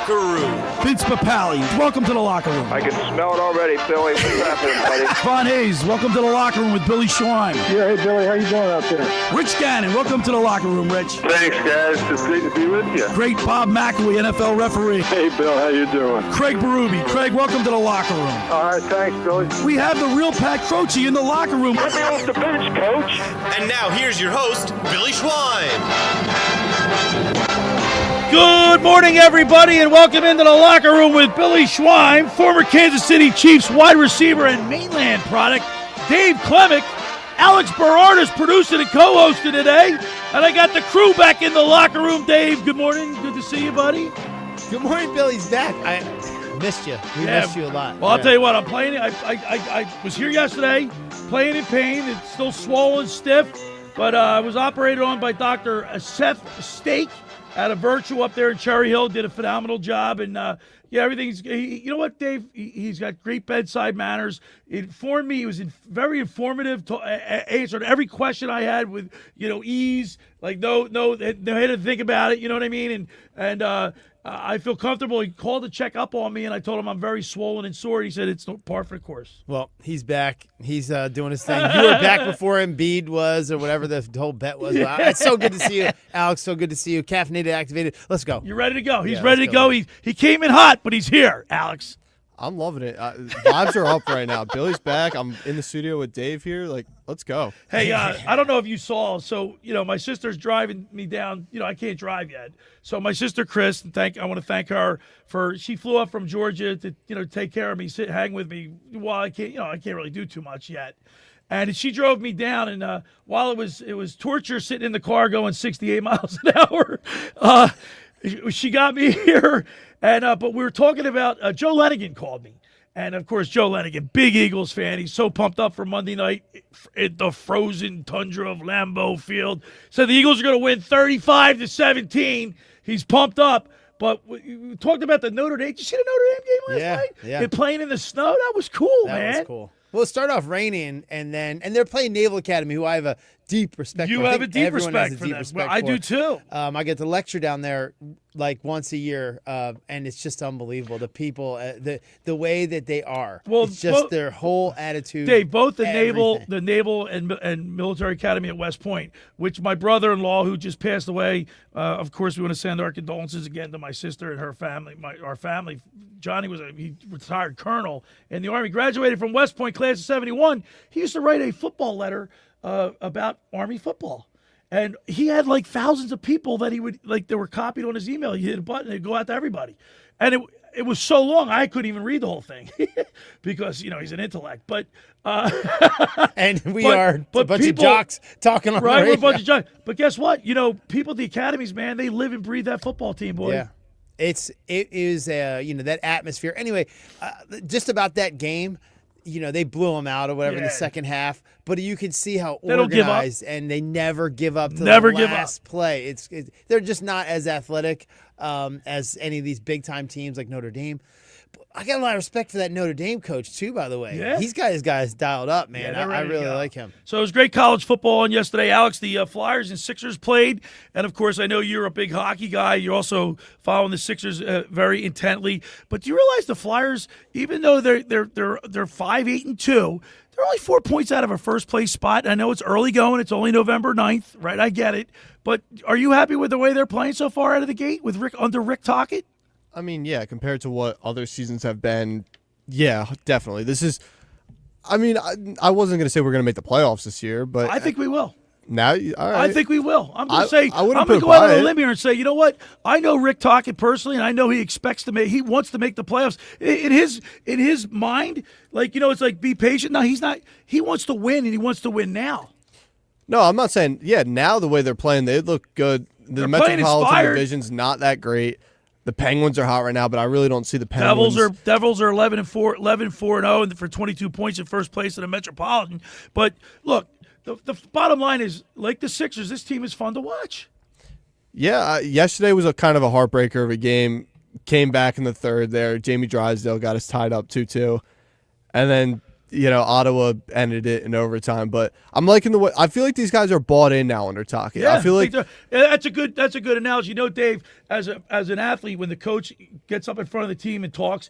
locker room. Vince Papali, welcome to the locker room. I can smell it already, Billy. What's happening, buddy? Von Hayes, welcome to the locker room with Billy Schwein. Yeah, hey, Billy, how you doing out there? Rich Gannon, welcome to the locker room, Rich. Thanks, guys. It's great to be with you. Great Bob McElwee, NFL referee. Hey, Bill, how you doing? Craig Berube. Craig, welcome to the locker room. All right, thanks, Billy. We have the real Pat Croce in the locker room. Let me off the bench, Coach. And now here's your host, Billy Schwein. Good morning, everybody, and welcome into the locker room with Billy Schwein, former Kansas City Chiefs wide receiver and mainland product, Dave Klemic, Alex Berardis producing and co-hosting today, and I got the crew back in the locker room. Dave, good morning. Good to see you, buddy. Good morning, Billy's back. I missed you. We missed you a lot. Well, I'll tell you what, I'm playing. I was here yesterday, playing in pain. It's still swollen, stiff, but I was operated on by Dr. Seth Stake at a Virtue up there in Cherry Hill. Did a phenomenal job, and yeah, everything's. You know what, Dave? He's got great bedside manners. He informed me. He was very informative. Answered every question I had with ease. Like no, they had to think about it. You know what I mean? And I feel comfortable. He called to check up on me, and I told him I'm very swollen and sore. He said it's no par for the course. Well, he's back. He's doing his thing. You were back before Embiid was, or whatever the whole bet was. Well, it's so good to see you, Alex. So good to see you. Caffeinated, activated. Let's go. You're ready to go. He's ready to go. He came in hot, but he's here, Alex. I'm loving it. Vibes are up right now. Billy's back. I'm in the studio with Dave here. Like, let's go. Hey, I don't know if you saw. So, my sister's driving me down. I can't drive yet. So my sister Chris, I want to thank her for. She flew up from Georgia to take care of me, hang with me while I can't. I can't really do too much yet. And she drove me down, and while it was torture sitting in the car going 68 miles an hour, she got me here. And but we were talking about Joe Lenigan called me. And, of course, Joe Lenigan, big Eagles fan. He's so pumped up for Monday night at the frozen tundra of Lambeau Field. So the Eagles are going to win 35-17. He's pumped up. But we talked about the Notre Dame. Did you see the Notre Dame game last night? Yeah. They're playing in the snow. That was cool, man. That was cool. Well, it started off raining, and they're playing Naval Academy, who I have a deep respect for. You have a deep respect for them. Well, I do too. I get to lecture down there like once a year, and it's just unbelievable. The people, the way that they are. Well, it's just their whole attitude. Dave, both the Naval and Military Academy at West Point, which my brother-in-law, who just passed away, of course, we want to send our condolences again to my sister and her family. Our family. Johnny he retired colonel in the Army, graduated from West Point, class of 71. He used to write a football letter about Army football. And he had like thousands of people that he would, they were copied on his email. You hit a button, it'd go out to everybody. And it was so long, I couldn't even read the whole thing because, he's an intellect. But and we are a bunch of jocks talking on the radio. We're a bunch of jocks. But guess what? People at the academies, man, they live and breathe that football team, boy. Yeah. It is that atmosphere. Anyway, just about that game, they blew them out or whatever in the second half, but you can see how organized and they never give up to the last play. They're just not as athletic as any of these big time teams like Notre Dame. I got a lot of respect for that Notre Dame coach too, by the way. Yeah. He's got his guys dialed up, man. Yeah, I really like him. So it was great college football on yesterday. Alex, the Flyers and Sixers played, and of course I know you're a big hockey guy. You're also following the Sixers very intently. But do you realize the Flyers, even though they're 5-8-2, they're only 4 points out of a first place spot. I know it's early going. It's only November 9th, right? I get it. But are you happy with the way they're playing so far out of the gate with under Rick Tocchet? I mean, yeah, compared to what other seasons have been, yeah, definitely. This is, I wasn't going to say we're going to make the playoffs this year, but I think we will. Now, all right. I think we will. I'm going to say, I'm going to go out on a limb here and say, you know what? I know Rick Tocchet personally, and I know he wants to make the playoffs. In his mind, it's like be patient. No, he's not. He wants to win, and he wants to win now. No, I'm not saying. Yeah, now the way they're playing, they look good. The Metropolitan Division's not that great. The Penguins are hot right now, but I really don't see the Penguins. Devils are 11-4-0, and for 22 points in first place in the Metropolitan. But look, the bottom line is, like the Sixers, this team is fun to watch. Yeah, yesterday was a kind of a heartbreaker of a game. Came back in the third there. Jamie Drysdale got us tied up 2-2. And then Ottawa ended it in overtime. But I'm liking the way I feel like these guys are bought in now under Taki. Yeah, I feel like that's a good analogy. Dave, as an athlete, when the coach gets up in front of the team and talks,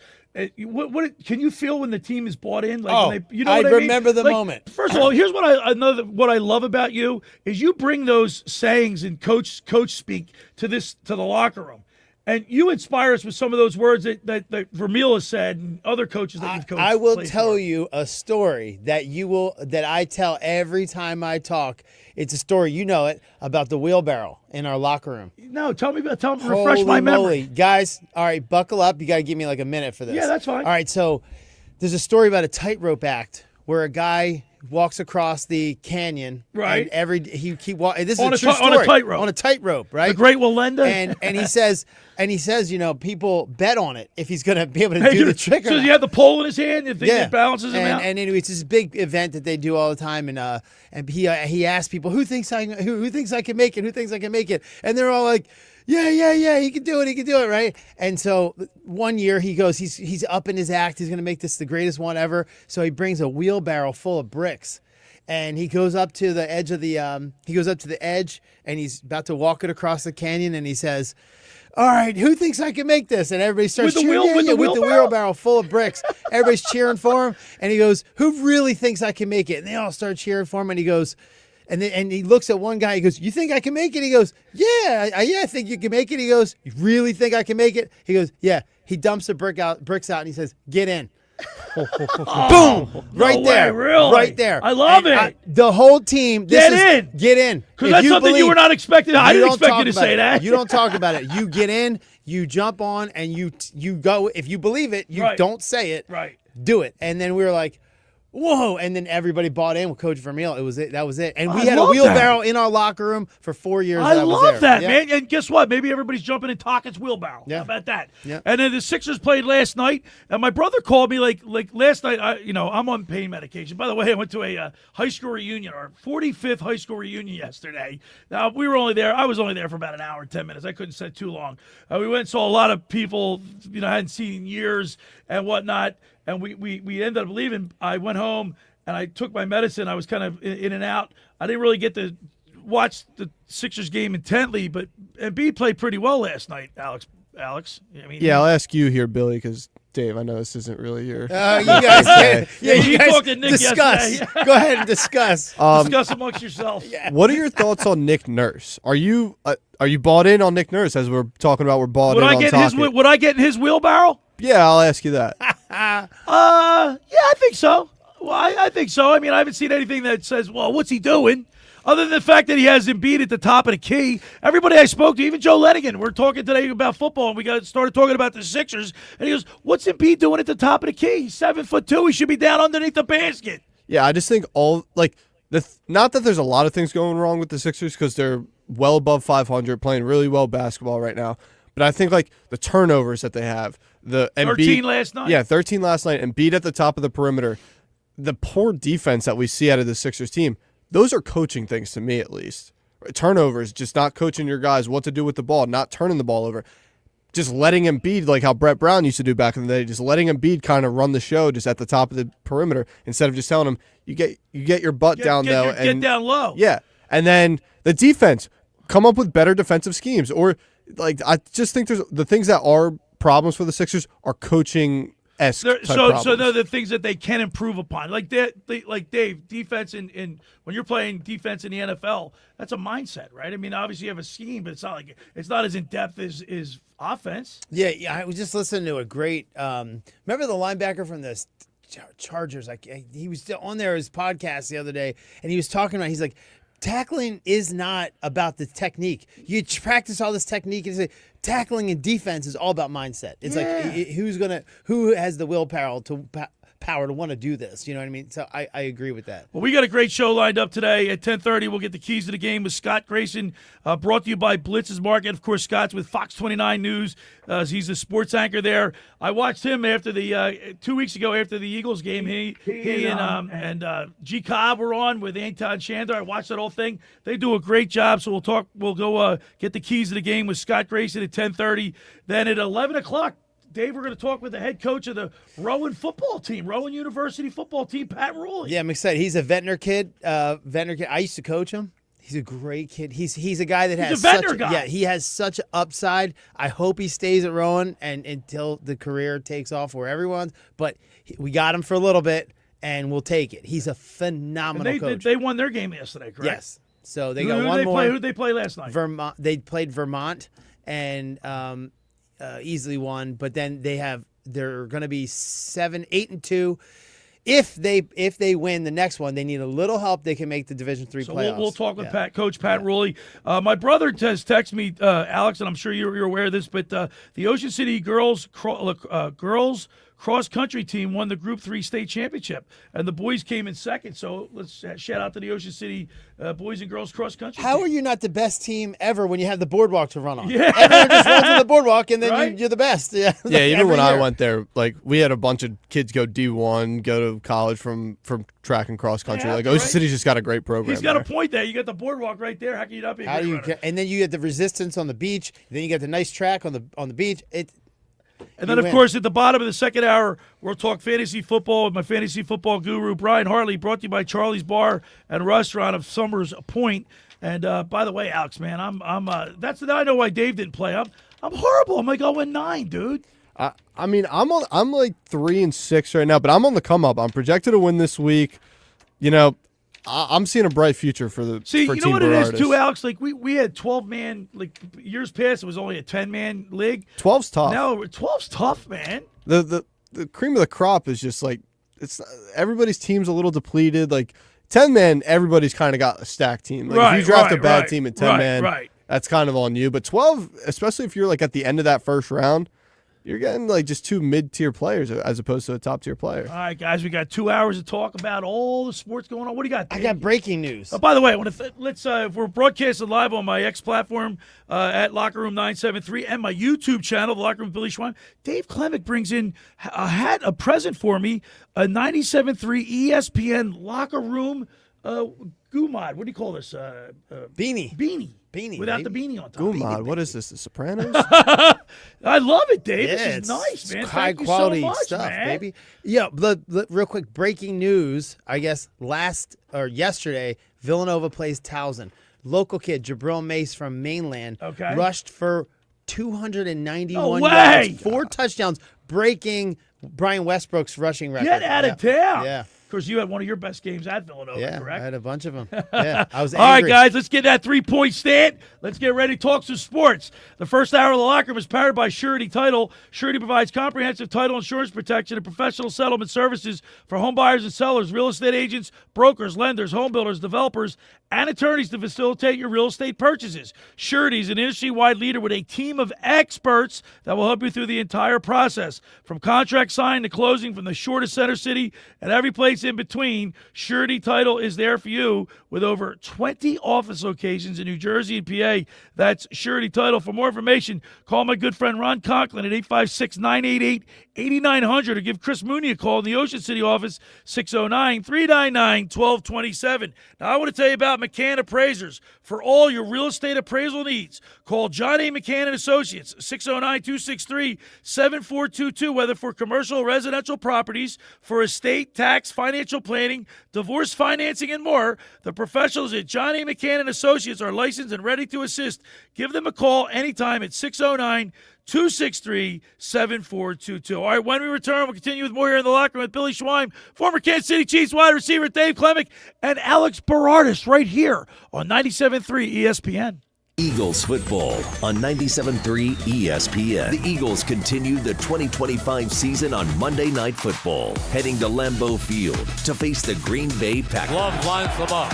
what can you feel when the team is bought in? Like I remember the moment. First of all, here's what I love about you is you bring those sayings and coach speak to the locker room. And you inspire us with some of those words that Vermeil has said and other coaches that you've coached. I will tell you a story that I tell every time I talk. It's a story, you know it, about the wheelbarrow in our locker room. No, tell me, refresh my memory. Guys, all right, buckle up. You got to give me like a minute for this. Yeah, that's fine. All right, so there's a story about a tightrope act where a guy walks across the canyon. Right. And this is on a true story. On a tightrope, right? The Great Walenda. And he says, people bet on it if he's going to be able to do the trick or so not. you have the pole in his hand and it balances him out. And anyway, it's this big event that they do all the time, and he asks people who thinks I can make it, who thinks I can make it, and they're all like, yeah, he can do it, right? And so one year he goes, he's up in his act, he's going to make this the greatest one ever. So he brings a wheelbarrow full of bricks, and he goes up to the edge of and he's about to walk it across the canyon, and he says, all right, who thinks I can make this? And everybody starts cheering. With the wheelbarrow full of bricks. Everybody's cheering for him, and he goes, who really thinks I can make it? And they all start cheering for him, and he goes, and he looks at one guy. He goes, you think I can make it? He goes, yeah, I think you can make it. He goes, you really think I can make it? He goes, yeah. He dumps the bricks out, and he says, get in. Boom! Right there. Really? Right there. I love it. The whole team. Get in. Because that's something you were not expecting. I didn't expect you to say that. You don't talk about it. You get in, you jump on, and you go. If you believe it, you don't say it. Right. Do it. And then we were like, whoa. And then everybody bought in with Coach Vermeil. That was it. And we had a wheelbarrow in our locker room for 4 years. I love that, man. And guess what? Maybe everybody's jumping in Tockett's wheelbarrow. Yeah. How about that? Yeah. And then the Sixers played last night, and my brother called me like last night. I'm on pain medication. By the way, I went to a high school reunion, our 45th high school reunion yesterday. Now, we were only there. I was only there for about an hour and 10 minutes. I couldn't sit too long. We went and saw a lot of people, I hadn't seen in years and whatnot. And we ended up leaving. I went home and I took my medicine. I was kind of in and out. I didn't really get to watch the Sixers game intently, but Embiid played pretty well last night, Alex. I'll ask you here, Billy, because Dave, I know this isn't really your. You guys, you guys talked to Nick discuss. yesterday. Go ahead and discuss. Discuss amongst yourselves. What are your thoughts on Nick Nurse? Are you bought in on Nick Nurse as we're talking about? We're bought in on Taki. Would I get in his wheelbarrow? Yeah, I'll ask you that. Yeah, I think so. Well, I think so. I mean, I haven't seen anything that says, well, what's he doing? Other than the fact that he has Embiid at the top of the key. Everybody I spoke to, even Joe Lenigan, we're talking today about football, and we started talking about the Sixers, and he goes, what's Embiid doing at the top of the key? He's 7'2". He should be down underneath the basket. Yeah, I just think not that there's a lot of things going wrong with the Sixers because they're well above 500, playing really well basketball right now. But I think the turnovers that they have, the 13 last night. Yeah, 13 last night, and Embiid at the top of the perimeter. The poor defense that we see out of the Sixers team, those are coaching things to me at least. Turnovers, just not coaching your guys what to do with the ball, not turning the ball over. Just letting Embiid, like how Brett Brown used to do back in the day, just letting Embiid kind of run the show just at the top of the perimeter instead of just telling him, you get your butt down low. Get down low. Yeah. And then the defense, come up with better defensive schemes. Or I just think there's the things that are problems for the Sixers are coaching So they're the things that they can improve upon. Like Dave, defense in when you're playing defense in the NFL, that's a mindset, right? I mean, obviously you have a scheme, but it's not as in depth as offense. Yeah, I was just listening to a great. Remember the linebacker from the Chargers? He was on his podcast the other day, and he was talking about. He's like, tackling is not about the technique. You practice all this technique, and say tackling and defense is all about mindset. It's like who has the willpower to want to do this. You know what I mean? So I agree with that. Well, we got a great show lined up today at 10:30. We'll get the keys to the game with Scott Grayson, brought to you by Blitz's Market. Of course, Scott's with Fox 29 News. He's the sports anchor there. I watched him after the 2 weeks ago after the Eagles game. He and G. Cobb were on with Anton Shander. I watched that whole thing. They do a great job. So we'll go get the keys to the game with Scott Grayson at 10:30. Then at 11 o'clock. Dave, we're going to talk with the head coach of the Rowan football team, Rowan University Football team, Pat Ruley. Yeah, I'm excited. He's a Ventnor kid. I used to coach him. He's a great kid. He's a guy that has a Ventnor guy. Yeah, he has such an upside. I hope he stays at Rowan and until the career takes off where everyone's. But we got him for a little bit, and we'll take it. He's a phenomenal coach. They won their game yesterday, correct? Yes. So they got one more. Who did they play last night? Vermont. They played Vermont and easily won. But then they're going to be 8-2. If they win the next one, they need a little help. They can make the Division III playoffs. We'll talk with Coach Pat Ruley. My brother has texted me, Alex, and I'm sure you're aware of this, but the Ocean City girls cross-country team won the Group 3 state championship, and the boys came in second. So let's shout out to the Ocean City boys and girls cross-country How team. are you not the best team ever when you have the boardwalk to run on? Yeah. Everyone just runs on the boardwalk, and then Right? you're the best. Yeah, Yeah, even every when I year. went there, like we had a bunch of kids go D1, go to college from track and cross country. Yeah, Like that's Ocean right. City's just got a great program. He's got a there. point there. You got the boardwalk right there. How can you not be a How great do you? runner? And then you get the resistance on the beach. Then you get the nice track on the beach. And then, You of win. course, at the bottom of the second hour, we'll talk fantasy football with my fantasy football guru, Brian Hartley, brought to you by Charlie's Bar and Restaurant of Summers Point. And by the way, Alex, man, I know why Dave didn't play. I'm horrible. I'm like 0-9, dude. I mean, I'm like 3-6 right now, but I'm on the come up. I'm projected to win this week. You know, I'm seeing a bright future for the See, for you know Team what it is Berardis. too, Alex? Like we had 12-man. Like years past, it was only a 10-man league. 12's tough. Now 12's tough, man. The cream of the crop is just like everybody's team's a little depleted. Like 10-man, everybody's kind of got a stacked team. Like if you draft a bad team at 10-man, right. that's kind of on you. But 12, especially if you're like at the end of that first round, you're getting like just two mid-tier players as opposed to a top-tier player. All right, guys, we got 2 hours to talk about all the sports going on. What do you got, I Dave? got breaking news. By the way, I want to let's if we're broadcasting live on my X platform at Locker Room 973 and my YouTube channel, the Locker Room Billy Schwein. Dave Klemic brings in a present for me, a 97.3 ESPN Locker Room Gumad. What do you call this? Beanie. Beanie. Without the beanie on top. Gumad, what is this? The Sopranos? I love it, Dave. Yeah, This is nice, man. High Thank you quality so much, stuff, man. baby. Yeah, real quick, breaking news. I guess yesterday, Villanova plays Towson. Local kid Jabril Mace from Mainland rushed for 291 No way! yards, 4 touchdowns, breaking Brian Westbrook's rushing record. Get out of town. Yeah. Of course, you had one of your best games at Villanova, Yeah, correct? I had a bunch of them. Yeah, I was All right, angry. guys, let's get that 3-point stand. Let's get ready to talk some sports. The first hour of the Locker Room is powered by Surety Title. Surety provides comprehensive title insurance protection and professional settlement services for home buyers and sellers, real estate agents, brokers, lenders, home builders, developers, and attorneys to facilitate your real estate purchases. Surety is an industry-wide leader with a team of experts that will help you through the entire process. From contract signing to closing, from the shore to Center City and every place in between, Surety Title is there for you with over 20 office locations in New Jersey and PA. That's Surety Title. For more information, call my good friend Ron Conklin at 856-988-8900 or give Chris Mooney a call in the Ocean City office, 609-399-1227. Now, I want to tell you about McCann Appraisers. For all your real estate appraisal needs, call John A. McCann and Associates, 609-263-7422, whether for commercial or residential properties, for estate, tax, financial planning, divorce financing, and more. The professionals at John A. McCann and Associates are licensed and ready to assist. Give them a call anytime at 609-263-7422. All right, when we return, we'll continue with more here in the Locker Room with Billy Schwein, former Kansas City Chiefs wide receiver Dave Klemic, and Alex Berardis right here on 97.3 ESPN. Eagles football on 97.3 ESPN. The Eagles continue the 2025 season on Monday Night Football, heading to Lambeau Field to face the Green Bay Packers. Love lines them up.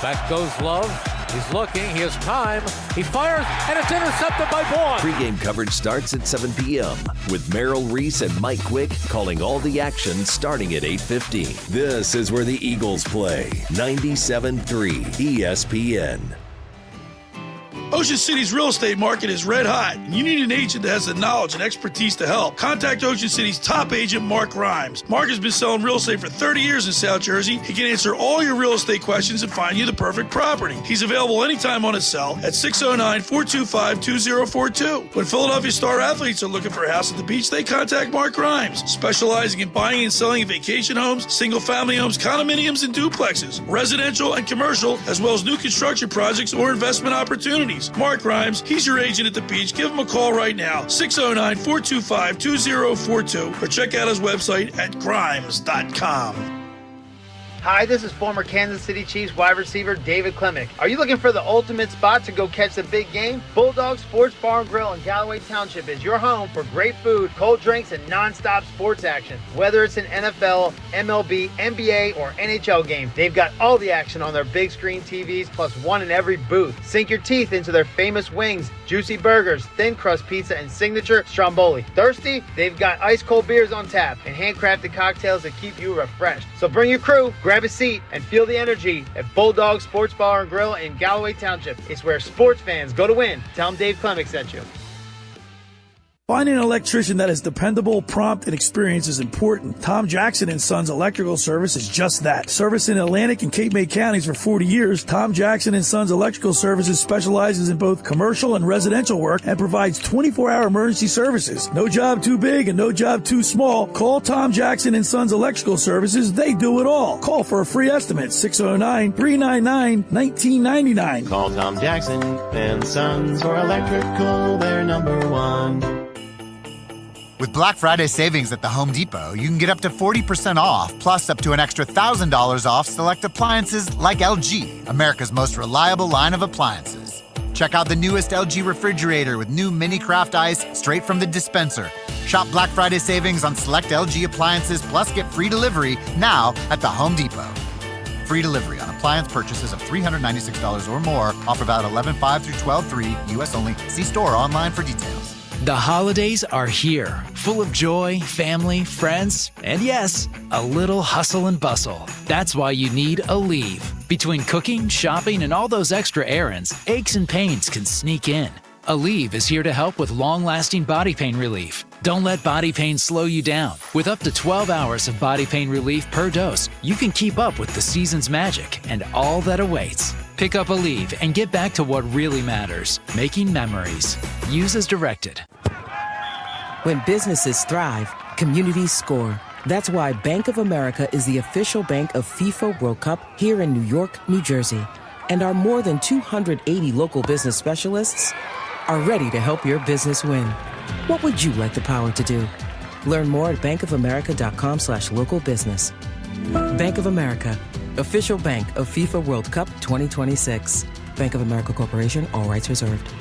Back goes Love. He's looking. He has time. He fires, and it's intercepted by Boyd. Pre-game coverage starts at 7 p.m. with Merrill Reese and Mike Quick calling all the action starting at 8:15. This is where the Eagles play. 97.3 ESPN. Ocean City's real estate market is red hot, and you need an agent that has the knowledge and expertise to help. Contact Ocean City's top agent, Mark Rhymes. Mark has been selling real estate for 30 years in South Jersey. He can answer all your real estate questions and find you the perfect property. He's available anytime on his cell at 609-425-2042. When Philadelphia star athletes are looking for a house at the beach, they contact Mark Rhymes, specializing in buying and selling vacation homes, single-family homes, condominiums, and duplexes, residential and commercial, as well as new construction projects or investment opportunities. Mark Rhymes, he's your agent at the beach. Give him a call right now, 609-425-2042, or check out his website at grimes.com. Hi, this is former Kansas City Chiefs wide receiver David Klemic. Are you looking for the ultimate spot to go catch the big game? Bulldog Sports Bar and Grill in Galloway Township is your home for great food, cold drinks, and non-stop sports action. Whether it's an NFL, MLB, NBA, or NHL game, they've got all the action on their big screen TVs, plus one in every booth. Sink your teeth into their famous wings, juicy burgers, thin crust pizza, and signature stromboli. Thirsty? They've got ice cold beers on tap and handcrafted cocktails that keep you refreshed. So bring your crew, grab a seat, and feel the energy at Bulldog Sports Bar and Grill in Galloway Township. It's where sports fans go to win. Tell them Dave Klemic sent you. Finding an electrician that is dependable, prompt, and experienced is important. Tom Jackson & Sons Electrical Service is just that. Service in Atlantic and Cape May counties for 40 years, Tom Jackson & Sons Electrical Services specializes in both commercial and residential work and provides 24-hour emergency services. No job too big and no job too small. Call Tom Jackson & Sons Electrical Services. They do it all. Call for a free estimate, 609-399-1999. Call Tom Jackson & Sons for electrical, they're number one. With Black Friday savings at the Home Depot, you can get up to 40% off, plus up to an extra $1,000 off select appliances like LG, America's most reliable line of appliances. Check out the newest LG refrigerator with new mini craft ice straight from the dispenser. Shop Black Friday savings on select LG appliances, plus get free delivery now at the Home Depot. Free delivery on appliance purchases of $396 or more. Offer valid 11/5 through 12/3, U.S. only. See store or online for details. The holidays are here, full of joy, family, friends, and yes, a little hustle and bustle. That's why you need Aleve. Between cooking, shopping, and all those extra errands, aches and pains can sneak in. Aleve is here to help with long-lasting body pain relief. Don't let body pain slow you down. With up to 12 hours of body pain relief per dose, you can keep up with the season's magic and all that awaits. Pick up Aleve and get back to what really matters, making memories. Use as directed. When businesses thrive, communities score. That's why Bank of America is the official bank of FIFA World Cup here in New York, New Jersey. And our more than 280 local business specialists are ready to help your business win. What would you like the power to do? Learn more at bankofamerica.com/local business. Bank of America, official bank of FIFA World Cup 2026. Bank of America Corporation, all rights reserved.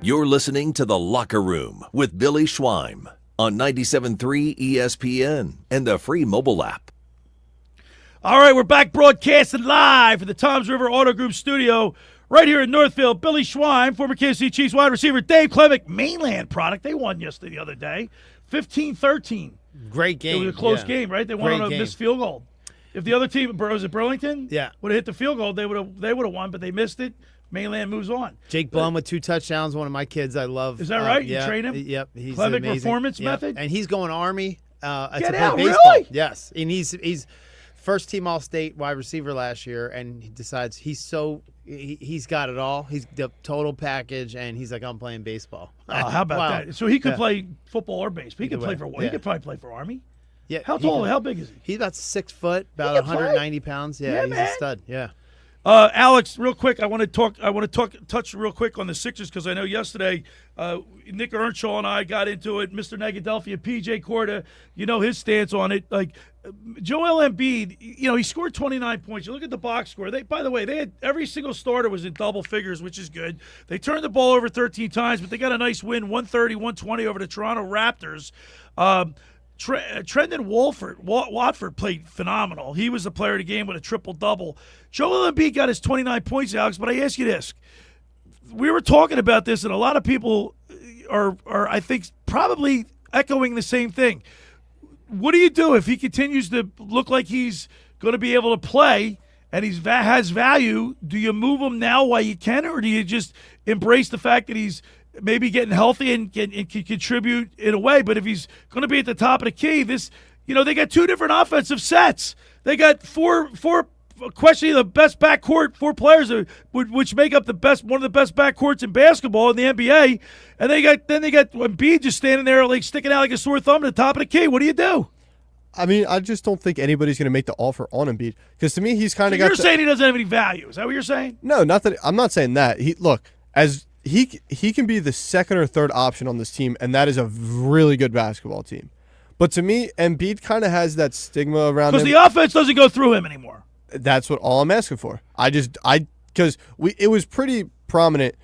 You're listening to The Locker Room with Billy Schweim on 97.3 ESPN and the free mobile app. All right, we're back broadcasting live from the Toms River Auto Group studio right here in Northfield. Billy Schweim, former Kansas City Chiefs wide receiver. Dave Klemic, Mainland product. They won yesterday, the other day, 15-13. Great game. It was a close game, right? They won on a missed field goal. If the other team, was it Burlington? Yeah. Would have hit the field goal, they would have won, but they missed it. Mainland moves on. Jake Blum with 2 touchdowns, one of my kids I love. Is that right? You yeah, train him? Yep. He's Klemic amazing. performance method? And he's going Army. Get out, baseball. really? Yes. And he's first team All-State wide receiver last year, and he decides he's got it all. He's the total package, and he's like, I'm playing baseball. How about that? So he could play football or baseball. He could play for He could probably play for Army. Yeah. How tall? How big is he? He's about 6 foot, about 190 pounds. Yeah, he's a stud. Yeah. Alex, real quick, I want to touch real quick on the Sixers because I know yesterday Nick Earnshaw and I got into it. Mr. Negadelphia, PJ Corda, his stance on it. Like Joel Embiid, he scored 29 points. You look at the box score. By the way, they had every single starter was in double figures, which is good. They turned the ball over 13 times, but they got a nice win, 130-120 over the Toronto Raptors. Trendon Watford played phenomenal. He was the player of the game with a triple-double. Joel Embiid got his 29 points, Alex, but I ask you this. We were talking about this, and a lot of people are I think, probably echoing the same thing. What do you do if he continues to look like he's going to be able to play and has value, do you move him now while you can, or do you just embrace the fact that he's maybe getting healthy and can contribute in a way? But if he's going to be at the top of the key, they got two different offensive sets. They got four questioning the best backcourt, four players which make up one of the best backcourts in basketball in the NBA, and they got Embiid just standing there like sticking out like a sore thumb at the top of the key. What do you do? I mean, I just don't think anybody's going to make the offer on Embiid, because to me he's kind of got. You're saying he doesn't have any value? Is that what you're saying? No, not that. I'm not saying that. He can be the second or third option on this team, and that is a really good basketball team. But to me, Embiid kind of has that stigma around him. Because the offense doesn't go through him anymore. That's what all I'm asking for. Because it was pretty prominent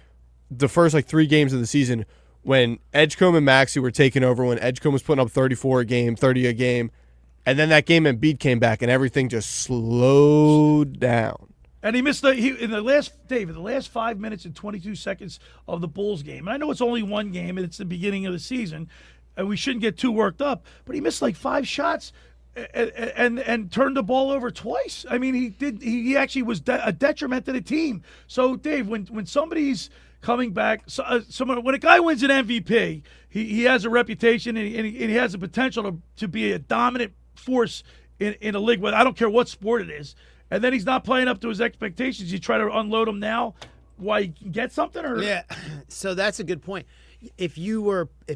the first 3 games of the season when Edgecombe and Maxey were taking over, when Edgecombe was putting up 34 a game, 30 a game, and then that game Embiid came back and everything just slowed down. And he missed in the last 5 minutes and 22 seconds of the Bulls game. And I know it's only one game and it's the beginning of the season, and we shouldn't get too worked up, but he missed 5 shots and turned the ball over twice. I mean, he actually was a detriment to the team. So, Dave, when somebody's coming back, when a guy wins an MVP, he has a reputation and he has the potential to be a dominant force in a league. With I don't care what sport it is. And then he's not playing up to his expectations. You try to unload him now while you can get something? Or? Yeah, so that's a good point. If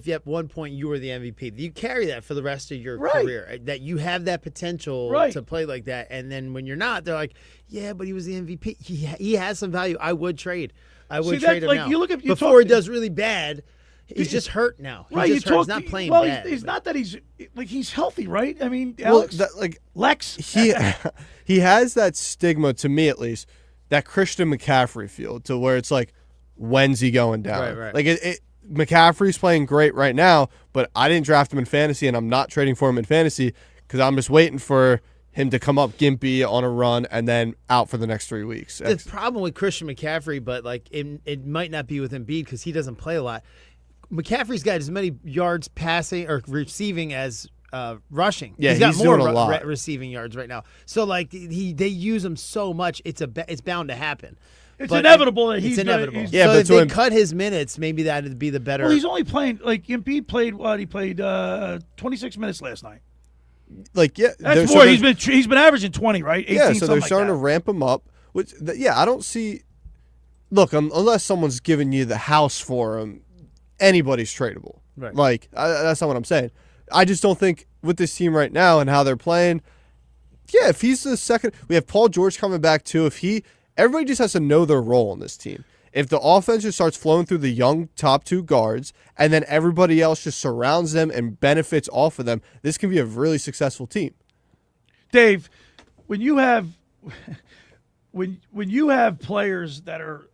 at one point you were the MVP, you carry that for the rest of your career, that you have that potential to play like that. And then when you're not, they're like, yeah, but he was the MVP. He has some value. I would trade. Trade him now. Before he does really bad, he's just hurt now. He's not playing bad. Well, he's not that he's healthy, right? I mean, Alex, Lex. He has that stigma, to me at least, that Christian McCaffrey feel, to where it's like, when's he going down? Right. McCaffrey's playing great right now, but I didn't draft him in fantasy, and I'm not trading for him in fantasy because I'm just waiting for him to come up gimpy on a run and then out for the next 3 weeks. The problem with Christian McCaffrey, but it might not be with Embiid because he doesn't play a lot. McCaffrey's got as many yards passing or receiving as rushing. Yeah, he's got doing a lot. Receiving yards right now. So they use him so much, it's bound to happen. It's inevitable that he's inevitable. Yeah, so if they cut his minutes, maybe that would be the better. Well, he's only playing Embiid played what? He played 26 minutes last night. That's more. He's been averaging 20, right? 18, yeah, so they're starting to ramp him up. Which I don't see. Look, unless someone's giving you the house for him, anybody's tradable. Right. That's not what I'm saying. I just don't think with this team right now and how they're playing. Yeah, if he's the second, we have Paul George coming back too. Everybody just has to know their role in this team. If the offense just starts flowing through the young top 2 guards and then everybody else just surrounds them and benefits off of them, this can be a really successful team. Dave, when you have players that are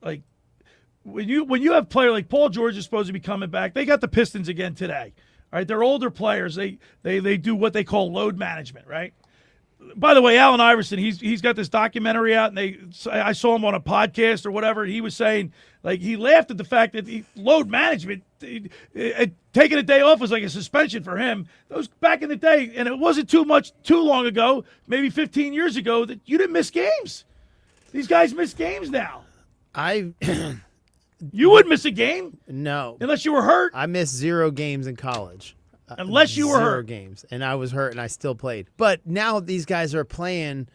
when you have players like Paul George is supposed to be coming back, they got the Pistons again today. All right, they're older players. They do what they call load management, right? By the way, Allen Iverson, he's got this documentary out, and I saw him on a podcast or whatever. And he was saying, he laughed at the fact that load management, taking a day off was like a suspension for him. Those back in the day, and it wasn't too long ago, maybe 15 years ago, that you didn't miss games. These guys miss games now. You wouldn't miss a game? No. Unless you were hurt? I missed 0 games in college. Unless you were hurt. 0 games, and I was hurt, and I still played. But now these guys are playing.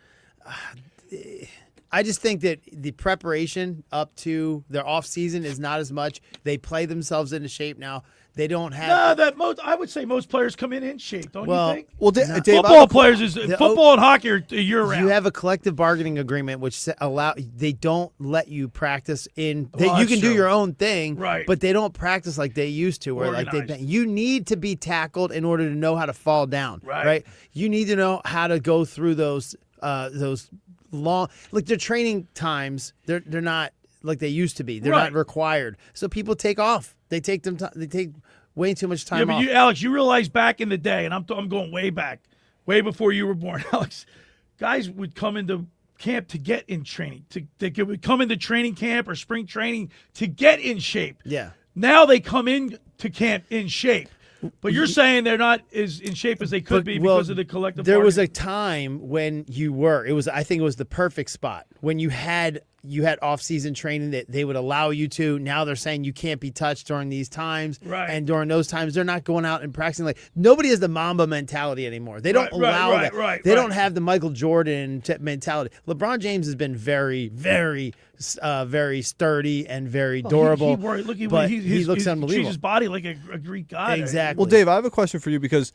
I just think that the preparation up to their off season is not as much. They play themselves into shape now. They don't have. I would say most players come in shape. Don't you think? Well, Dave, football players football and hockey are year round. You have a collective bargaining agreement which they don't let you practice in. You can do your own thing, right? But they don't practice like they used to. Where you need to be tackled in order to know how to fall down, right? You need to know how to go through those long. Their training times. They're not like they used to be. They're not required. So people take off. They take way too much time off. But Alex, you realize back in the day, and I'm going way back, way before you were born, Alex, guys would come into camp to get in training. They would come into training camp or spring training to get in shape. Yeah. Now they come in to camp in shape. But you're saying they're not as in shape as they could be because of the collective There was bargaining. a time when you were. I think it was the perfect spot when you had off-season training that they would allow you to. Now they're saying you can't be touched during these times. Right. And during those times, they're not going out and practicing. Like, nobody has the Mamba mentality anymore. They don't allow that. They don't have the Michael Jordan mentality. LeBron James has been very, very, very sturdy and very durable. He looks unbelievable. Treats his body like a Greek god. Exactly. Well, Dave, I have a question for you because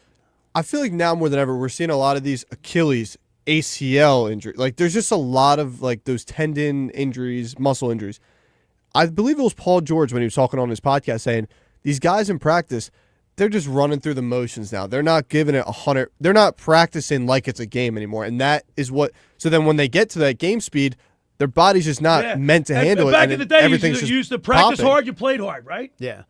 I feel like now more than ever we're seeing a lot of these Achilles, ACL injury. Like there's just a lot of like those tendon injuries, muscle injuries. I believe it was Paul George when he was talking on his podcast saying these guys in practice, they're just running through the motions now. They're not giving it 100. They're not practicing like it's a game anymore. And that is what. So then when they get to that game speed, their body's just not meant to handle it. Back in the day, everything's you used to practice popping. hard, you played hard, right? Yeah.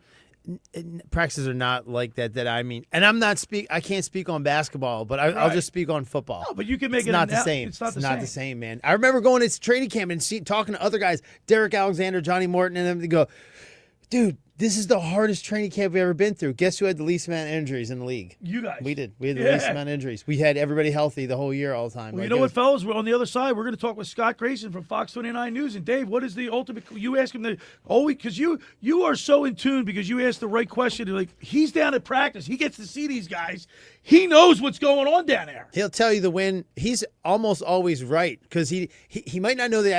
Practices are not like that. I mean, and I can't speak on basketball, but I'll just speak on football. No, but you can make it's not the same. It's not the same, man. I remember going to training camp and talking to other guys, Derek Alexander, Johnny Morton, and them. They go, dude, this is the hardest training camp we've ever been through. Guess who had the least amount of injuries in the league? You guys. We did. We had the least amount of injuries. We had everybody healthy the whole year, all the time. Well, you know what, fellas? We're on the other side. We're going to talk with Scott Grayson from Fox 29 News. And Dave, what is the ultimate? You ask him because you are so in tune because you asked the right question. Like he's down at practice. He gets to see these guys. He knows what's going on down there. He'll tell you the win. He's almost always right because he might not know the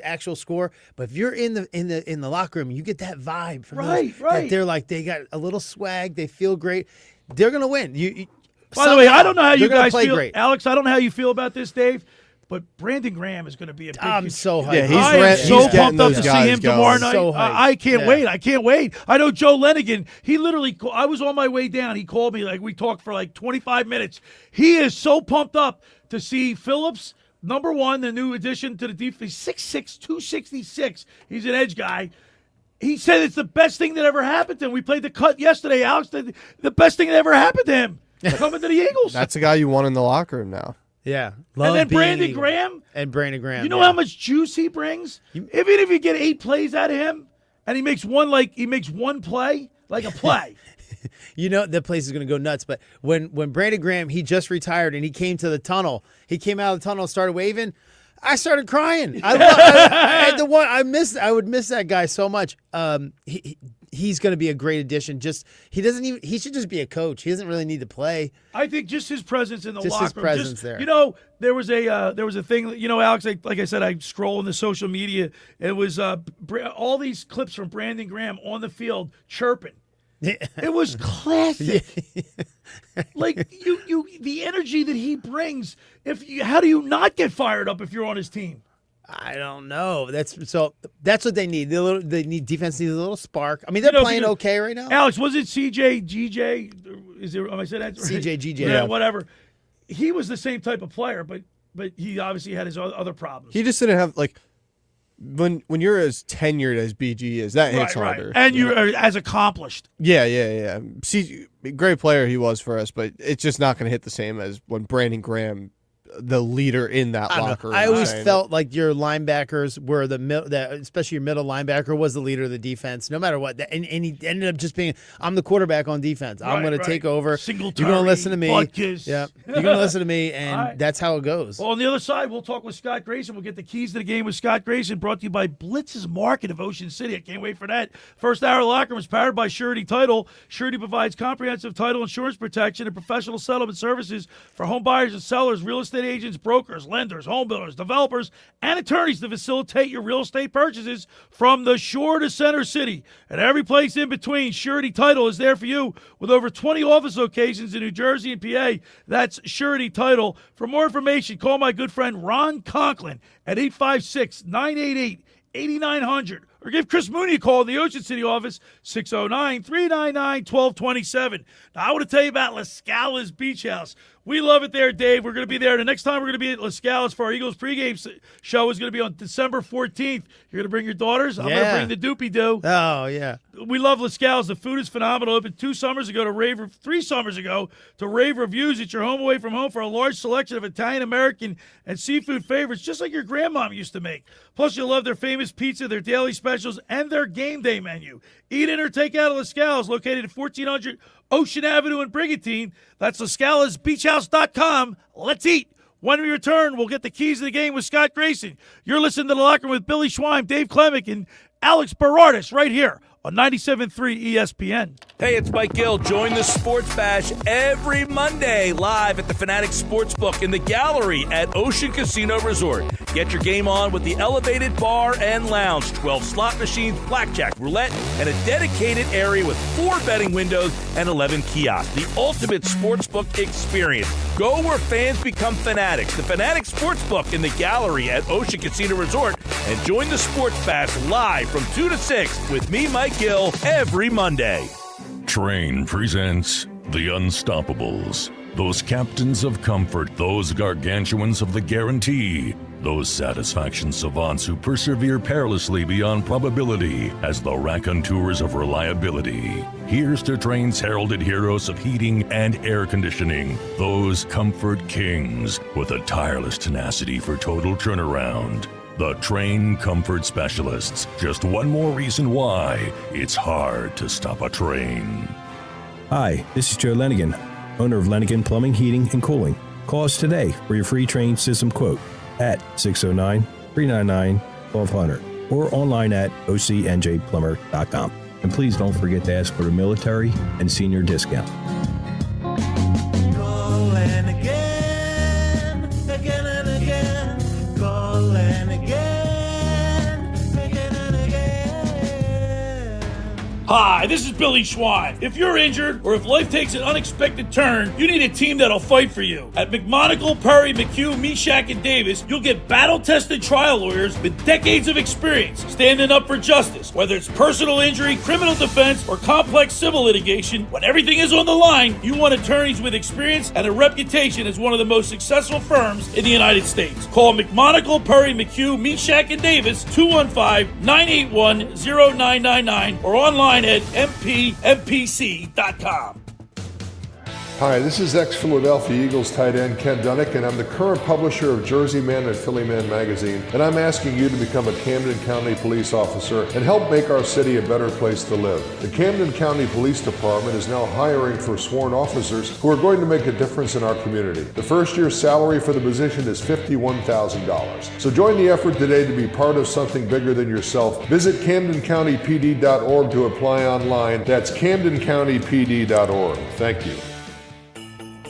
actual score, but if you're in the locker room, you get that vibe from right. That they're like they got a little swag. They feel great. They're gonna win. By the way, I don't know how you guys feel, great. Alex. I don't know how you feel about this, Dave. But Brandon Graham is going to be a big. I'm so hyped. Yeah, I am so pumped up to see him tomorrow night. So I can't wait. I can't wait. I know Joe Lenigan. He literally. I was on my way down. He called me. Like we talked for like 25 minutes. He is so pumped up to see Phillips. Number one, the new addition to the defense. 6'6", 266. He's an edge guy. He said it's the best thing that ever happened to him. We played the cut yesterday, Alex. The best thing that ever happened to him. Coming to the Eagles. That's a guy you want in the locker room now. Yeah. And then Brandon Graham. You know how much juice he brings? Even if you get 8 plays out of him and he makes one play, like a play. You know that place is going to go nuts. But when Brandon Graham, he just retired and he came to the tunnel. He came out of the tunnel and started waving. I started crying. I would miss that guy so much. He's going to be a great addition. He should just be a coach. He doesn't really need to play. I think just his presence in the just locker his room. presence there. You know, there was a thing. You know, Alex. Like I said, I scroll in the social media. It was all these clips from Brandon Graham on the field chirping. It was classic. Like the energy that he brings. How do you not get fired up if you're on his team? I don't know. That's what they need. Defense needs a little spark. I mean, they're playing okay right now. Alex, was it CJ, GJ? Am I saying that right? CJ, GJ. Yeah, whatever. He was the same type of player, but he obviously had his other problems. He just didn't have like when you're as tenured as BG is, that hits harder. And you're as accomplished. Yeah. Great player he was for us, but it's just not going to hit the same as when Brandon Graham, the leader in that locker room. I always felt like your linebackers were especially your middle linebacker was the leader of the defense, no matter what. And he ended up just being, I'm the quarterback on defense. I'm going to take over. Singletary, you're going to listen to me. Butkus. Yeah, you're going to listen to me, and that's how it goes. Well, on the other side, we'll talk with Scott Grayson. We'll get the keys to the game with Scott Grayson, brought to you by Blitz's Market of Ocean City. I can't wait for that. First hour of the locker room is powered by Surety Title. Surety provides comprehensive title insurance protection and professional settlement services for home buyers and sellers, real estate agents, brokers, lenders, home builders, developers, and attorneys to facilitate your real estate purchases from the shore to Center City. And every place in between, Surety Title is there for you with over 20 office locations in New Jersey and PA. That's Surety Title. For more information, call my good friend Ron Conklin at 856-988-8900 or give Chris Mooney a call in the Ocean City office, 609-399-1227. Now, I want to tell you about La Scala's Beach House. We love it there, Dave. We're going to be there. The next time we're going to be at La Scala's for our Eagles pregame show is going to be on December 14th. You're going to bring your daughters? I'm going to bring the doopy-doo. Oh, yeah. We love La Scala's. The food is phenomenal. Opened 3 summers ago to rave reviews. It's your home away from home for a large selection of Italian, American, and seafood favorites, just like your grandmom used to make. Plus, you'll love their famous pizza, their daily specials, specials and their game day menu. Eat in or take out at La Scala's, located at 1400 Ocean Avenue in Brigantine. That's LaScalasBeachHouse.com. Let's eat. When we return, we'll get the keys to the game with Scott Grayson. You're listening to The Locker Room with Billy Schwein, Dave Klemic, and Alex Berardis right here on 97.3 ESPN. Hey, it's Mike Gill. Join the Sports Bash every Monday live at the Fanatics Sportsbook in the gallery at Ocean Casino Resort. Get your game on with the elevated bar and lounge, 12 slot machines, blackjack, roulette, and a dedicated area with 4 betting windows and 11 kiosks. The ultimate sportsbook experience. Go where fans become fanatics. The Fanatics Sportsbook in the gallery at Ocean Casino Resort. And join the Sports Bash live from 2 to 6 with me, Mike Gill, every Monday. Train presents The Unstoppables. Those captains of comfort, those gargantuans of the guarantee, those satisfaction savants who persevere perilously beyond probability as the raconteurs of reliability. Here's to Train's heralded heroes of heating and air conditioning, those comfort kings with a tireless tenacity for total turnaround. The Train Comfort Specialists. Just one more reason why it's hard to stop a train. Hi, this is Joe Lenigan, owner of Lenigan Plumbing, Heating, and Cooling. Call us today for your free train system quote at 609-399-1200 or online at ocnjplumber.com. And please don't forget to ask for the military and senior discount. Calling again, again and again. Calling again, again and again. Hi, this is Billy Schwein. If you're injured or if life takes an unexpected turn, you need a team that'll fight for you. At McMonagle, Perry, McHugh, Meshack, and Davis, you'll get battle-tested trial lawyers with decades of experience standing up for justice. Whether it's personal injury, criminal defense, or complex civil litigation, when everything is on the line, you want attorneys with experience and a reputation as one of the most successful firms in the United States. Call McMonagle, Perry, McHugh, Meshack, and Davis, 215-981-0999, or online at mpmpc.com. Hi, this is ex-Philadelphia Eagles tight end Ken Dunnick, and I'm the current publisher of Jersey Man and Philly Man magazine, and I'm asking you to become a Camden County police officer and help make our city a better place to live. The Camden County Police Department is now hiring for sworn officers who are going to make a difference in our community. The first year's salary for the position is $51,000. So join the effort today to be part of something bigger than yourself. Visit CamdenCountyPD.org to apply online. That's CamdenCountyPD.org. Thank you.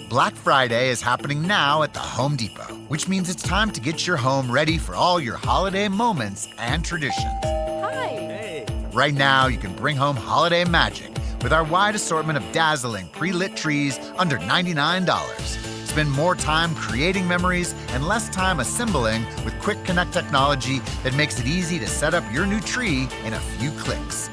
Black Friday is happening now at the Home Depot, which means it's time to get your home ready for all your holiday moments and traditions. Hi. Hey. Right now, you can bring home holiday magic with our wide assortment of dazzling pre-lit trees under $99. Spend more time creating memories and less time assembling with Quick Connect technology that makes it easy to set up your new tree in a few clicks.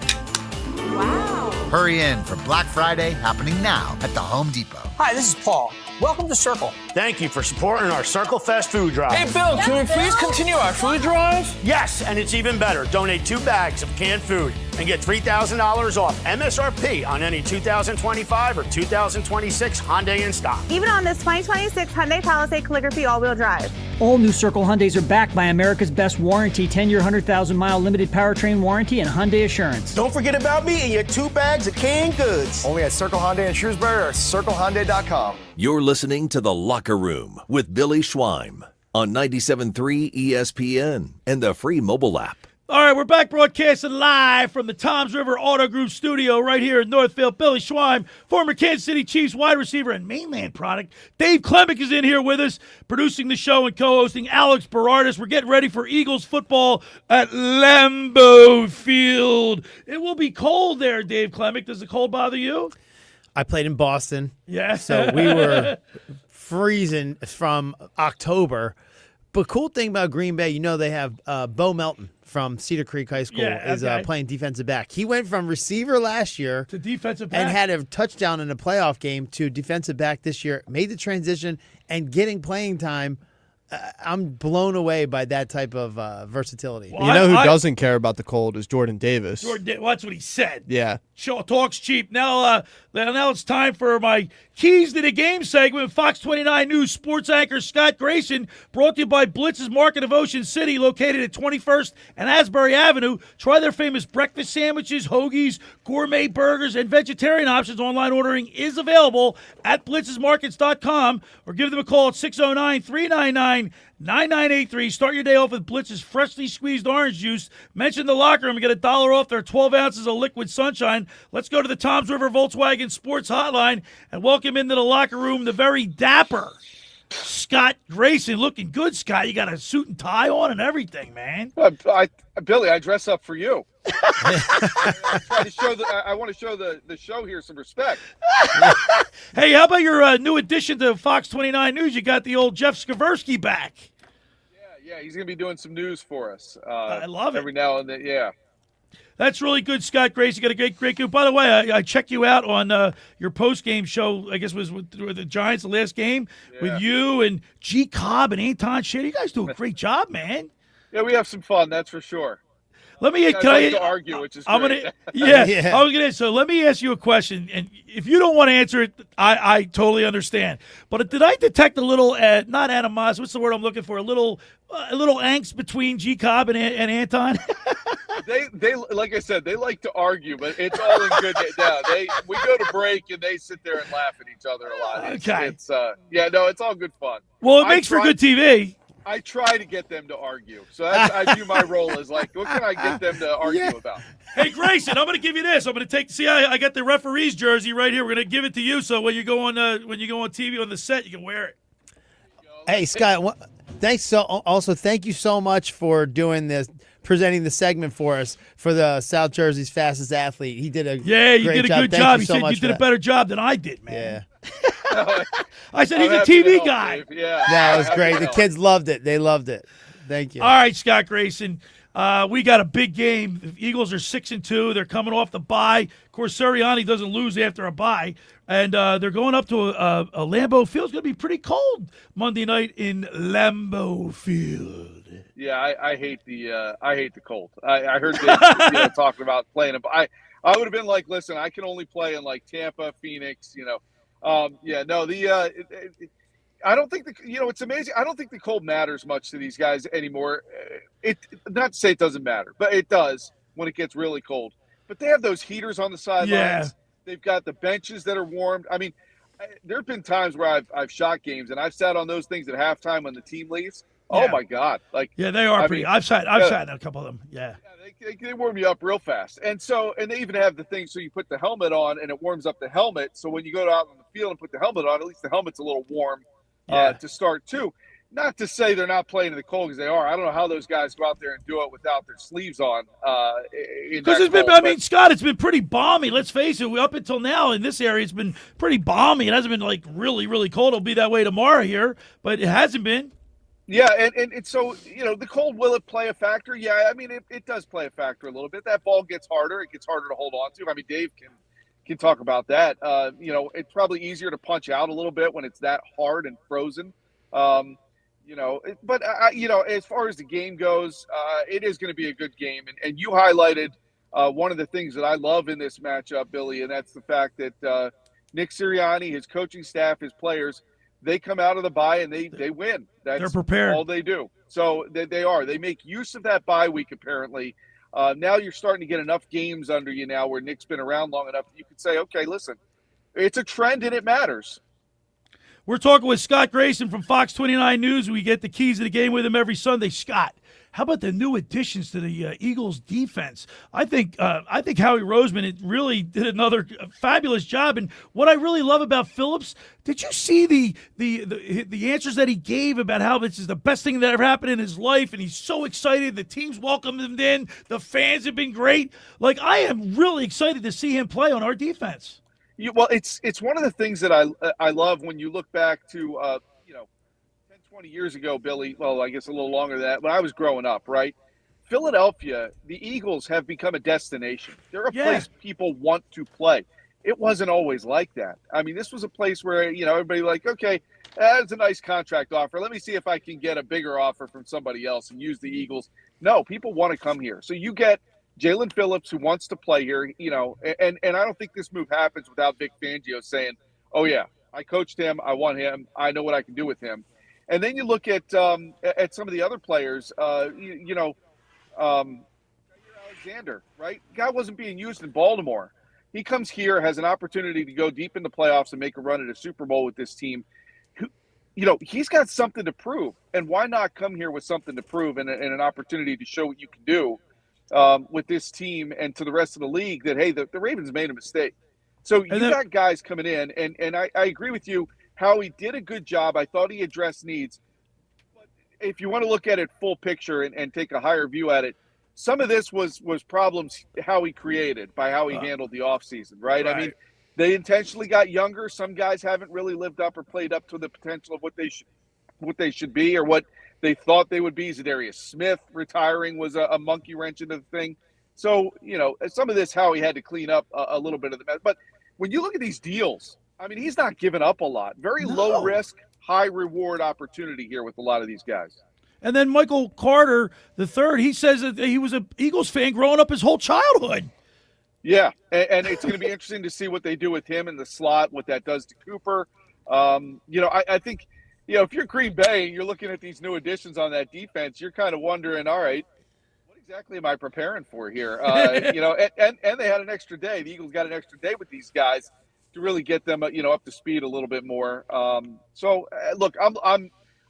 Wow. Hurry in for Black Friday happening now at the Home Depot. Hi, this is Paul. Welcome to Circle. Thank you for supporting our Circle Fest food drive. Hey, Bill, can we please continue our food drive? Yes, and it's even better. Donate 2 bags of canned food and get $3,000 off MSRP on any 2025 or 2026 Hyundai in stock. Even on this 2026 Hyundai Palisade Calligraphy all-wheel drive. All new Circle Hyundais are backed by America's best warranty, 10-year, 100,000-mile limited powertrain warranty, and Hyundai Assurance. Don't forget about me and your 2 bags of canned goods. Only at Circle Hyundai in Shrewsbury or CircleHyundai.com. You're listening to The Locker Room with Billy Schwein on 97.3 ESPN and the free mobile app. All right, we're back broadcasting live from the Toms River Auto Group studio right here in Northfield. Billy Schwein, former Kansas City Chiefs wide receiver and mainland product. Dave Klemic is in here with us, producing the show and co-hosting. Alex Berardis. We're getting ready for Eagles football at Lambeau Field. It will be cold there, Dave Klemic. Does the cold bother you? I played in Boston. Yeah. So we were freezing from October. But cool thing about Green Bay, they have Bo Melton from Cedar Creek High School is playing defensive back. He went from receiver last year to defensive back and had a touchdown in a playoff game to defensive back this year, made the transition and getting playing time I'm blown away by that type of versatility. Well, who doesn't care about the cold is Jordan Davis. Well, that's what he said. Yeah. Show talks cheap. Now it's time for my Keys to the Game segment with Fox 29 News sports anchor Scott Grayson, brought to you by Blitz's Market of Ocean City, located at 21st and Asbury Avenue. Try their famous breakfast sandwiches, hoagies, gourmet burgers, and vegetarian options. Online ordering is available at blitzesmarkets.com, or give them a call at 609-399-9983. Start your day off with Blitz's freshly squeezed orange juice. Mention the locker room and get $1 off their 12 ounces of liquid sunshine. Let's go to the Toms River Volkswagen Sports Hotline and welcome into the locker room the very dapper Scott Grayson. Looking good, Scott. You got a suit and tie on and everything, man. Billy, I dress up for you. I want to show the show here some respect. Hey, how about your new addition to Fox 29 News? You got the old Jeff Skaversky back. Yeah, he's going to be doing some news for us. I love it. Every now and then, yeah. That's really good, Scott Grace. You got a great group. By the way, I checked you out on your post-game show, I guess was with the Giants, the last game, with you and G. Cobb and Anton Shea. You guys do a great job, man. Yeah, we have some fun, that's for sure. Let me to argue, which is great. I was gonna. So let me ask you a question, and if you don't want to answer it, I totally understand. But did I detect a little not animosity? What's the word I'm looking for? A little angst between G. Cobb and Anton. They like I said, they like to argue, but it's all in good. We go to break and they sit there and laugh at each other a lot. It's all good fun. Well, it makes for good TV. I try to get them to argue. So I view my role as like, what can I get them to argue about? Hey, Grayson, I'm going to give you this. I'm going to see, I got the referee's jersey right here. We're going to give it to you, so when you go on TV on the set, you can wear it. Hey, Scott, thank you so much for doing this, presenting the segment for us for the South Jersey's fastest athlete. He did a great job. Good job. He said you did a better job than I did, man. Yeah. I said he's a TV guy. Yeah, that was great. The kids loved it. They loved it. Thank you. All right, Scott Grayson. We got a big game. The Eagles are 6-2. They're coming off the bye. Of course, Sirianni doesn't lose after a bye, and they're going up to a Lambeau Field. It's going to be pretty cold Monday night in Lambeau Field. Yeah, I hate the cold. I heard Dave talking about playing it, but I would have been like, listen, I can only play in like Tampa, Phoenix, I don't think it's amazing. I don't think the cold matters much to these guys anymore. Not to say it doesn't matter, but it does when it gets really cold. But they have those heaters on the sidelines. Yeah. They've got the benches that are warmed. I mean, there have been times where I've shot games and I've sat on those things at halftime when the team leaves. Yeah. Oh my God! They are pretty. I've sat in a couple of them. Yeah. They warm you up real fast, and they even have the thing so you put the helmet on and it warms up the helmet. So when you go out on the field and put the helmet on, at least the helmet's a little warm to start too. Not to say they're not playing in the cold, because they are. I don't know how those guys go out there and do it without their sleeves on. Because it's been, Scott, it's been pretty balmy. Let's face it. Up until now in this area, it's been pretty balmy. It hasn't been like really, really cold. It'll be that way tomorrow here, but it hasn't been. Yeah, and so, the cold, will it play a factor? Yeah, I mean, it does play a factor a little bit. That ball gets harder. It gets harder to hold on to. I mean, Dave can talk about that. It's probably easier to punch out a little bit when it's that hard and frozen. But as far as the game goes, it is going to be a good game. And you highlighted one of the things that I love in this matchup, Billy, and that's the fact that Nick Sirianni, his coaching staff, his players, they come out of the bye and they win. They're prepared. All they do. So they are. They make use of that bye week, apparently. Now you're starting to get enough games under you now where Nick's been around long enough that you could say, okay, listen, it's a trend and it matters. We're talking with Scott Grayson from Fox 29 News. We get the keys to the game with him every Sunday. Scott, how about the new additions to the Eagles defense? I think Howie Roseman really did another fabulous job. And what I really love about Phillips, did you see the answers that he gave about how this is the best thing that ever happened in his life? And he's so excited. The team's welcomed him in. The fans have been great. Like, I am really excited to see him play on our defense. Well, it's one of the things that I love when you look back to 10, 20 years ago, Billy. Well, I guess a little longer than that. When I was growing up, right? Philadelphia, the Eagles have become a destination. They're a place people want to play. It wasn't always like that. I mean, this was a place where everybody like, okay, That's a nice contract offer. Let me see if I can get a bigger offer from somebody else and use the Eagles. No, people want to come here. So you get Jalen Phillips, who wants to play here, and I don't think this move happens without Vic Fangio saying, oh, yeah, I coached him. I want him. I know what I can do with him. And then you look at some of the other players, Alexander, right? Guy wasn't being used in Baltimore. He comes here, has an opportunity to go deep in the playoffs and make a run at a Super Bowl with this team. He's got something to prove. And why not come here with something to prove and an opportunity to show what you can do with this team and to the rest of the league that, hey, the Ravens made a mistake. So got guys coming in, and I agree with you. Howie did a good job. I thought he addressed needs. But if you want to look at it full picture and take a higher view at it, some of this was problems Howie created by how he handled the offseason, right? I mean, they intentionally got younger. Some guys haven't really lived up or played up to the potential of what they should be or what they thought they would be. Zadarius Smith retiring was a monkey wrench into the thing. So, some of this Howie had to clean up a little bit of the mess. But when you look at these deals, I mean, he's not giving up a lot. Very low risk, high reward opportunity here with a lot of these guys. And then Michael Carter, the third, he says that he was an Eagles fan growing up his whole childhood. Yeah, and it's going to be interesting to see what they do with him in the slot, what that does to Cooper. I think, if you're Green Bay and you're looking at these new additions on that defense, you're kind of wondering, all right, what exactly am I preparing for here? And they had an extra day. The Eagles got an extra day with these guys to really get them, up to speed a little bit more. Look,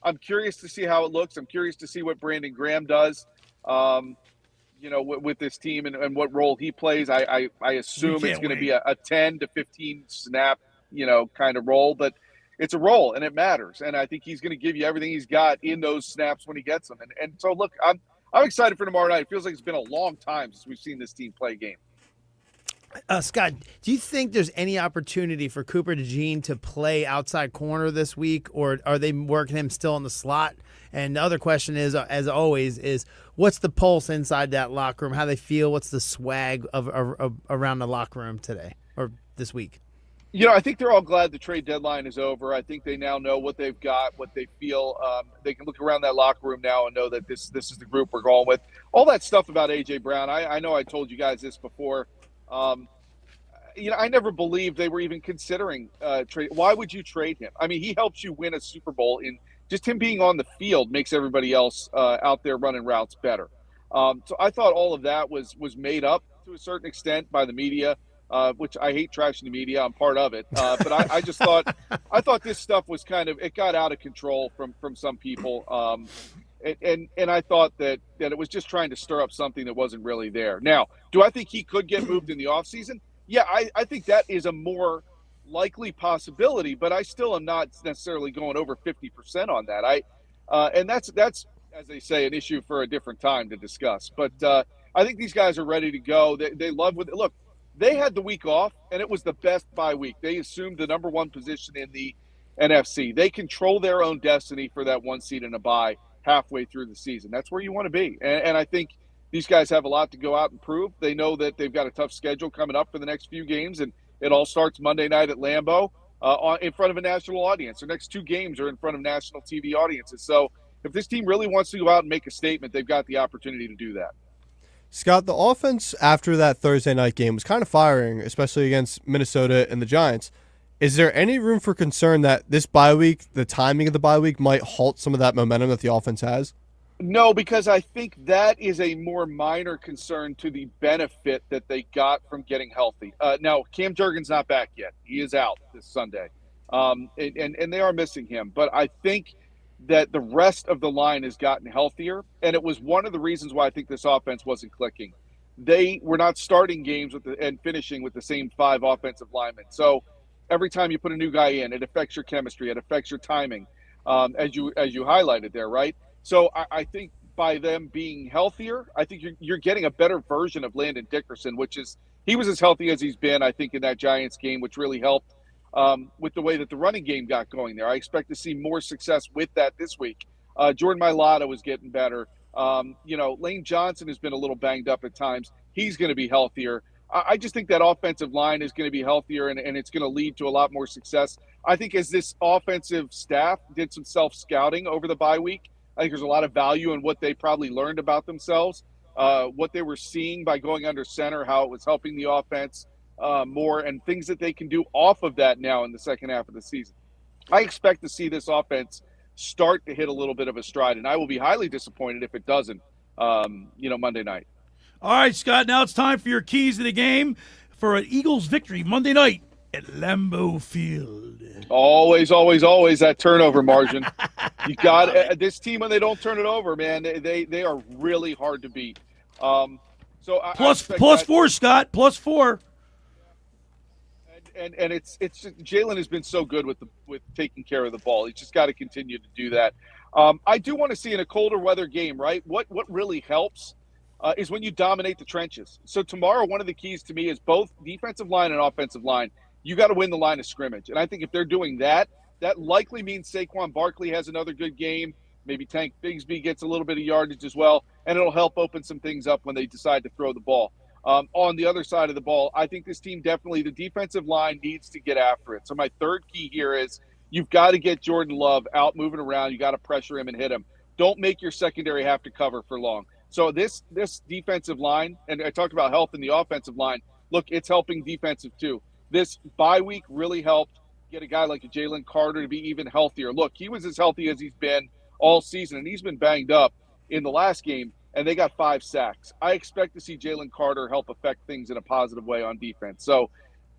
I'm curious to see how it looks. I'm curious to see what Brandon Graham does, with this team and what role he plays. I assume it's going to be a 10 to 15 snap, kind of role, but it's a role and it matters. And I think he's going to give you everything he's got in those snaps when he gets them. And so, look, I'm excited for tomorrow night. It feels like it's been a long time since we've seen this team play a game. Scott, do you think there's any opportunity for Cooper DeJean to play outside corner this week, or are they working him still in the slot? And the other question is, as always, is what's the pulse inside that locker room? How they feel? What's the swag of around the locker room today or this week? I think they're all glad the trade deadline is over. I think they now know what they've got, what they feel. They can look around that locker room now and know that this is the group we're going with. All that stuff about A.J. Brown, I know I told you guys this before. I never believed they were even considering trade. Why would you trade him? I mean, he helps you win a Super Bowl. In just him being on the field makes everybody else out there running routes better. So I thought all of that was made up to a certain extent by the media, which I hate trashing the media. I'm part of it. But I just thought this stuff was it got out of control from some people. And I thought that it was just trying to stir up something that wasn't really there. Now, do I think he could get moved in the offseason? Yeah, I think that is a more likely possibility, but I still am not necessarily going over 50% on that. And that's as they say, an issue for a different time to discuss. But I think these guys are ready to go. They love with it. Look, they had the week off, and it was the best bye week. They assumed the number one position in the NFC. They control their own destiny for that one seed in a bye halfway through the season. That's where you want to be. And I think these guys have a lot to go out and prove. They know that they've got a tough schedule coming up for the next few games, and it all starts Monday night at Lambeau in front of a national audience. Their next two games are in front of national TV audiences. So if this team really wants to go out and make a statement, they've got the opportunity to do that. Scott, the offense after that Thursday night game was kind of firing, especially against Minnesota and the Giants. Is there any room for concern that this bye week, the timing of the bye week, might halt some of that momentum that the offense has? No, because I think that is a more minor concern to the benefit that they got from getting healthy. Now, Cam Jurgens not back yet. He is out this Sunday, and they are missing him. But I think that the rest of the line has gotten healthier, and it was one of the reasons why I think this offense wasn't clicking. They were not starting games and finishing with the same five offensive linemen. So every time you put a new guy in, it affects your chemistry, it affects your timing, as you highlighted there, right? So I think by them being healthier, I think you're getting a better version of Landon Dickerson, he was as healthy as he's been, I think, in that Giants game, which really helped with the way that the running game got going there. I expect to see more success with that this week. Jordan Mailata was getting better. Lane Johnson has been a little banged up at times. He's going to be healthier. I just think that offensive line is going to be healthier, and it's going to lead to a lot more success. I think as this offensive staff did some self-scouting over the bye week, I think there's a lot of value in what they probably learned about themselves, what they were seeing by going under center, how it was helping the offense more, and things that they can do off of that now in the second half of the season. I expect to see this offense start to hit a little bit of a stride, and I will be highly disappointed if it doesn't, Monday night. All right, Scott, now it's time for your keys to the game for an Eagles victory Monday night at Lambeau Field. Always, always, always that turnover margin. You got this team when they don't turn it over, man. They are really hard to beat. Plus 4, Scott. Plus 4. And it's Jalen has been so good with taking care of the ball. He's just got to continue to do that. I do want to see in a colder weather game, right? What really helps is when you dominate the trenches. So tomorrow, one of the keys to me is both defensive line and offensive line. You got to win the line of scrimmage. And I think if they're doing that, that likely means Saquon Barkley has another good game. Maybe Tank Bigsby gets a little bit of yardage as well. And it'll help open some things up when they decide to throw the ball. On the other side of the ball, I think this team definitely, the defensive line needs to get after it. So my third key here is you've got to get Jordan Love out moving around. You got to pressure him and hit him. Don't make your secondary have to cover for long. So this defensive line, and I talked about health in the offensive line, look, it's helping defensive too. This bye week really helped get a guy like a Jalen Carter to be even healthier. Look, he was as healthy as he's been all season, and he's been banged up in the last game, and they got 5 sacks. I expect to see Jalen Carter help affect things in a positive way on defense. So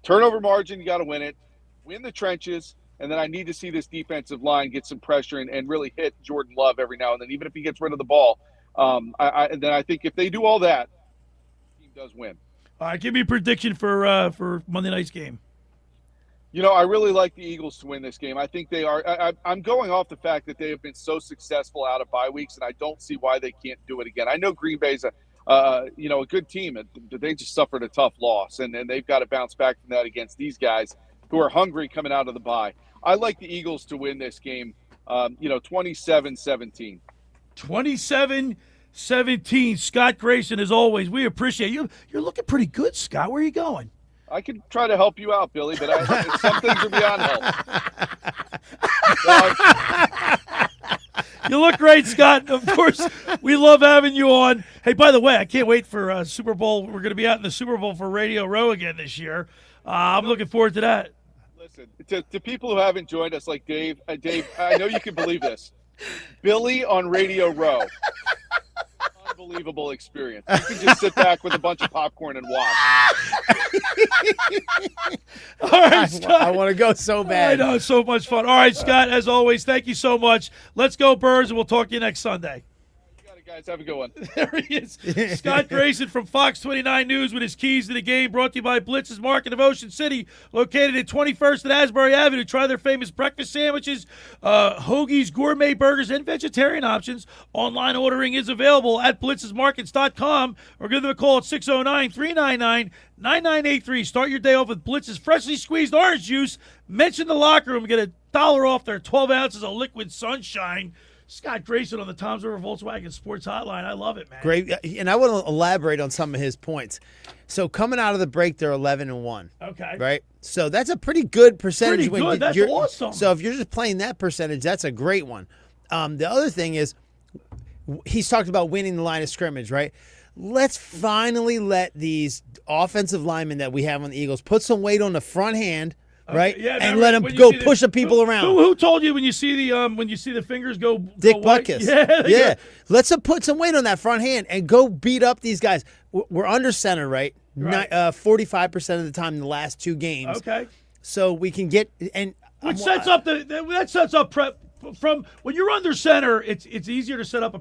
turnover margin, you got to win it. Win the trenches, and then I need to see this defensive line get some pressure and really hit Jordan Love every now and then, even if he gets rid of the ball. And then I think if they do all that, the team does win. All right, give me a prediction for Monday night's game. I really like the Eagles to win this game. I think they are. I'm going off the fact that they have been so successful out of bye weeks, and I don't see why they can't do it again. I know Green Bay's a good team, and they just suffered a tough loss, and they've got to bounce back from that against these guys who are hungry coming out of the bye. I like the Eagles to win this game, 27-17. 27-17. Scott Grayson, as always, we appreciate you. You're looking pretty good, Scott. Where are you going? I could try to help you out, Billy, but some things are beyond help. You look great, Scott. Of course, we love having you on. Hey, by the way, I can't wait for Super Bowl. We're going to be out in the Super Bowl for Radio Row again this year. I'm looking forward to that. Listen, to people who haven't joined us, like Dave, I know you can believe this. Billy on Radio Row. Unbelievable experience. You can just sit back with a bunch of popcorn and watch. All right, Scott. I want to go so bad. I know, it's so much fun. All right, Scott, as always, thank you so much. Let's go, Birds, and we'll talk to you next Sunday. You got it, guys. Have a good one. There he is. Scott Grayson from Fox 29 News with his keys to the game, brought to you by Blitz's Market of Ocean City, located at 21st and Asbury Avenue. Try their famous breakfast sandwiches, hoagies, gourmet burgers, and vegetarian options. Online ordering is available at blitzesmarkets.com or give them a call at 609-399-9983. Start your day off with Blitz's freshly squeezed orange juice. Mention the locker room. Get $1 off their 12 ounces of liquid sunshine. Scott Grayson on the Tom's River Volkswagen Sports Hotline. I love it, man. Great. And I want to elaborate on some of his points. So coming out of the break, they're 11-1. Okay. Right? So that's a pretty good percentage. Pretty good. That's awesome. So if you're just playing that percentage, that's a great one. The other thing is he's talked about winning the line of scrimmage, right? Let's finally let these offensive linemen that we have on the Eagles put some weight on the front hand. Right, yeah, and let them go push the people around. Who told you when you see the fingers go? Dick white? Butkus. Yeah. Let's put some weight on that front hand and go beat up these guys. We're under center, right? 45% of the time in the last 2 games. Okay. So we can get that sets up prep. From when you're under center, it's easier to set up a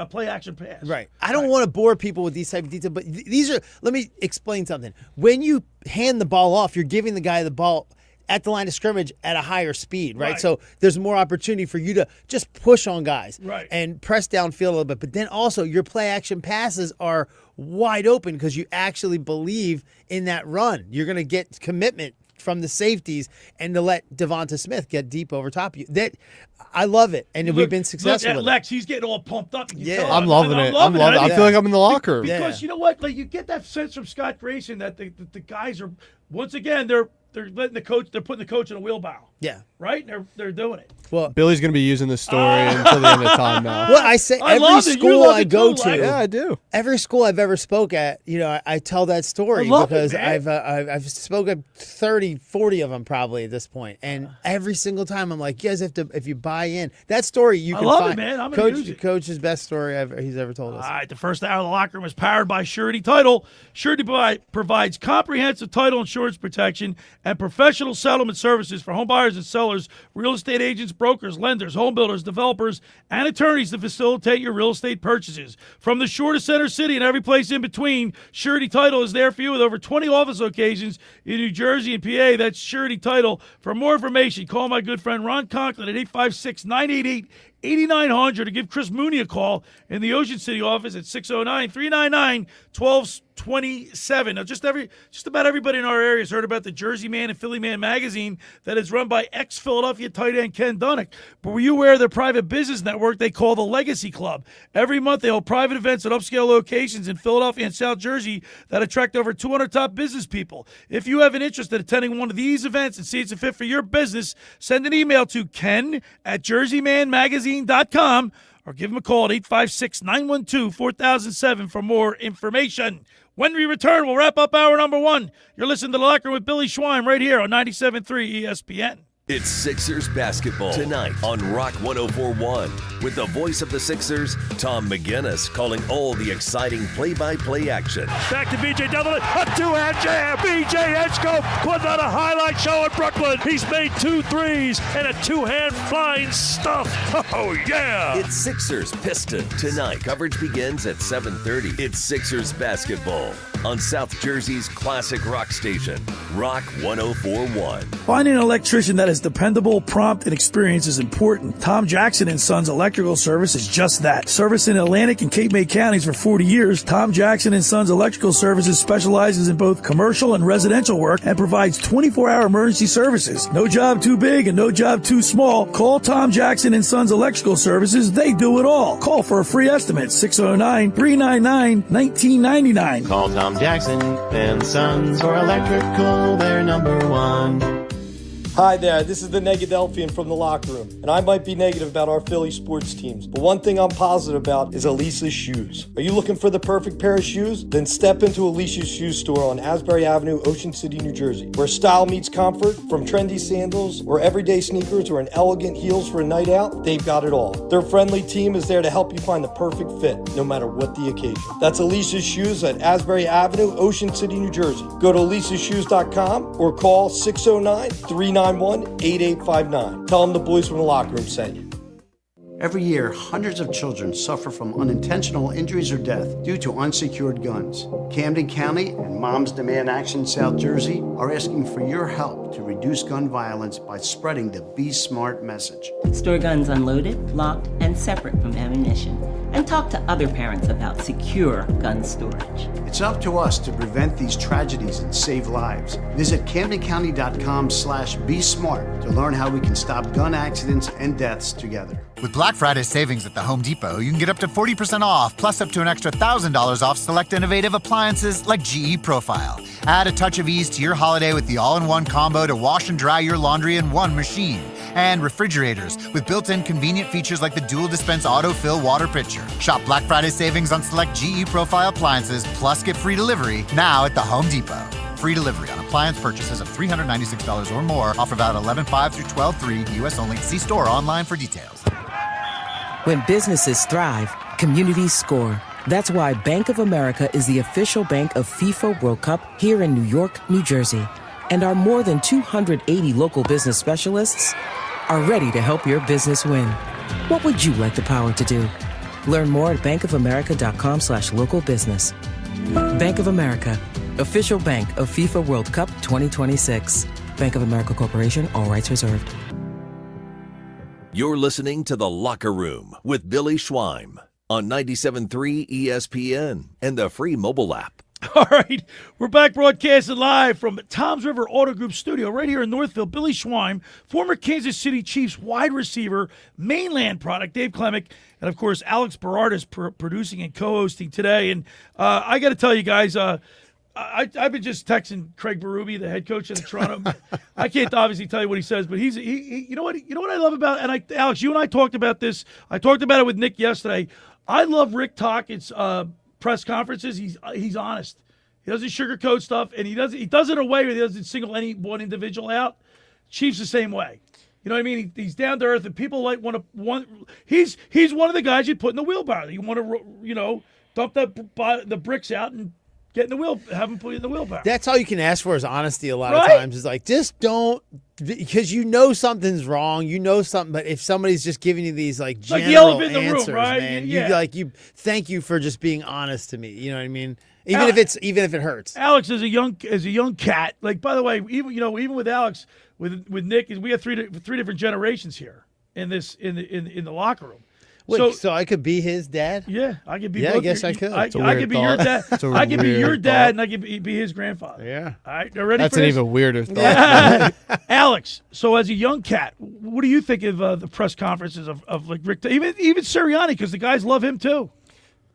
play action pass. Right. I don't want to bore people with these type of details, but these are. Let me explain something. When you hand the ball off, you're giving the guy the ball at the line of scrimmage at a higher speed, right? So there's more opportunity for you to just push on guys and press downfield a little bit. But then also your play action passes are wide open because you actually believe in that run. You're going to get commitment from the safeties and to let Devonta Smith get deep over top of you. I love it, and we've been successful with Lex, he's getting all pumped up. I'm loving it. I feel like I'm in the locker. Because you know what? Like you get that sense from Scott Grayson that the guys are once again they're letting the coach. They're putting the coach in a wheelbarrow. Yeah. Right? They're doing it. Well, Billy's going to be using this story until the end of time now. Well, I say every school I go to. Yeah, I do. Every school I've ever spoke at, I tell that story because I've spoken 30, 40 of them probably at this point, and every single time I'm like, you guys have to, if you buy in that story, you can love find it, man. I'm gonna use it. Coach's best story he's ever told us. All right, the first hour of the locker room is powered by Surety Title. Surety provides comprehensive title insurance protection and professional settlement services for home buyers and sellers, real estate agents, brokers, lenders, home builders, developers, and attorneys to facilitate your real estate purchases. From the shore to Center City and every place in between, Surety Title is there for you with over 20 office locations in New Jersey and PA. That's Surety Title. For more information, call my good friend Ron Conklin at 856-988-8900 to give Chris Mooney a call in the Ocean City office at 609-399-1227. Now, just about everybody in our area has heard about the Jersey Man and Philly Man magazine that is run by ex-Philadelphia tight end Ken Dunnick. But were you aware of their private business network they call the Legacy Club? Every month they hold private events at upscale locations in Philadelphia and South Jersey that attract over 200 top business people. If you have an interest in attending one of these events and see it's a fit for your business, send an email to ken@jerseymanmagazine.com or give him a call at 856-912-4007 for more information. When we return, we'll wrap up hour number one. You're listening to The Locker Room with Billy Schwein right here on 97.3 ESPN. It's Sixers basketball tonight on Rock 104.1 with the voice of the Sixers, Tom McGinnis, calling all the exciting play-by-play action. Back to B.J. Donovan, a two-hand jam. B.J. Edgecombe putting on a highlight show in Brooklyn. He's made 2 threes and a two-hand flying stuff. Oh, yeah. It's Sixers Piston tonight. Coverage begins at 7:30. It's Sixers basketball on South Jersey's classic rock station, Rock 104.1. Finding an electrician that is dependable, prompt, and experienced is important. Tom Jackson & Sons Electrical Service is just that. Service in Atlantic and Cape May counties for 40 years, Tom Jackson & Sons Electrical Services specializes in both commercial and residential work and provides 24-hour emergency services. No job too big and no job too small. Call Tom Jackson & Sons Electrical Services. They do it all. Call for a free estimate, 609-399-1999. Call Tom Jackson and Sons or Electrical, they're number one. Hi there, this is the Negadelphian from the locker room, and I might be negative about our Philly sports teams, but one thing I'm positive about is Elisa's shoes. Are you looking for the perfect pair of shoes? Then step into Elisa's shoe store on Asbury Avenue, Ocean City, New Jersey, where style meets comfort. From trendy sandals or everyday sneakers or an elegant heels for a night out, they've got it all. Their friendly team is there to help you find the perfect fit, no matter what the occasion. That's Elisa's Shoes at Asbury Avenue, Ocean City, New Jersey. Go to elisashoes.com or call 609-391-8859. Tell them the boys from the locker room sent you. Every year, hundreds of children suffer from unintentional injuries or death due to unsecured guns. Camden County and Moms Demand Action South Jersey are asking for your help to reduce gun violence by spreading the Be Smart message. Store guns unloaded, locked, and separate from ammunition. And talk to other parents about secure gun storage. It's up to us to prevent these tragedies and save lives. Visit CamdenCounty.com/BeSmart to learn how we can stop gun accidents and deaths together. With Black Friday savings at the Home Depot, you can get up to 40% off, plus up to an extra $1,000 off select innovative appliances like GE Profile. Add a touch of ease to your holiday with the all-in-one combo to wash and dry your laundry in one machine. And refrigerators with built-in convenient features like the dual dispense autofill water pitcher. Shop Black Friday savings on select GE Profile appliances, plus get free delivery now at the Home Depot. Free delivery on appliance purchases of $396 or more. Offer valid 11/5 through 12/3. U.S. only. See store online for details. When businesses thrive, communities score. That's why Bank of America is the official bank of FIFA World Cup here in New York, New Jersey. And our more than 280 local business specialists are ready to help your business win. What would you like the power to do? Learn more at bankofamerica.com/local business. Bank of America, official bank of FIFA World Cup 2026. Bank of America Corporation, all rights reserved. You're listening to The Locker Room with Billy Schwein on 97.3 ESPN and the free mobile app. All right, we're back broadcasting live from Tom's River Auto Group studio right here in Northville. Billy Schwein, former Kansas City Chiefs wide receiver, mainland product, Dave Klemic, and, of course, Alex Berardis producing and co-hosting today. And I got to tell you guys, I've been just texting Craig Berube, the head coach of the Toronto. I can't obviously tell you what he says, but he you know what I love about, and Alex, you and I talked about this. I talked about it with Nick yesterday. I love Rick Tockett's press conferences. He's honest. He doesn't sugarcoat stuff, and he does it in a way where he doesn't single any one individual out. Chief's the same way. You know what I mean? He's down to earth, and people he's one of the guys you put in the wheelbarrow. You want to dump the bricks out and get in the wheel, have him put it in the wheelbarrow. That's all you can ask for is honesty. A lot of times is like, just don't, because something's wrong. Something, but if somebody's just giving you these like general the elephant in the answers, room, right? man, Yeah. you thank you for just being honest to me. You know what I mean? Even if it hurts. Alex is a young cat. Like, by the way, even with Alex, with Nick, we have three different generations here in the locker room. Wait, so I could be his dad? Yeah, I could be. Yeah, both I guess I could. I could be your dad. I could be your dad, and I could be his grandfather. Yeah. All right, ready That's for an this? even weirder thought. Alex, so as a young cat, what do you think of the press conferences of like Rick, even Sirianni, because the guys love him too?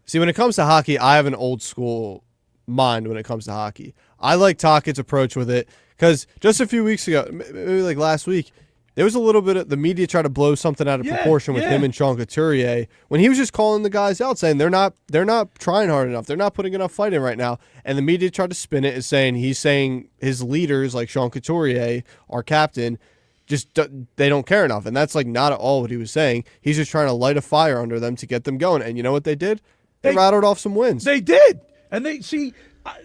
See, when it comes to hockey, I have an old school mind when it comes to hockey. I like Tockett's approach with it because just a few weeks ago, maybe like last week, there was a little bit of the media tried to blow something out of proportion with him and Sean Couturier when he was just calling the guys out, saying they're not trying hard enough, they're not putting enough fight in right now, and the media tried to spin it as saying he's saying his leaders like Sean Couturier, our captain, just they don't care enough, and that's like not at all what he was saying. He's just trying to light a fire under them to get them going, and you know what they did? They rattled off some wins. They did, and they see.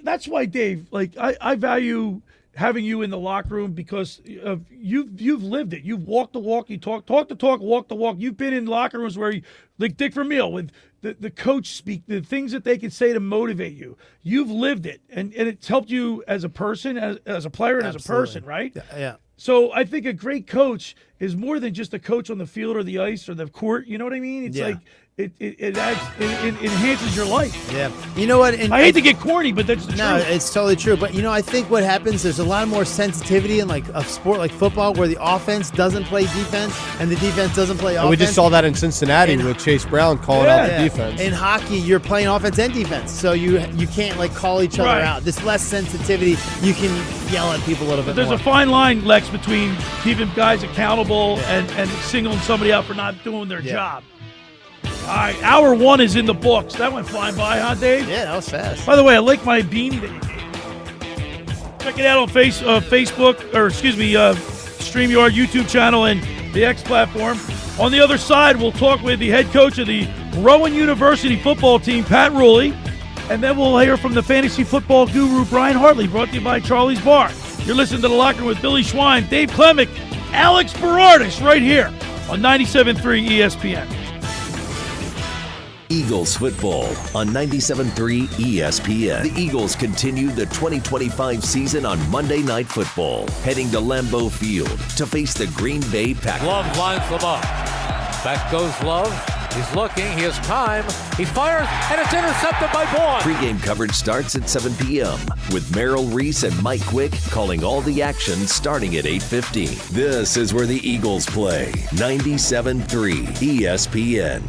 That's why, Dave. Like I value having you in the locker room because you've lived it. You've walked the walk. You talk the talk, walk the walk. You've been in locker rooms where, like Dick Vermeil, with the coach speak, the things that they can say to motivate you. You've lived it, and it's helped you as a person, as a player, and as a person, right? Yeah. So I think a great coach is more than just a coach on the field or the ice or the court. You know what I mean? It's like it enhances your life. Yeah. You know what? I hate to get corny, but that's the truth. No, it's totally true. But, I think what happens, there's a lot more sensitivity in like a sport like football where the offense doesn't play defense and the defense doesn't play offense. We just saw that in Cincinnati with Chase Brown calling out the defense. In hockey, you're playing offense and defense, so you can't like call each other out. There's less sensitivity. You can yell at people a little bit There's more. a fine line, Lex, between keeping guys accountable and singling somebody out for not doing their job. All right, hour one is in the books. That went flying by, huh, Dave? Yeah, that was fast. By the way, I like my beanie that you gave. Check it out on Facebook, StreamYard YouTube channel and the X platform. On the other side, we'll talk with the head coach of the Rowan University Football team, Pat Ruley, and then we'll hear from the fantasy football guru, Brian Hartley, brought to you by Charlie's Bar. You're listening to The Locker Room with Billy Schwein, Dave Klemic, Alex Berardis, right here on 97.3 ESPN. Eagles football on 97.3 ESPN. The Eagles continue the 2025 season on Monday Night Football, heading to Lambeau Field to face the Green Bay Packers. Love lines them up. Back goes Love. He's looking. He has time. He fires, and it's intercepted by Vaughn. Pre-game coverage starts at 7 p.m. with Merrill Reese and Mike Quick calling all the action starting at 8:15. This is where the Eagles play. 97.3 ESPN.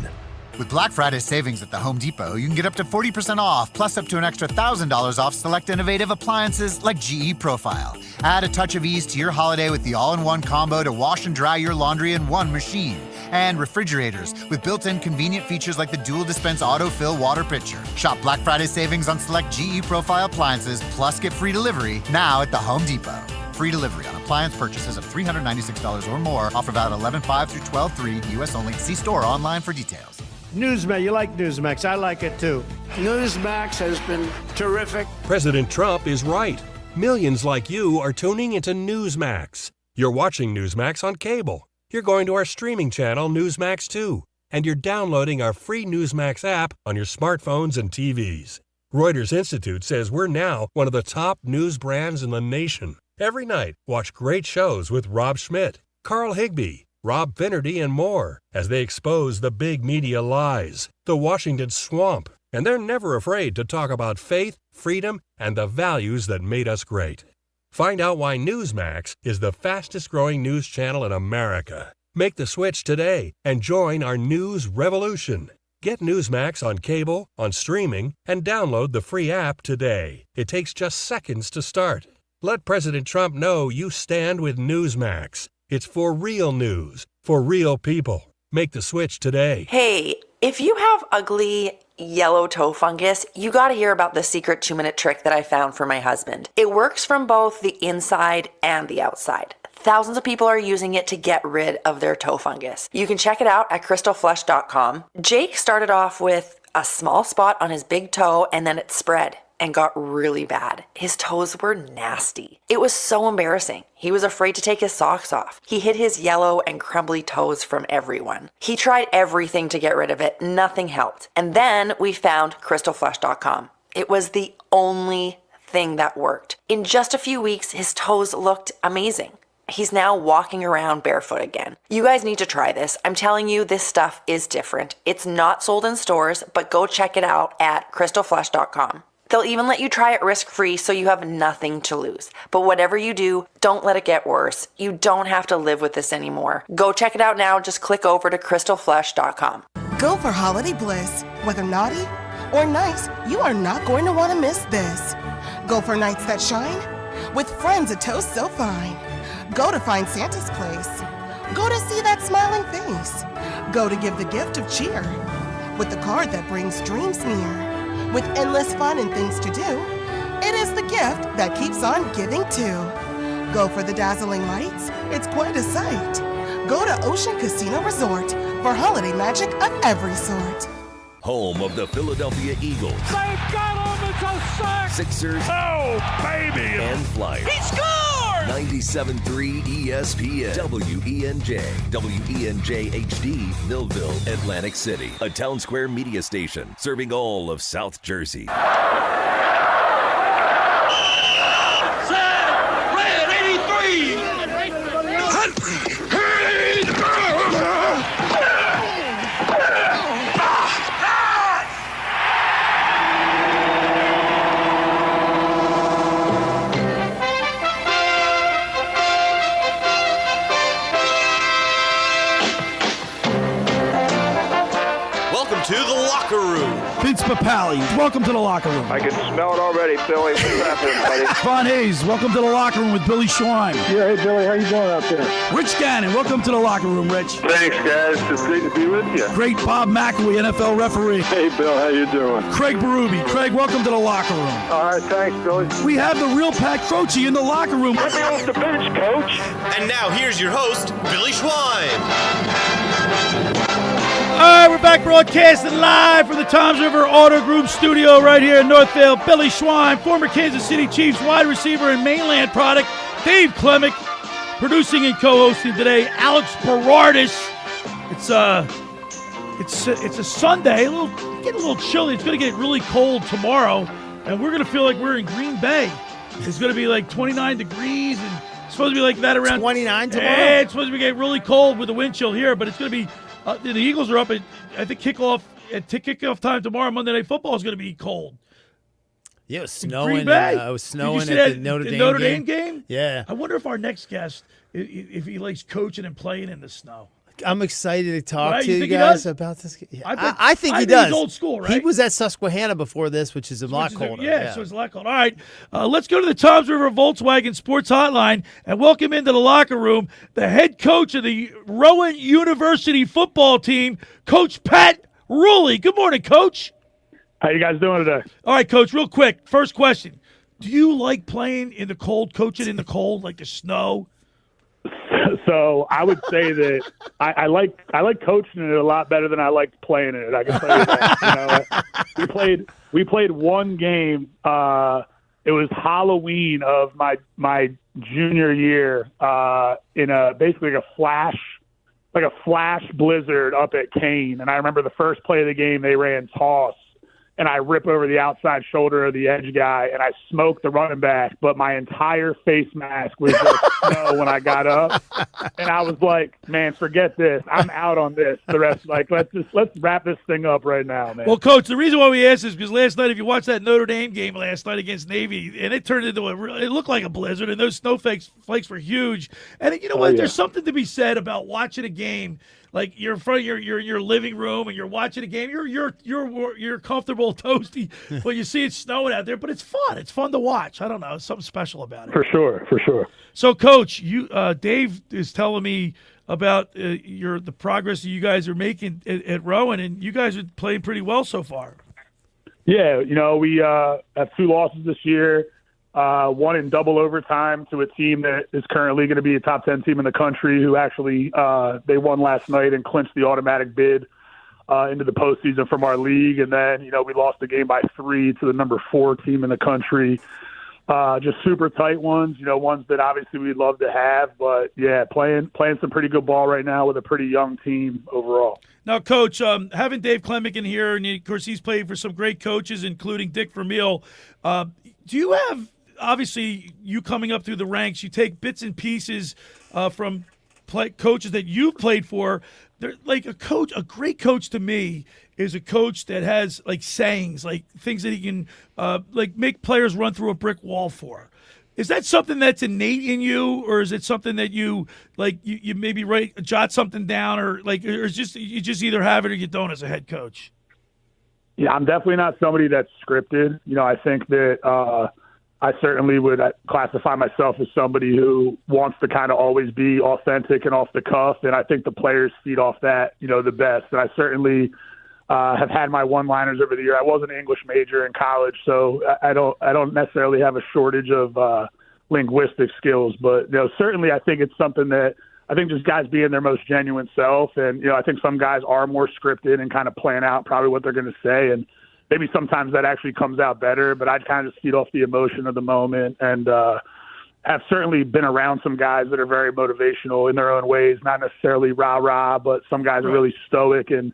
With Black Friday savings at the Home Depot, you can get up to 40% off, plus up to an extra $1,000 off select innovative appliances like GE Profile. Add a touch of ease to your holiday with the all-in-one combo to wash and dry your laundry in one machine. And refrigerators with built-in convenient features like the dual dispense auto-fill water pitcher. Shop Black Friday savings on select GE Profile appliances, plus get free delivery now at the Home Depot. Free delivery on appliance purchases of $396 or more. Offer valid 11/5 through 12/3. U.S. only. See store or online for details. Newsmax, you like Newsmax. I like it too. Newsmax has been terrific. President Trump is right. Millions like you are tuning into Newsmax. You're watching Newsmax on cable. You're going to our streaming channel, Newsmax 2. And you're downloading our free Newsmax app on your smartphones and TVs. Reuters Institute says we're now one of the top news brands in the nation. Every night, watch great shows with Rob Schmidt, Carl Higbie, Rob Finnerty, and more as they expose the big media lies, the Washington swamp, and they're never afraid to talk about faith, freedom, and the values that made us great. Find out why Newsmax is the fastest-growing news channel in America. Make the switch today and join our news revolution. Get Newsmax on cable, on streaming, and download the free app today. It takes just seconds to start. Let President Trump know you stand with Newsmax. It's for real news, for real people. Make the switch today. Hey, if you have ugly yellow toe fungus, you gotta hear about the secret 2-minute trick that I found for my husband. It works from both the inside and the outside. Thousands of people are using it to get rid of their toe fungus. You can check it out at crystalflesh.com. Jake started off with a small spot on his big toe and then it spread and got really bad. His toes were nasty. It was so embarrassing. He was afraid to take his socks off. He hid his yellow and crumbly toes from everyone. He tried everything to get rid of it. Nothing helped. And then we found crystalflesh.com. It was the only thing that worked. In just a few weeks, his toes looked amazing. He's now walking around barefoot again. You guys need to try this. I'm telling you, this stuff is different. It's not sold in stores, but go check it out at crystalflesh.com. They'll even let you try it risk-free so you have nothing to lose. But whatever you do, don't let it get worse. You don't have to live with this anymore. Go check it out now. Just click over to crystalflesh.com. Go for holiday bliss. Whether naughty or nice, you are not going to want to miss this. Go for nights that shine with friends a toast so fine. Go to find Santa's place. Go to see that smiling face. Go to give the gift of cheer with the card that brings dreams near. With endless fun and things to do, it is the gift that keeps on giving too. Go for the dazzling lights, it's quite a sight. Go to Ocean Casino Resort for holiday magic of every sort. Home of the Philadelphia Eagles. They've got him, it's a sack! Sixers. Oh, baby! And Flyers. He scored! 97.3 ESPN. WENJ. WENJ HD, Millville, Atlantic City. A Town Square media station serving all of South Jersey. Set! Red 83! To the locker room. Vince Papali, welcome to the locker room. I can smell it already, Billy. What's happening, buddy? Von Hayes, welcome to the locker room with Billy Schwein. Yeah, hey, Billy, how you doing out there? Rich Gannon, welcome to the locker room, Rich. Thanks, guys. It's great to be with you. Great Bob McElwee, NFL referee. Hey, Bill, how you doing? Craig Berube. Craig, welcome to the locker room. All right, thanks, Billy. We have the real Pat Croce in the locker room. Get me off the bench, Coach. And now here's your host, Billy Schwein. All right, we're back broadcasting live from the Toms River Auto Group studio right here in Northville. Billy Schwein, former Kansas City Chiefs wide receiver and mainland product. Dave Klemic, producing and co-hosting today. Alex Berardis. It's a Sunday. Getting a little chilly. It's going to get really cold tomorrow, and we're going to feel like we're in Green Bay. It's going to be like 29 degrees, and it's supposed to be like that around 29 tomorrow. Yeah, it's supposed to be getting really cold with the wind chill here, but it's going to be. The Eagles are up at, I think, kickoff time tomorrow. Monday Night Football is going to be cold. Yeah, it was snowing. It was snowing at the Notre Dame game. Yeah. I wonder if our next guest, if he likes coaching and playing in the snow. I'm excited to talk Right? to You you think he guys does? about this. Yeah. I think he does. He's old school, right? He was at Susquehanna before this, which is a lot colder. Yeah, so it's a lot colder. All right, let's go to the Toms River Volkswagen Sports Hotline and welcome into the locker room the head coach of the Rowan University Football team, Coach Pat Ruley. Good morning, Coach. How you guys doing today? All right, Coach, real quick, first question. Do you like playing in the cold, coaching in the cold, like the snow? So I would say that I like coaching it a lot better than I like playing in it. I can tell you that. We played one game. It was Halloween of my junior year in basically a flash blizzard up at Kane. And I remember the first play of the game they ran toss. And I rip over the outside shoulder of the edge guy, and I smoke the running back, but my entire face mask was just snow when I got up. And I was like, man, forget this. I'm out on this. The rest, let's wrap this thing up right now, man. Well, Coach, the reason why we asked is because last night, if you watched that Notre Dame game last night against Navy, and it turned into it looked like a blizzard, and those snowflakes were huge. And you know what? Yeah. There's something to be said about watching a game like you're in front of your living room and you're watching a game. You're comfortable, toasty when you see it snowing out there, but it's fun. It's fun to watch. I don't know, something special about it. For sure. So, Coach, Dave is telling me about the progress that you guys are making at Rowan, and you guys are playing pretty well so far. Yeah, we have 2 losses this year. One in double overtime to a team that is currently going to be a top 10 team in the country, who actually they won last night and clinched the automatic bid into the postseason from our league. And then, we lost the game by 3 to the number 4 team in the country. Just super tight ones, ones that obviously we'd love to have. But, yeah, playing some pretty good ball right now with a pretty young team overall. Now, Coach, having Dave Klemic in here, and, of course, he's played for some great coaches, including Dick Vermeil. Do you have – obviously, you coming up through the ranks, you take bits and pieces from coaches that you've played for. They're like a great coach to me is a coach that has like sayings, like things that he can like make players run through a brick wall for. Is that something that's innate in you, or is it something that you like? You maybe jot something down, or you just either have it or you don't as a head coach? Yeah, I'm definitely not somebody that's scripted. I think that I certainly would classify myself as somebody who wants to kind of always be authentic and off the cuff, and I think the players feed off that, the best. And I certainly have had my one-liners over the year. I was an English major in college, so I don't necessarily have a shortage of linguistic skills, but certainly I think it's something that I think just guys being their most genuine self, and I think some guys are more scripted and kind of plan out probably what they're going to say, and maybe sometimes that actually comes out better, but I'd kind of just feed off the emotion of the moment, and have certainly been around some guys that are very motivational in their own ways, not necessarily rah-rah, but some guys are really stoic and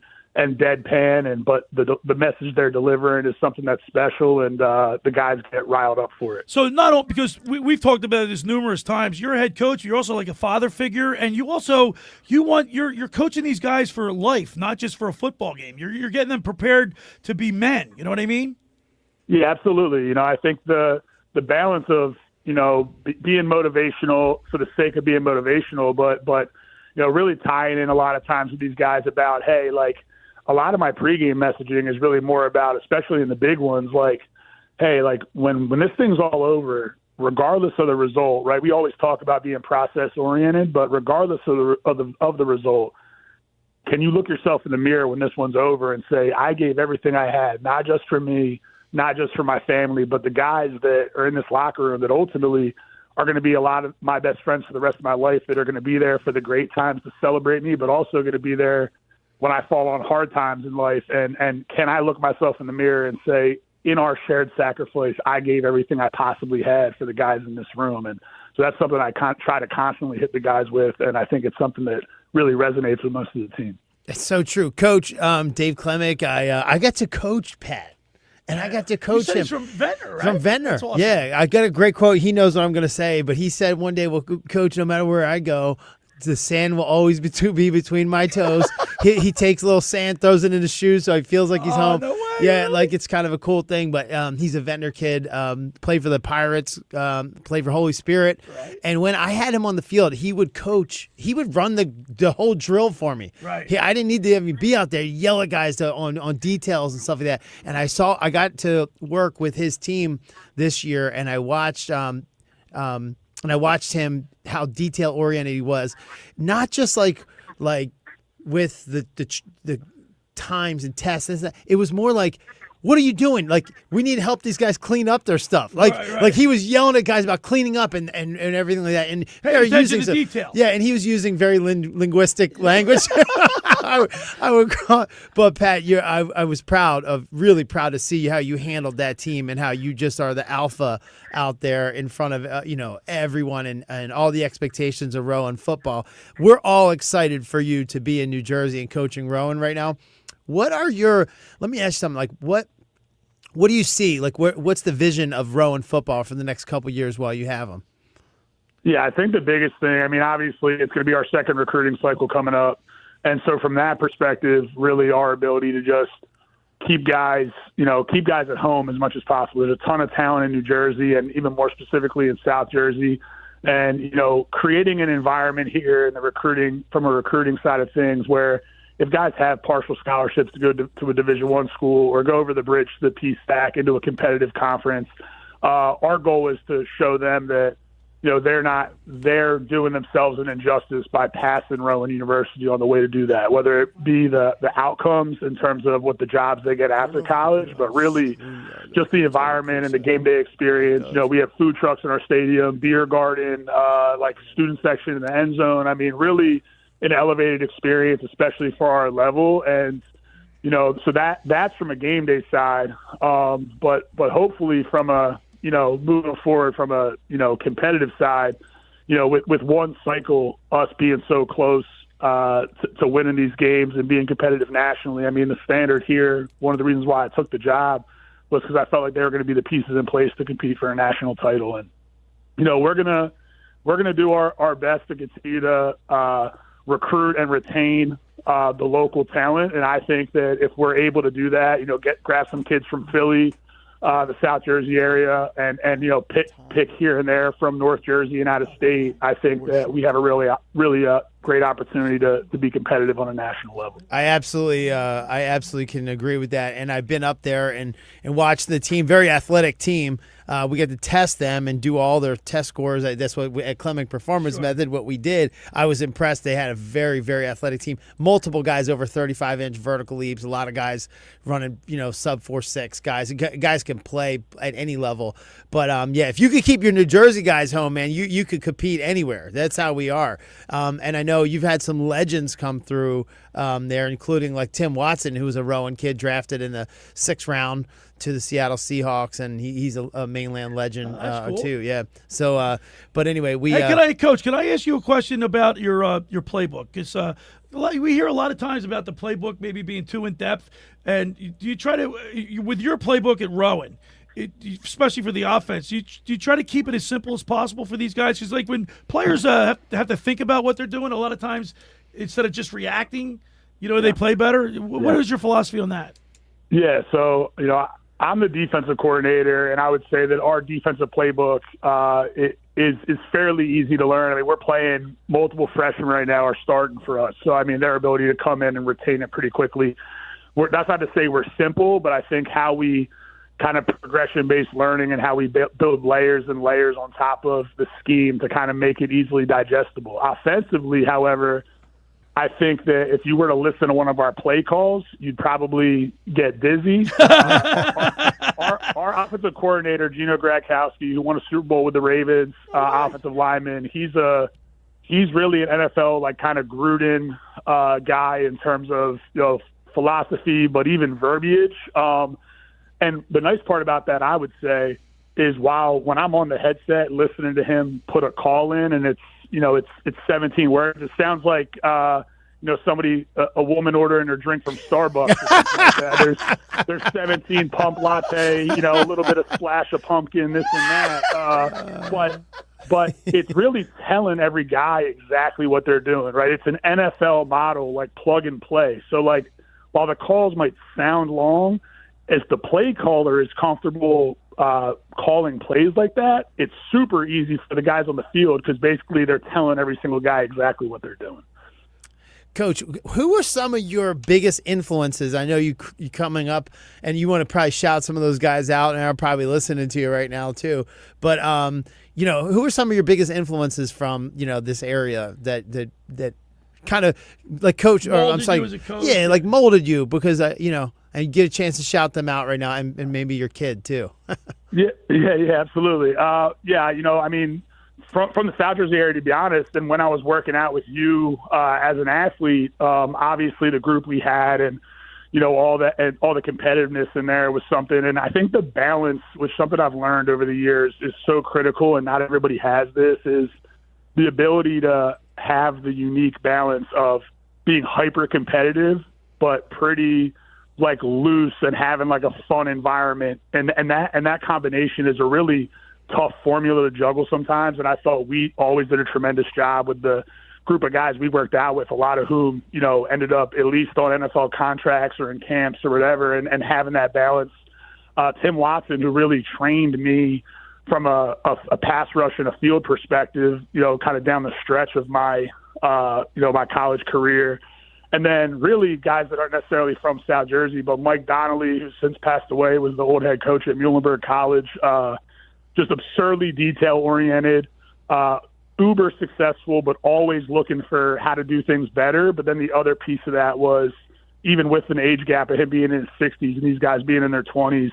deadpan, but the message they're delivering is something that's special, and the guys get riled up for it. So not only, because we've talked about this numerous times, you're a head coach, you're also like a father figure, and you're coaching these guys for life, not just for a football game. You're getting them prepared to be men. You know what I mean? Yeah, absolutely. I think the balance of being motivational for the sake of being motivational, but really tying in a lot of times with these guys about, hey, like, a lot of my pregame messaging is really more about, especially in the big ones, like, hey, like when this thing's all over, regardless of the result, right? We always talk about being process oriented, but regardless of the result, can you look yourself in the mirror when this one's over and say, I gave everything I had, not just for me, not just for my family, but the guys that are in this locker room that ultimately are going to be a lot of my best friends for the rest of my life, that are going to be there for the great times to celebrate me, but also going to be there when I fall on hard times in life. And can I look myself in the mirror and say, in our shared sacrifice, I gave everything I possibly had for the guys in this room. And so that's something I try to constantly hit the guys with, and I think it's something that really resonates with most of the team. It's so true. Coach, Dave Klemic, I got to coach Pat. And I got to coach him. From Ventnor, right? From Ventnor. That's awesome. Yeah, I got a great quote. He knows what I'm going to say, but he said one day, well, Coach, no matter where I go, the sand will always be between my toes. he takes a little sand, throws it in his shoes, so he feels like he's home. No way, yeah, really? like it's kind of a cool thing. But he's a Ventnor kid, played for the Pirates, played for Holy Spirit. Right. And when I had him on the field, he would coach. He would run the whole drill for me. Right. I didn't need to even be out there, yell at guys on details and stuff like that. And I got to work with his team this year, and I watched him, how detail oriented he was, not just like with the times and tests. It was more like, what are you doing? Like, we need to help these guys clean up their stuff. Like, like he was yelling at guys about cleaning up and everything like that. And hey, using some detail. Yeah, and he was using very linguistic language. I would call, but Pat, I was really proud to see how you handled that team and how you just are the alpha out there in front of everyone and all the expectations of Rowan football. We're all excited for you to be in New Jersey and coaching Rowan right now. Let me ask you something, like what do you see? Like what's the vision of Rowan football for the next couple of years while you have them? Yeah, I think the biggest thing, obviously it's going to be our second recruiting cycle coming up. And so from that perspective, really our ability to just keep guys at home as much as possible. There's a ton of talent in New Jersey and even more specifically in South Jersey And, creating an environment here in the recruiting, from a recruiting side of things, where if guys have partial scholarships to go to a Division I school or go over the bridge to the P-Stack into a competitive conference, our goal is to show them that, they're doing themselves an injustice by passing Rowan University on the way to do that, whether it be the outcomes in terms of what the jobs they get after college, but really just the environment and the game day experience. We have food trucks in our stadium, beer garden, like student section in the end zone. I mean, really an elevated experience, especially for our level. And, so that's from a game day side. But hopefully from a, moving forward from a, competitive side, with one cycle, us being so close to winning these games and being competitive nationally. I mean, the standard here, one of the reasons why I took the job was because I felt like they were going to be the pieces in place to compete for a national title. And, we're going to do our best to continue to recruit and retain the local talent. And I think that if we're able to do that, grab some kids from Philly, the South Jersey area, and pick here and there from North Jersey and out of state, I think that we have a really great opportunity to be competitive on a national level. I absolutely can agree with that. And I've been up there and watched the team, very athletic team. We got to test them and do all their test scores. That's what at Klemic Performance Method, what we did. I was impressed. They had a very, very athletic team. Multiple guys over 35-inch vertical leaps. A lot of guys running, sub 4.6 guys. Guys can play at any level. But, if you could keep your New Jersey guys home, man, you could compete anywhere. That's how we are. And I know you've had some legends come through there, including like Tim Watson, who was a Rowan kid drafted in the 6th round to the Seattle Seahawks, and he's a mainland legend cool. too. Yeah. So, but anyway, Coach, can I ask you a question about your playbook? Because we hear a lot of times about the playbook maybe being too in depth, and do you try to with your playbook at Rowan? Especially for the offense, do you try to keep it as simple as possible for these guys? Because like when players have to think about what they're doing, a lot of times instead of just reacting, they play better. What is your philosophy on that? Yeah, so I'm the defensive coordinator, and I would say that our defensive playbook is fairly easy to learn. I mean, we're playing multiple freshmen right now are starting for us, so I mean their ability to come in and retain it pretty quickly. That's not to say we're simple, but I think how we kind of progression-based learning and how we build layers and layers on top of the scheme to kind of make it easily digestible. Offensively, however, I think that if you were to listen to one of our play calls, you'd probably get dizzy. Our offensive coordinator, Gino Grakowski, who won a Super Bowl with the Ravens, offensive lineman, he's really an NFL kind of Gruden guy in terms of philosophy, but even verbiage. And the nice part about that, I would say, is when I'm on the headset listening to him put a call in, and it's 17 words. It sounds like somebody, a woman ordering her drink from Starbucks. Or something like that. There's 17 pump latte, a little bit of splash of pumpkin, this and that. But it's really telling every guy exactly what they're doing, right? It's an NFL model, like plug and play. So while the calls might sound long, as the play caller is comfortable calling plays like that, it's super easy for the guys on the field because basically they're telling every single guy exactly what they're doing. Coach, who are some of your biggest influences? I know you coming up, and you want to probably shout some of those guys out, and I'm probably listening to you right now too. But who are some of your biggest influences from this area that kind of like coach, or I'm sorry, like molded you because and you get a chance to shout them out right now, and maybe your kid too. Yeah, absolutely. I mean, from the South Jersey area, to be honest, and when I was working out with you as an athlete, obviously the group we had and all that and all the competitiveness in there was something. And I think the balance, which something I've learned over the years, is so critical, and not everybody has this, is the ability to have the unique balance of being hyper competitive but pretty loose and having a fun environment, and that combination is a really tough formula to juggle sometimes. And I thought we always did a tremendous job with the group of guys we worked out with, a lot of whom ended up at least on NFL contracts or in camps or whatever, and having that balance. Tim Watson, who really trained me from a pass rush and a field perspective, kind of down the stretch of my, my college career. And then really guys that aren't necessarily from South Jersey, but Mike Donnelly, who's since passed away, was the old head coach at Muhlenberg College, just absurdly detail-oriented, uber successful, but always looking for how to do things better. But then the other piece of that was, even with an age gap of him being in his 60s and these guys being in their 20s,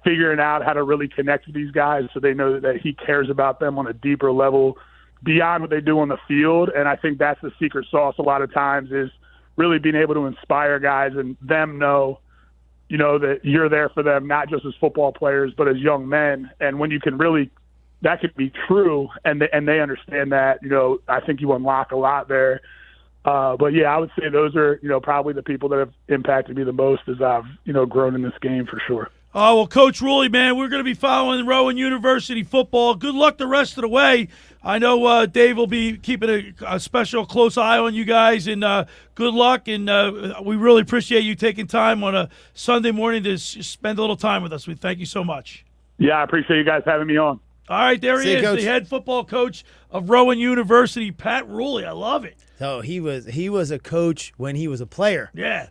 figuring out how to really connect with these guys so they know that he cares about them on a deeper level beyond what they do on the field. And I think that's the secret sauce a lot of times, is really being able to inspire guys and them know, that you're there for them, not just as football players, but as young men. And when you can really, that could be true, and they understand that, I think you unlock a lot there. But yeah, I would say those are, probably the people that have impacted me the most as I've, grown in this game for sure. Oh, well, Coach Ruley, man, we're going to be following Rowan University football. Good luck the rest of the way. I know Dave will be keeping a special close eye on you guys, and good luck. And we really appreciate you taking time on a Sunday morning to spend a little time with us. We thank you so much. Yeah, I appreciate you guys having me on. All right, there he is, the head football coach of Rowan University, Pat Ruley. I love it. So he was a coach when he was a player. Yeah.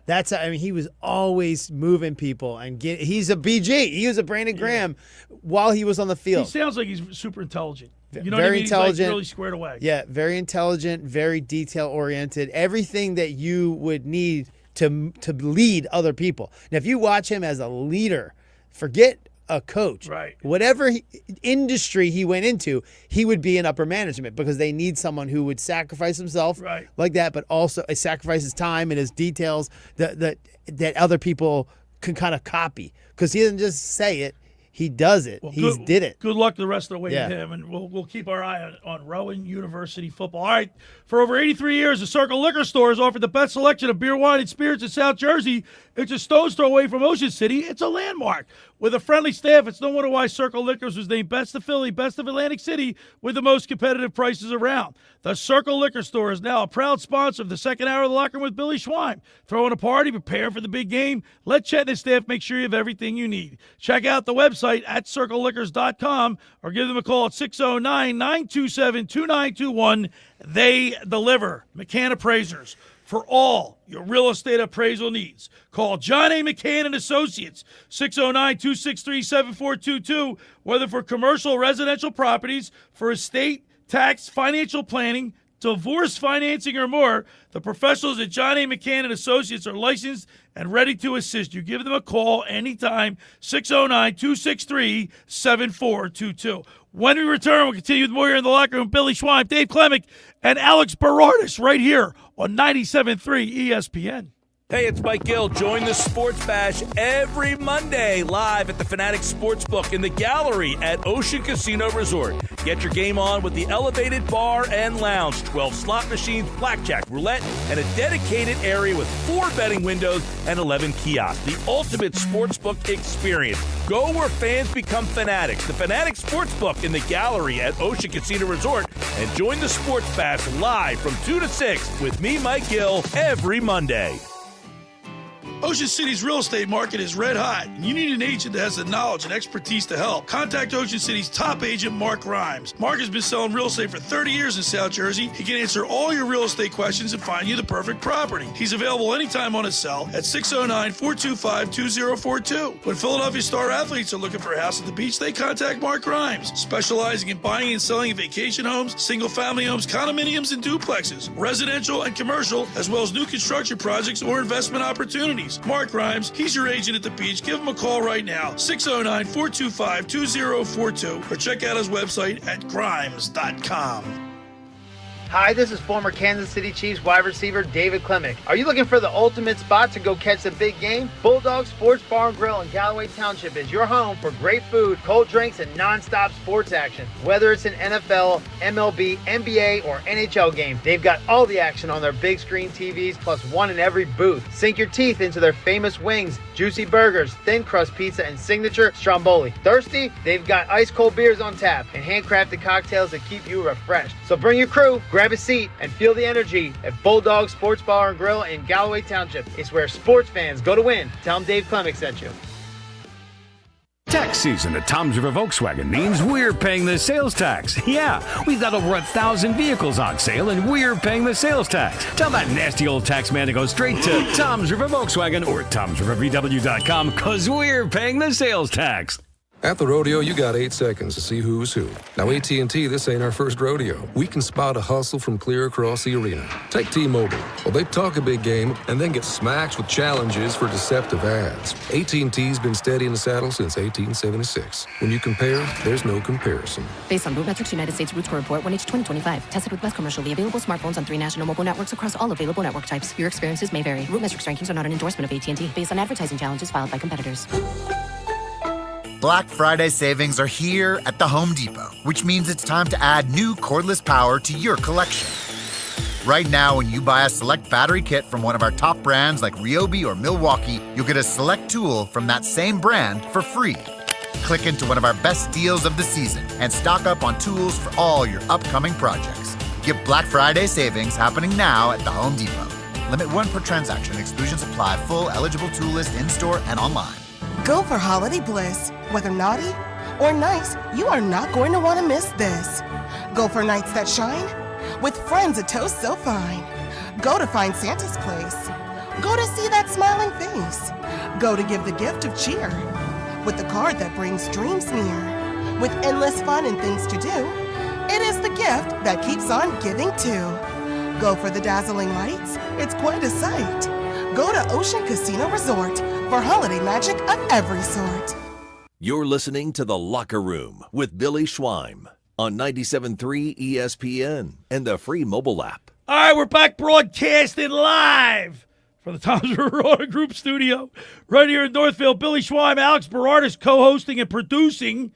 He was always moving people and he's a BG. He was a Brandon Graham while he was on the field. He sounds like he's super intelligent. You know very what I mean? intelligent. He's like really squared away. Yeah, very intelligent, very detail oriented. Everything that you would need to lead other people. Now, if you watch him as a leader, forget a coach. Right. Whatever industry he went into, he would be in upper management because they need someone who would sacrifice himself like that, but also sacrifice his time and his details that other people can kind of copy, because he doesn't just say it. He does it. Well, He did it. Good luck the rest of the way to him, and we'll keep our eye on Rowan University football. All right, for over 83 years, the Circle Liquor Store has offered the best selection of beer, wine, and spirits in South Jersey. It's a stone's throw away from Ocean City. It's a landmark. With a friendly staff, it's no wonder why Circle Liquors was named Best of Philly, Best of Atlantic City, with the most competitive prices around. The Circle Liquor Store is now a proud sponsor of the second hour of the Locker Room with Billy Schwein. Throwing a party, preparing for the big game. Let Chet and his staff make sure you have everything you need. Check out the website at circleliquors.com or give them a call at 609-927-2921. They deliver. McCann Appraisers. For all your real estate appraisal needs, call John A. McCann and Associates, 609-263-7422, whether for commercial or residential properties, for estate, tax, financial planning, divorce financing, or more. The professionals at John A. McCann and Associates are licensed and ready to assist you. Give them a call anytime, 609-263-7422. When we return, we'll continue with more here in the Locker Room. Billy Schwein, Dave Klemic, and Alex Berardis right here on 97.3 ESPN. Hey, it's Mike Gill. Join the Sports Bash every Monday live at the Fanatic Sportsbook in the gallery at Ocean Casino Resort. Get your game on with the elevated bar and lounge, 12 slot machines, blackjack, roulette, and a dedicated area with 4 betting windows and 11 kiosks. The ultimate sportsbook experience. Go where fans become fanatics. The Fanatic Sportsbook in the gallery at Ocean Casino Resort. And join the Sports Bash live from 2 to 6 with me, Mike Gill, every Monday. Ocean City's real estate market is red hot, and you need an agent that has the knowledge and expertise to help. Contact Ocean City's top agent, Mark Rhymes. Mark has been selling real estate for 30 years in South Jersey. He can answer all your real estate questions and find you the perfect property. He's available anytime on his cell at 609-425-2042. When Philadelphia star athletes are looking for a house at the beach, they contact Mark Rhymes, specializing in buying and selling vacation homes, single-family homes, condominiums, and duplexes, residential and commercial, as well as new construction projects or investment opportunities. Mark Rhymes, he's your agent at the beach. Give him a call right now, 609-425-2042, or check out his website at grimes.com. Hi, this is former Kansas City Chiefs wide receiver David Klemic. Are you looking for the ultimate spot to go catch the big game? Bulldog Sports Bar and Grill in Galloway Township is your home for great food, cold drinks, and non-stop sports action. Whether it's an NFL, MLB, NBA, or NHL game, they've got all the action on their big screen TVs, plus one in every booth. Sink your teeth into their famous wings, juicy burgers, thin crust pizza, and signature stromboli. Thirsty? They've got ice cold beers on tap and handcrafted cocktails that keep you refreshed. So bring your crew, grab a seat, and feel the energy at Bulldog Sports Bar and Grill in Galloway Township. It's where sports fans go to win. Tell them Dave Klemic sent you. Tax season at Tom's River Volkswagen means we're paying the sales tax. Yeah, we've got over 1,000 vehicles on sale, and we're paying the sales tax. Tell that nasty old tax man to go straight to Tom's River Volkswagen or Tom'sRiverVW.com, because we're paying the sales tax. At the rodeo, you got 8 seconds to see who's who. Now, AT&T, this ain't our first rodeo. We can spot a hustle from clear across the arena. Take T-Mobile. Well, they talk a big game and then get smacked with challenges for deceptive ads. AT&T's been steady in the saddle since 1876. When you compare, there's no comparison. Based on Root Metrics United States Root Score Report 1H 2025. Tested with Best commercially available smartphones on 3 national mobile networks across all available network types. Your experiences may vary. Root Metrics rankings are not an endorsement of AT&T based on advertising challenges filed by competitors. Black Friday savings are here at the Home Depot, which means it's time to add new cordless power to your collection. Right now, when you buy a select battery kit from one of our top brands like Ryobi or Milwaukee, you'll get a select tool from that same brand for free. Click into one of our best deals of the season and stock up on tools for all your upcoming projects. Get Black Friday savings happening now at the Home Depot. Limit 1 per transaction. Exclusions apply. Full eligible tool list in-store and online. Go for holiday bliss. Whether naughty or nice, you are not going to want to miss this. Go for nights that shine with friends a toast so fine. Go to find Santa's place. Go to see that smiling face. Go to give the gift of cheer with the card that brings dreams near. With endless fun and things to do, it is the gift that keeps on giving too. Go for the dazzling lights. It's quite a sight. Go to Ocean Casino Resort for holiday magic of every sort. You're listening to The Locker Room with Billy Schweim on 97.3 ESPN and the free mobile app. All right, we're back broadcasting live from the Tom's River Group studio right here in Northfield. Billy Schweim, Alex Berardis co-hosting and producing,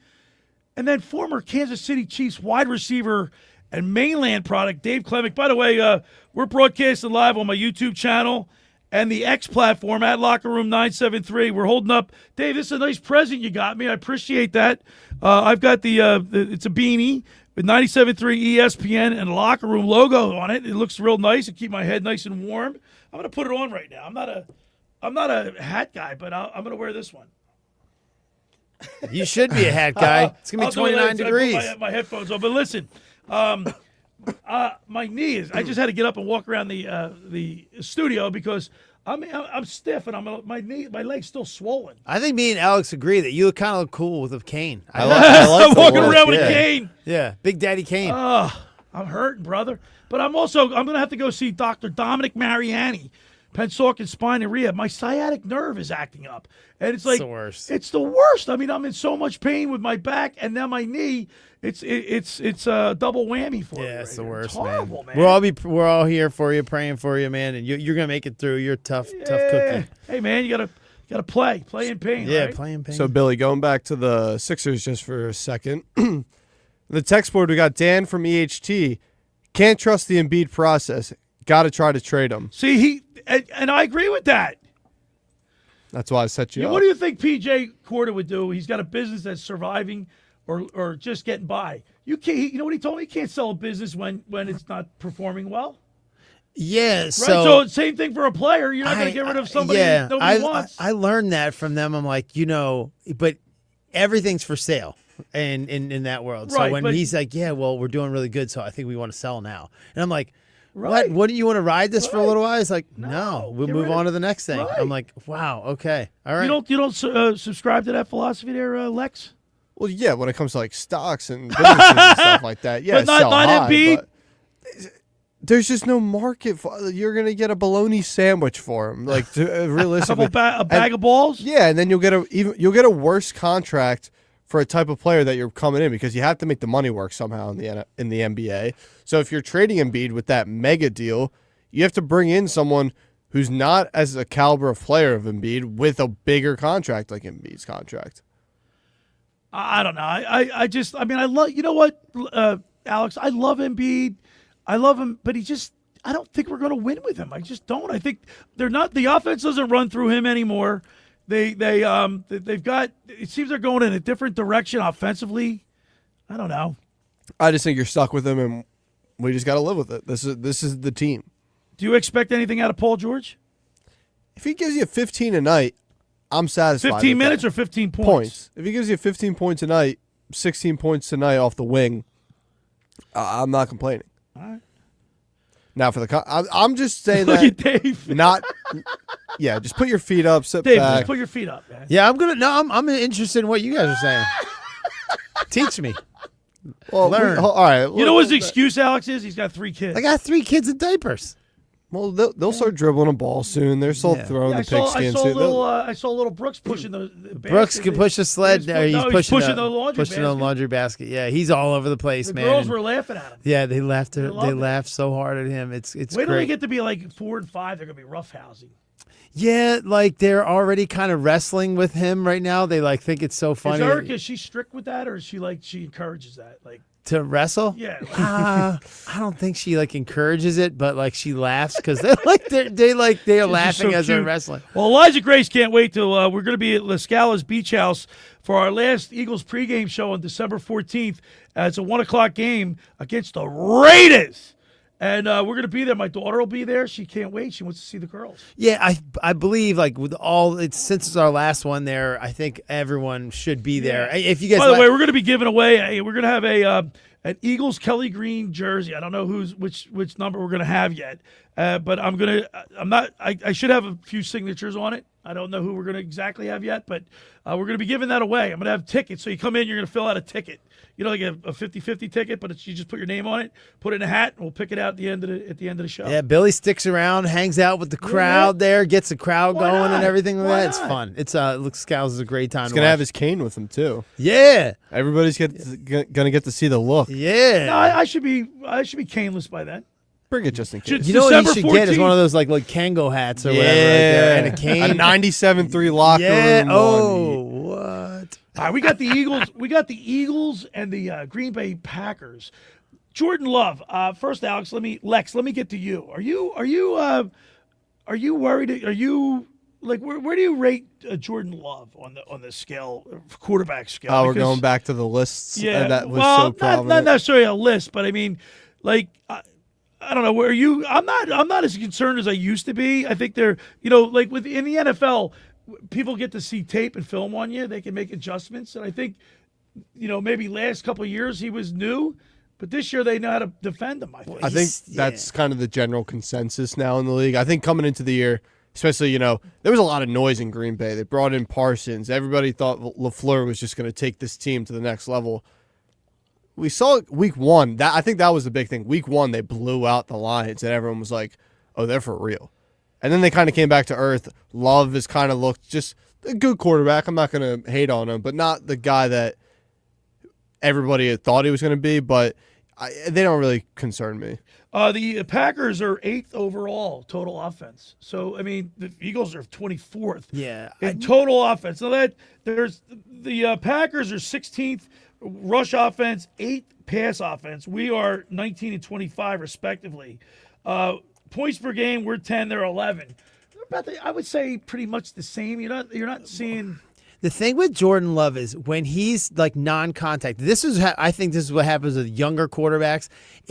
and then former Kansas City Chiefs wide receiver and mainland product, Dave Klemic. By the way, we're broadcasting live on my YouTube channel and the X platform at Locker Room 973. We're holding up. Dave, this is a nice present you got me. I appreciate that. I've got it's a beanie with 97.3 ESPN and a Locker Room logo on it. It looks real nice. It keep my head nice and warm. I'm going to put it on right now. I'm not a hat guy, but I'm going to wear this one. You should be a hat guy. It's going to be 29 degrees. I put my headphones on. But listen, my knee is. I just had to get up and walk around the studio because I'm stiff and my leg's still swollen. I think me and Alex agree that you kind of look cool with a cane. I like walking around with a cane. Yeah, Big Daddy Cane. I'm hurting, brother. But I'm going to have to go see Dr. Dominic Mariani, Pennsauken Spine and Rehab. My sciatic nerve is acting up, and it's like the worst. It's the worst. I mean, I'm in so much pain with my back and now my knee. It's a double whammy for me. Yeah, it's the worst, it's horrible, man. We're all here for you, praying for you, man, and you're gonna make it through. You're tough cookie. Hey, man, you gotta play in pain. Yeah, right? play in pain. So, Billy, going back to the Sixers just for a second, the text board, we got Dan from EHT. Can't trust the Embiid process. Got to try to trade him. See, and I agree with that. That's why I set you up. What do you think PJ Porter would do? He's got a business that's surviving or just getting by. You know what he told me? You can't sell a business when it's not performing well. Yeah, right? So same thing for a player. You're not going to get rid of somebody nobody wants. I learned that from them. I'm like, but everything's for sale in that world. Right, so when he's like, yeah, well, we're doing really good, so I think we want to sell now. And I'm like, right. What? Wouldn't you want to ride this for a little while? It's like, no, we'll move on to the next thing. Right. I'm like, wow, okay, all right. You don't subscribe to that philosophy there, Lex? Well, yeah, when it comes to like stocks and businesses and stuff like that, yeah, but not Embiid. But there's just no market for. You're gonna get a bologna sandwich for him, like realistically, a bag of balls. Yeah, and then you'll get a worse contract for a type of player that you're coming in because you have to make the money work somehow in the NBA. So if you're trading Embiid with that mega deal, you have to bring in someone who's not as a caliber of player of Embiid with a bigger contract like Embiid's contract. I don't know. I love, you know what, Alex, I love Embiid. I love him, but I don't think we're going to win with him. I just don't. I think the offense doesn't run through him anymore. They've got, it seems they're going in a different direction offensively. I don't know. I just think you're stuck with him, and we just got to live with it. This is the team. Do you expect anything out of Paul George? If he gives you 15 a night, I'm satisfied. 15 minutes or 15 points? If he gives you 15 points a night, 16 points tonight off the wing, I'm not complaining. All right. Now for the, I'm just saying Look that at Dave. not. Yeah, just put your feet up, sit Dave, back. just put your feet up, man. Yeah, I'm interested in what you guys are saying. Teach me. Well, learn. all right. You know what his excuse, Alex, is? He's got 3 kids. I got 3 kids in diapers. Well, they'll start dribbling a ball soon. They're still throwing the pigskin. I saw little Brooks pushing the basket. Brooks can push the sled. He's pushing the laundry pushing the laundry basket. Yeah, he's all over the place, man. The girls were laughing at him. Yeah, they laughed. They laughed so hard at him. It's Wait great. till we get to be like 4 and 5. They're gonna be roughhousing. Yeah, like they're already kind of wrestling with him right now. They like think it's so funny. Is she strict with that, or is she she encourages that? Like to wrestle? Yeah. I don't think she encourages it, but she laughs because they're laughing as they're wrestling. Well, Elijah Grace can't wait till we're going to be at La Scala's Beach House for our last Eagles pregame show on December 14th. It's a 1:00 game against the Raiders. And we're going to be there. My daughter will be there. She can't wait. She wants to see the girls. Yeah, I believe with since it's our last one there, I think everyone should be there. If you guys, by the way, we're going to be giving away. We're going to have an Eagles Kelly Green jersey. I don't know which number we're going to have yet, but I should have a few signatures on it. I don't know who we're going to exactly have yet, but we're going to be giving that away. I'm going to have tickets. So you come in, you're going to fill out a ticket. Like a 50-50 ticket, but you just put your name on it, put it in a hat, and we'll pick it out at the end of the show. Yeah, Billy sticks around, hangs out with the crowd there, gets the crowd going and everything like that. It's fun. Scouts is a great time. He's going to have his cane with him too. Yeah. Everybody's going to get to see the look. Yeah. No, I should be caneless by then. Bring it just in case. You know what you should get is one of those like Kango hats or whatever right there, and a cane. A 97.3 locker room. Oh, what? All right, we got the Eagles. We got the Eagles and the Green Bay Packers. Jordan Love. First, Alex, let me get to you. Are you worried? Are you where do you rate Jordan Love on the scale, quarterback scale? Oh, we're going back to the lists. Yeah, that was so prominent. Not necessarily a list, but I mean, I don't know. Where are you? I'm not as concerned as I used to be. I think they're, in the NFL, people get to see tape and film on you. They can make adjustments. And I think, maybe last couple of years he was new, but this year they know how to defend him, I think that's kind of the general consensus now in the league. I think coming into the year, especially, there was a lot of noise in Green Bay. They brought in Parsons. Everybody thought LaFleur was just going to take this team to the next level. We saw week 1. I think that was the big thing. Week 1, they blew out the Lions, and everyone was like, oh, they're for real. And then they kind of came back to earth. Love has kind of looked just a good quarterback. I'm not going to hate on him, but not the guy that everybody had thought he was going to be, but they don't really concern me. The Packers are 8th overall total offense. So, I mean, the Eagles are 24th. Yeah. In total offense. So the Packers are 16th rush offense, 8th pass offense. We are 19 and 25 respectively. Points per game, we're 10, they're 11. I would say pretty much the same. You're not seeing. The thing with Jordan Love is when he's non-contact. I think this is what happens with younger quarterbacks.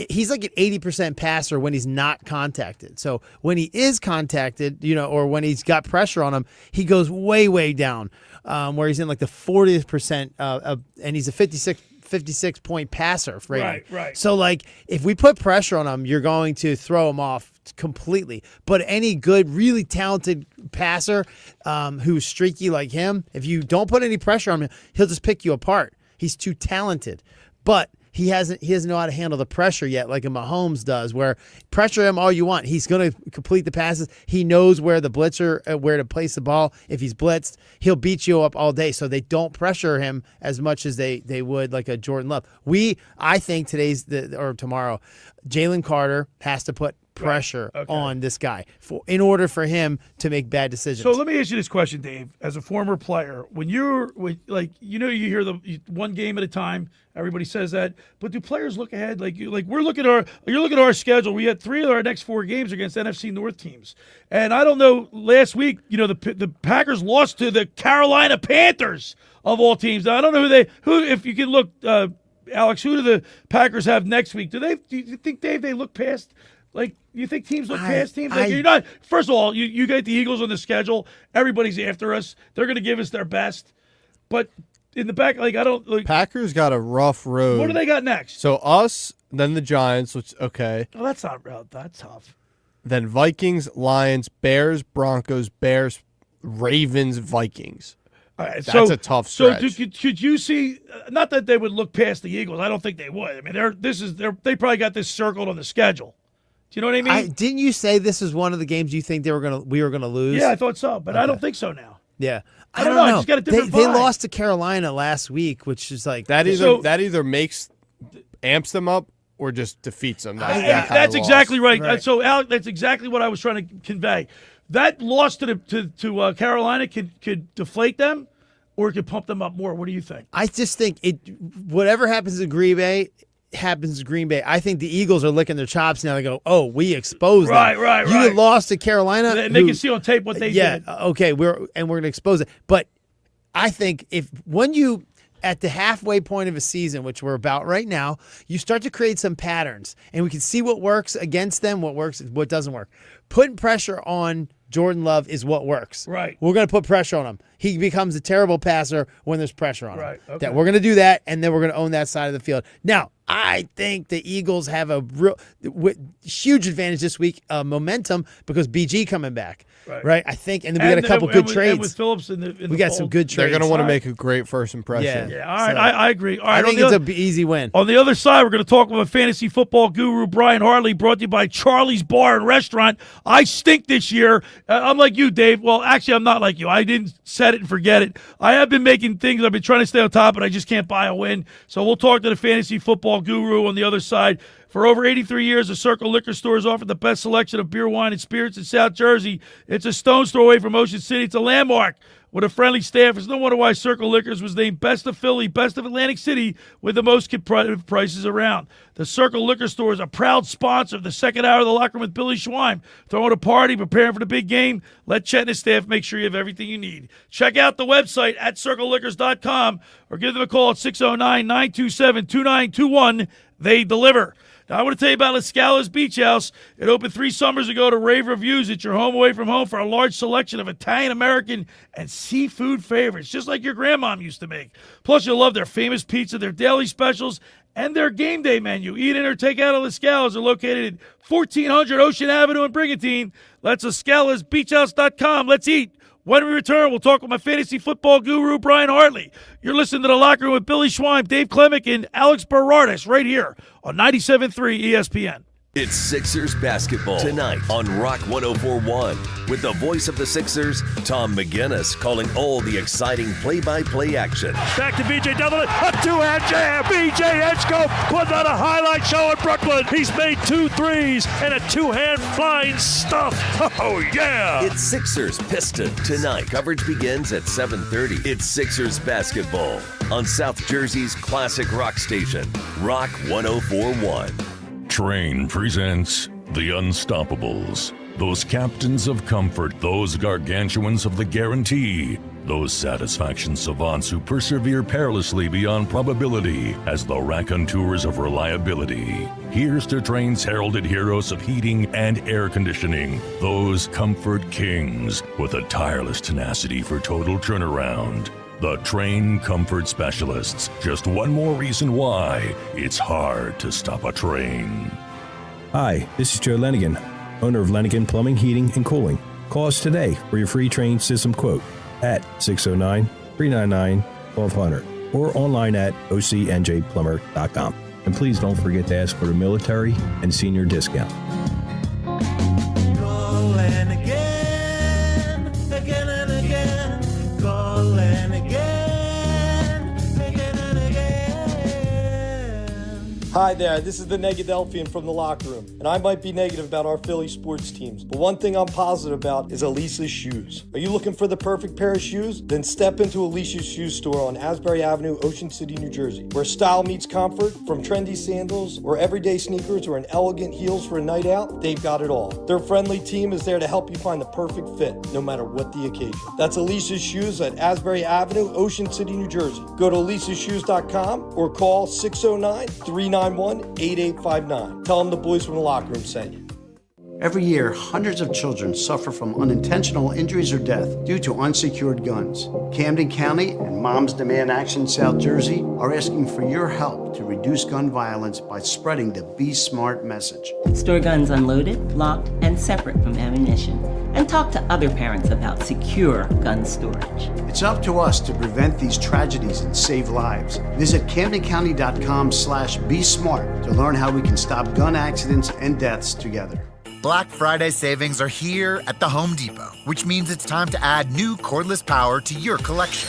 He's like an 80% passer when he's not contacted. So when he is contacted, or when he's got pressure on him, he goes way, way down. Where he's in the 40th percent, and he's a 56-point passer rating. Right. So if we put pressure on him, you're going to throw him off completely. But any good, really talented passer who's streaky like him, if you don't put any pressure on him, he'll just pick you apart. He's too talented. But he doesn't know how to handle the pressure yet, like a Mahomes does, where pressure him all you want. He's going to complete the passes. He knows where the blitzer, where to place the ball. If he's blitzed, he'll beat you up all day. So they don't pressure him as much as they would like a Jordan Love. I think tomorrow, Jalen Carter has to put pressure on this guy in order for him to make bad decisions. So let me ask you this question, Dave. As a former player, when you hear the one game at a time, everybody says that, but do players look ahead? You're looking at our schedule. We had 3 of our next 4 games against NFC North teams, and I don't know. Last week, the Packers lost to the Carolina Panthers of all teams. Now, I don't know who. If you can look, Alex, who do the Packers have next week? Do you think, Dave, they look past? You think teams look past teams? Like, you're not. First of all, you get the Eagles on the schedule. Everybody's after us. They're going to give us their best. But in the back, like I don't. Like, Packers got a rough road. what do they got next? So us, then the Giants, which okay. Oh, that's not that tough. Then Vikings, Lions, Bears, Broncos, Bears, Ravens, Vikings. All right, That's a tough stretch. So could you see? Not that they would look past the Eagles. I don't think they would. I mean, they probably got this circled on the schedule. Do you know what I mean? Didn't you say this is one of the games you think we were gonna lose? Yeah, I thought so, but I don't think so now. Yeah. I don't know. I just got a different they vibe. lost to Carolina last week, which is like that either amps them up or just defeats them. That's exactly right. So, Alex, that's exactly what I was trying to convey. That loss to Carolina could deflate them, or it could pump them up more. What do you think? I just think whatever happens in Green Bay happens to Green Bay. I think the Eagles are licking their chops now. They go, oh, we exposed them. Right. You had lost to Carolina. And they can see on tape what they did. Yeah, okay, we're going to expose it. But I think when you at the halfway point of a season, which we're about right now, you start to create some patterns, and we can see what works against them, what works, what doesn't work. Putting pressure on Jordan Love is what works. Right. We're going to put pressure on him. He becomes a terrible passer when there's pressure on him. Right. Okay. That we're going to do that, and then we're going to own that side of the field. Now, I think the Eagles have a huge advantage this week, momentum, because BG coming back. Right. I think, and then we got a couple good trades. And with Phillips we got some good trades. They're going to want to make a great first impression. Yeah. All right. I agree. All right. I think it's an easy win. On the other side, we're going to talk with a fantasy football guru, Brian Hartley, brought to you by Charlie's Bar and Restaurant. I stink this year. I'm like you, Dave. Well, actually, I'm not like you. I didn't set it and forget it. I have been making things. I've been trying to stay on top, but I just can't buy a win. So we'll talk to the fantasy football guru on the other side. For over 83 years, the Circle Liquor Store has offered the best selection of beer, wine, and spirits in South Jersey. It's a stone's throw away from Ocean City. It's a landmark with a friendly staff. It's no wonder why Circle Liquors was named Best of Philly, Best of Atlantic City, with the most competitive prices around. The Circle Liquor Store is a proud sponsor of the second hour of the Locker Room with Billy Schweim. Throwing a party, preparing for the big game. Let Chet and his staff make sure you have everything you need. Check out the website at circleliquors.com or give them a call at 609-927-2921. They deliver. Now, I want to tell you about La Scala's Beach House. It opened 3 summers ago to rave reviews. It's your home away from home for a large selection of Italian, American, and seafood favorites, just like your grandmom used to make. Plus, you'll love their famous pizza, their daily specials, and their game day menu. Eat in or take out at La Scala's. They're located at 1400 Ocean Avenue in Brigantine. That's LaScalasBeachHouse.com. Let's eat. When we return, we'll talk with my fantasy football guru, Brian Hartley. You're listening to The Locker Room with Billy Schweim, Dave Klemic, and Alex Berardis right here on 97.3 ESPN. It's Sixers basketball tonight on Rock 104.1 with the voice of the Sixers, Tom McGinnis, calling all the exciting play-by-play action. Back to B.J. Donovan, a two-hand jam. B.J. Edgecombe putting on a highlight show in Brooklyn. He's made 2 threes and a two-hand flying stuff. Oh, yeah. It's Sixers Piston tonight. Coverage begins at 7:30. It's Sixers basketball on South Jersey's classic rock station, Rock 104.1. Train presents The Unstoppables. Those captains of comfort, those gargantuans of the guarantee, those satisfaction savants who persevere perilously beyond probability as the raconteurs of reliability. Here's to Train's heralded heroes of heating and air conditioning, those comfort kings with a tireless tenacity for total turnaround. The Train Comfort Specialists. Just one more reason why it's hard to stop a train. Hi, this is Joe Lenigan, owner of Lenigan Plumbing, Heating, and Cooling. Call us today for your free Train system quote at 609-399-1200 or online at ocnjplumber.com. And please don't forget to ask for the military and senior discount. Calling again, again and again. Calling again, again and again. Hi there, this is the Negadelphian from the Locker Room, and I might be negative about our Philly sports teams, but one thing I'm positive about is Elisa's shoes. Are you looking for the perfect pair of shoes? Then step into Elisa's Shoe Store on Asbury Avenue, Ocean City, New Jersey, where style meets comfort. From trendy sandals or everyday sneakers or an elegant heels for a night out, they've got it all. Their friendly team is there to help you find the perfect fit, no matter what the occasion. That's Elisa's Shoes at Asbury Avenue, Ocean City, New Jersey. Go to elisashoes.com or call 609-391-8859. Tell them the boys from the Locker Room sent you. Every year, hundreds of children suffer from unintentional injuries or death due to unsecured guns. Camden County and Moms Demand Action South Jersey are asking for your help to reduce gun violence by spreading the Be Smart message. Store guns unloaded, locked, and separate from ammunition. And talk to other parents about secure gun storage. It's up to us to prevent these tragedies and save lives. Visit CamdenCounty.com/BeSmart to learn how we can stop gun accidents and deaths together. Black Friday savings are here at the Home Depot, which means it's time to add new cordless power to your collection.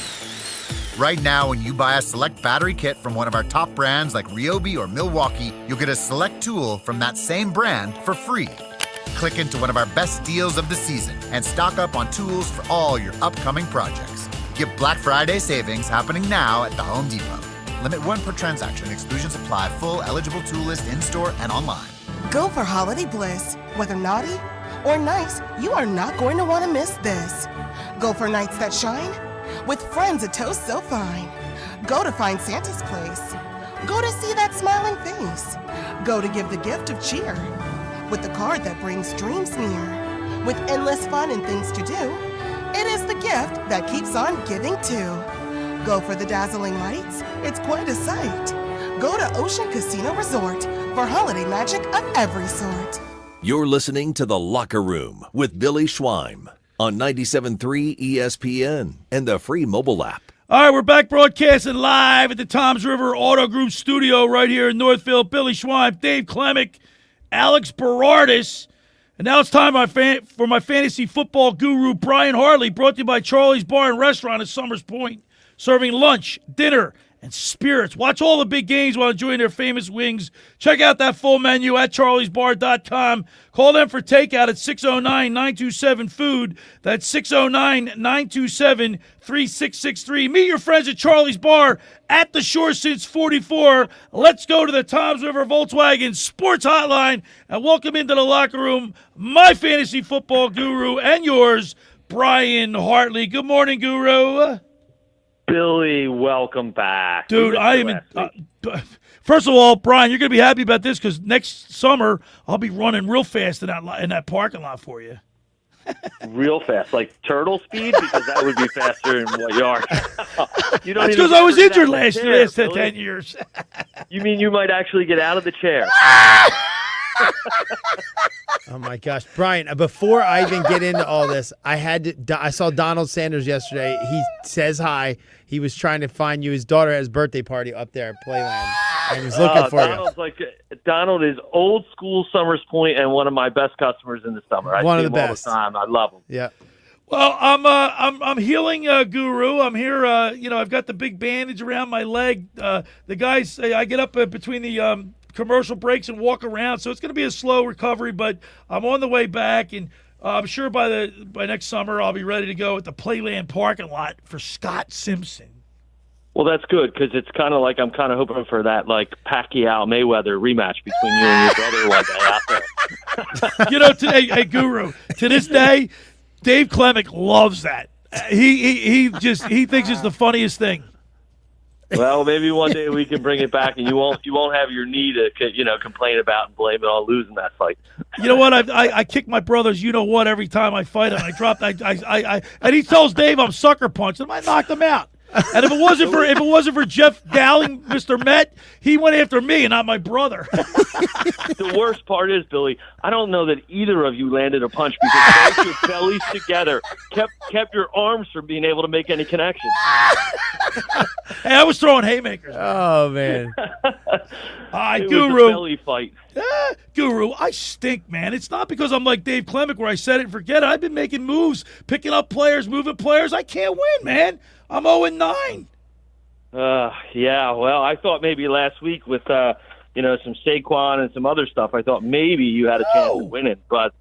Right now, when you buy a select battery kit from one of our top brands like Ryobi or Milwaukee, you'll get a select tool from that same brand for free. Click into one of our best deals of the season and stock up on tools for all your upcoming projects. Get Black Friday savings happening now at the Home Depot. Limit 1 per transaction. Exclusions apply. Full eligible tool list in-store and online. Go for holiday bliss. Whether naughty or nice, you are not going to want to miss this. Go for nights that shine with friends a toast so fine. Go to find Santa's place. Go to see that smiling face. Go to give the gift of cheer with the card that brings dreams near. With endless fun and things to do, it is the gift that keeps on giving too. Go for the dazzling lights, it's quite a sight. Go to Ocean Casino Resort for holiday magic of every sort. You're listening to The Locker Room with Billy Schweim on 97.3 ESPN and the free mobile app. All right, we're back broadcasting live at the Toms River Auto Group studio right here in Northfield. Billy Schweim, Dave Klemic, Alex Berardis. And now it's time for my fantasy football guru, Brian Hartley, brought to you by Charlie's Bar and Restaurant at Summers Point, serving lunch, dinner, and spirits. Watch all the big games while enjoying their famous wings. Check out that full menu at charliesbar.com. Call them for takeout at 609-927-FOOD. That's 609-927-3663. Meet your friends at Charlie's Bar at the shore since 44. Let's go to the Toms River Volkswagen Sports Hotline and welcome into the locker room my fantasy football guru and yours, Brian Hartley. Good morning, Guru. Billy, welcome back. Dude, I am first of all, Brian, you're going to be happy about this because next summer I'll be running real fast in that parking lot for you. Real fast, like turtle speed, because that would be faster than what you are. You don't. That's because I was injured last 10 years. You mean you might actually get out of the chair? Oh my gosh, Brian! Before I even get into all this, I saw Donald Sanders yesterday. He says hi. He was trying to find you. His daughter has a birthday party up there at Playland, and he was looking for you. Donald is old school Summers Point and one of my best customers in the summer. I see him all the time. I love him. Yeah. Well, I'm healing, Guru. I'm here. I've got the big bandage around my leg. The guys say I get up between the commercial breaks and walk around, so it's going to be a slow recovery, but I'm on the way back, and I'm sure by next summer I'll be ready to go at the Playland parking lot for Scott Simpson. Well, that's good because it's kind of like I'm kind of hoping for that like Pacquiao-Mayweather rematch between you and your brother one day out there. Hey, Guru, to this day, Dave Klemic loves that. He thinks it's the funniest thing. Well, maybe one day we can bring it back, and you won't have your knee to complain about and blame it on losing that fight. You know what? I kick my brother's every time I fight him. I dropped. And he tells Dave I'm sucker punched him. I knocked him out. And if it wasn't for Jeff Dowling, Mr. Met, he went after me and not my brother. The worst part is, Billy, I don't know that either of you landed a punch because both your bellies together kept your arms from being able to make any connection. Hey, I was throwing haymakers. Oh man! It Guru. was a belly fight. Guru, I stink, man. It's not because I'm like Dave Klemic where I said it and forget it. I've been making moves, picking up players, moving players. I can't win, man. I'm 0-9. Yeah, well, I thought maybe last week with, some Saquon and some other stuff, I thought maybe you had a chance of winning. But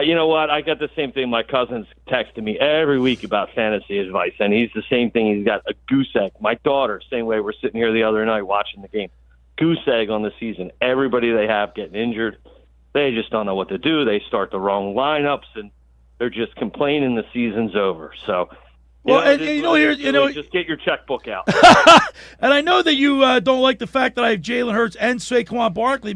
you know what? I got the same thing. My cousin's texting me every week about fantasy advice, and he's the same thing. He's got a goose egg. My daughter, same way. We're sitting here the other night watching the game. Goose egg on the season. Everybody they have getting injured. They just don't know what to do. They start the wrong lineups, and they're just complaining the season's over. So Well, and just get your checkbook out. And I know that you don't like the fact that I have Jalen Hurts and Saquon Barkley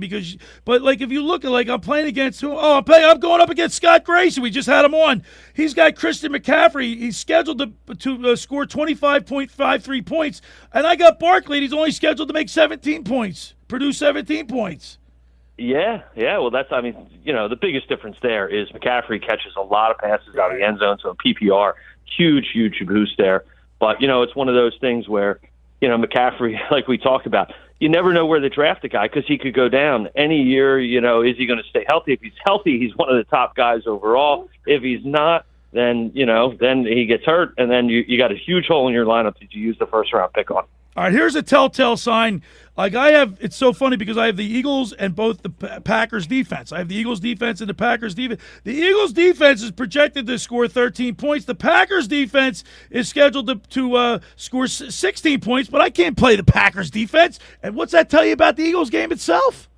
but like if you look at I'm playing against who? Oh, I'm going up against Scott Grayson. We just had him on. He's got Christian McCaffrey. He's scheduled to score 25.53 points, and I got Barkley. And he's only scheduled to make 17 points, produce 17 points. Yeah. Well, the biggest difference there is McCaffrey catches a lot of passes out of the end zone, so PPR. Huge boost there. But, it's one of those things where, McCaffrey, like we talked about, you never know where they draft the guy because he could go down any year. Is he going to stay healthy? If he's healthy, he's one of the top guys overall. If he's not, then, then he gets hurt, and then you got a huge hole in your lineup that you use the first-round pick on. All right, here's a telltale sign. It's so funny because I have the Eagles and both the Packers defense. I have the Eagles defense and the Packers defense. The Eagles defense is projected to score 13 points. The Packers defense is scheduled to score 16 points, but I can't play the Packers defense. And what's that tell you about the Eagles game itself?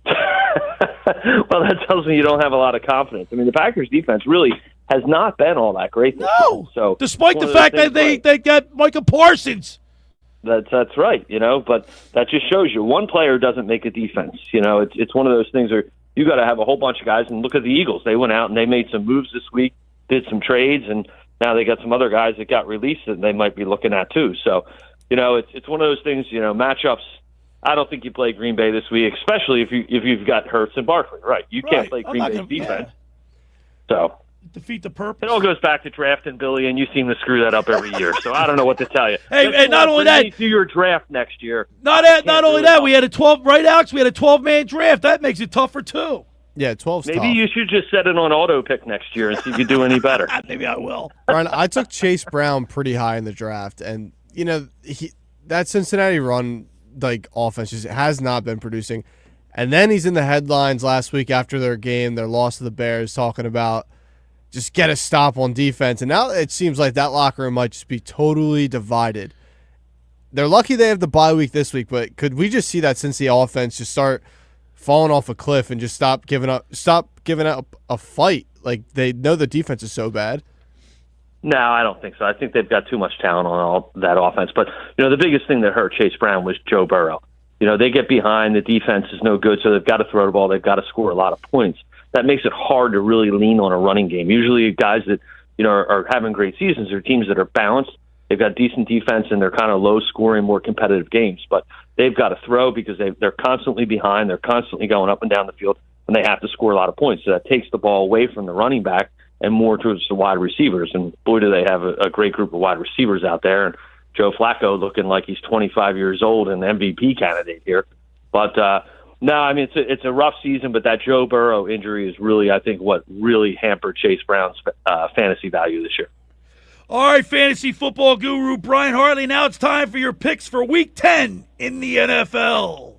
Well, that tells me you don't have a lot of confidence. I mean, the Packers defense really has not been all that great this season. So despite the fact that they got Micah Parsons. That's right, but that just shows you one player doesn't make a defense. It's one of those things where you got to have a whole bunch of guys. And look at the Eagles; they went out and they made some moves this week, did some trades, and now they got some other guys that got released that they might be looking at too. So, it's one of those things. Matchups. I don't think you play Green Bay this week, especially if you've got Hurts and Barkley. Right, you can't play Green Bay's defense. So. Defeat the purpose. It all goes back to drafting, Billy, and you seem to screw that up every year. So I don't know what to tell you. And not only that, do your draft next year. Not only that, we had a 12 right, Alex. We had a 12-man draft. That makes it tougher too. Yeah, 12's Maybe tough. you should just set it on auto pick next year and see if you do any better. Maybe I will. Brian, I took Chase Brown pretty high in the draft, and that Cincinnati run offense just has not been producing. And then he's in the headlines last week after their game, their loss to the Bears, talking about just get a stop on defense. And now it seems like that locker room might just be totally divided. They're lucky they have the bye week this week, but could we just see that Cincy offense just start falling off a cliff and just stop giving up a fight? Like, they know the defense is so bad. No, I don't think so. I think they've got too much talent on all that offense. But, the biggest thing that hurt Chase Brown was Joe Burrow. They get behind. The defense is no good, so they've got to throw the ball. They've got to score a lot of points. That makes it hard to really lean on a running game. Usually guys that, are having great seasons are teams that are balanced. They've got decent defense, and they're kind of low-scoring, more competitive games. But they've got to throw because they're constantly behind. They're constantly going up and down the field, and they have to score a lot of points. So that takes the ball away from the running back and more towards the wide receivers. And boy, do they have a great group of wide receivers out there. And Joe Flacco looking like he's 25 years old and MVP candidate here. But, no, I mean, it's a rough season, but that Joe Burrow injury is really, I think, what really hampered Chase Brown's fantasy value this year. All right, fantasy football guru Brian Hartley, now it's time for your picks for Week 10 in the NFL.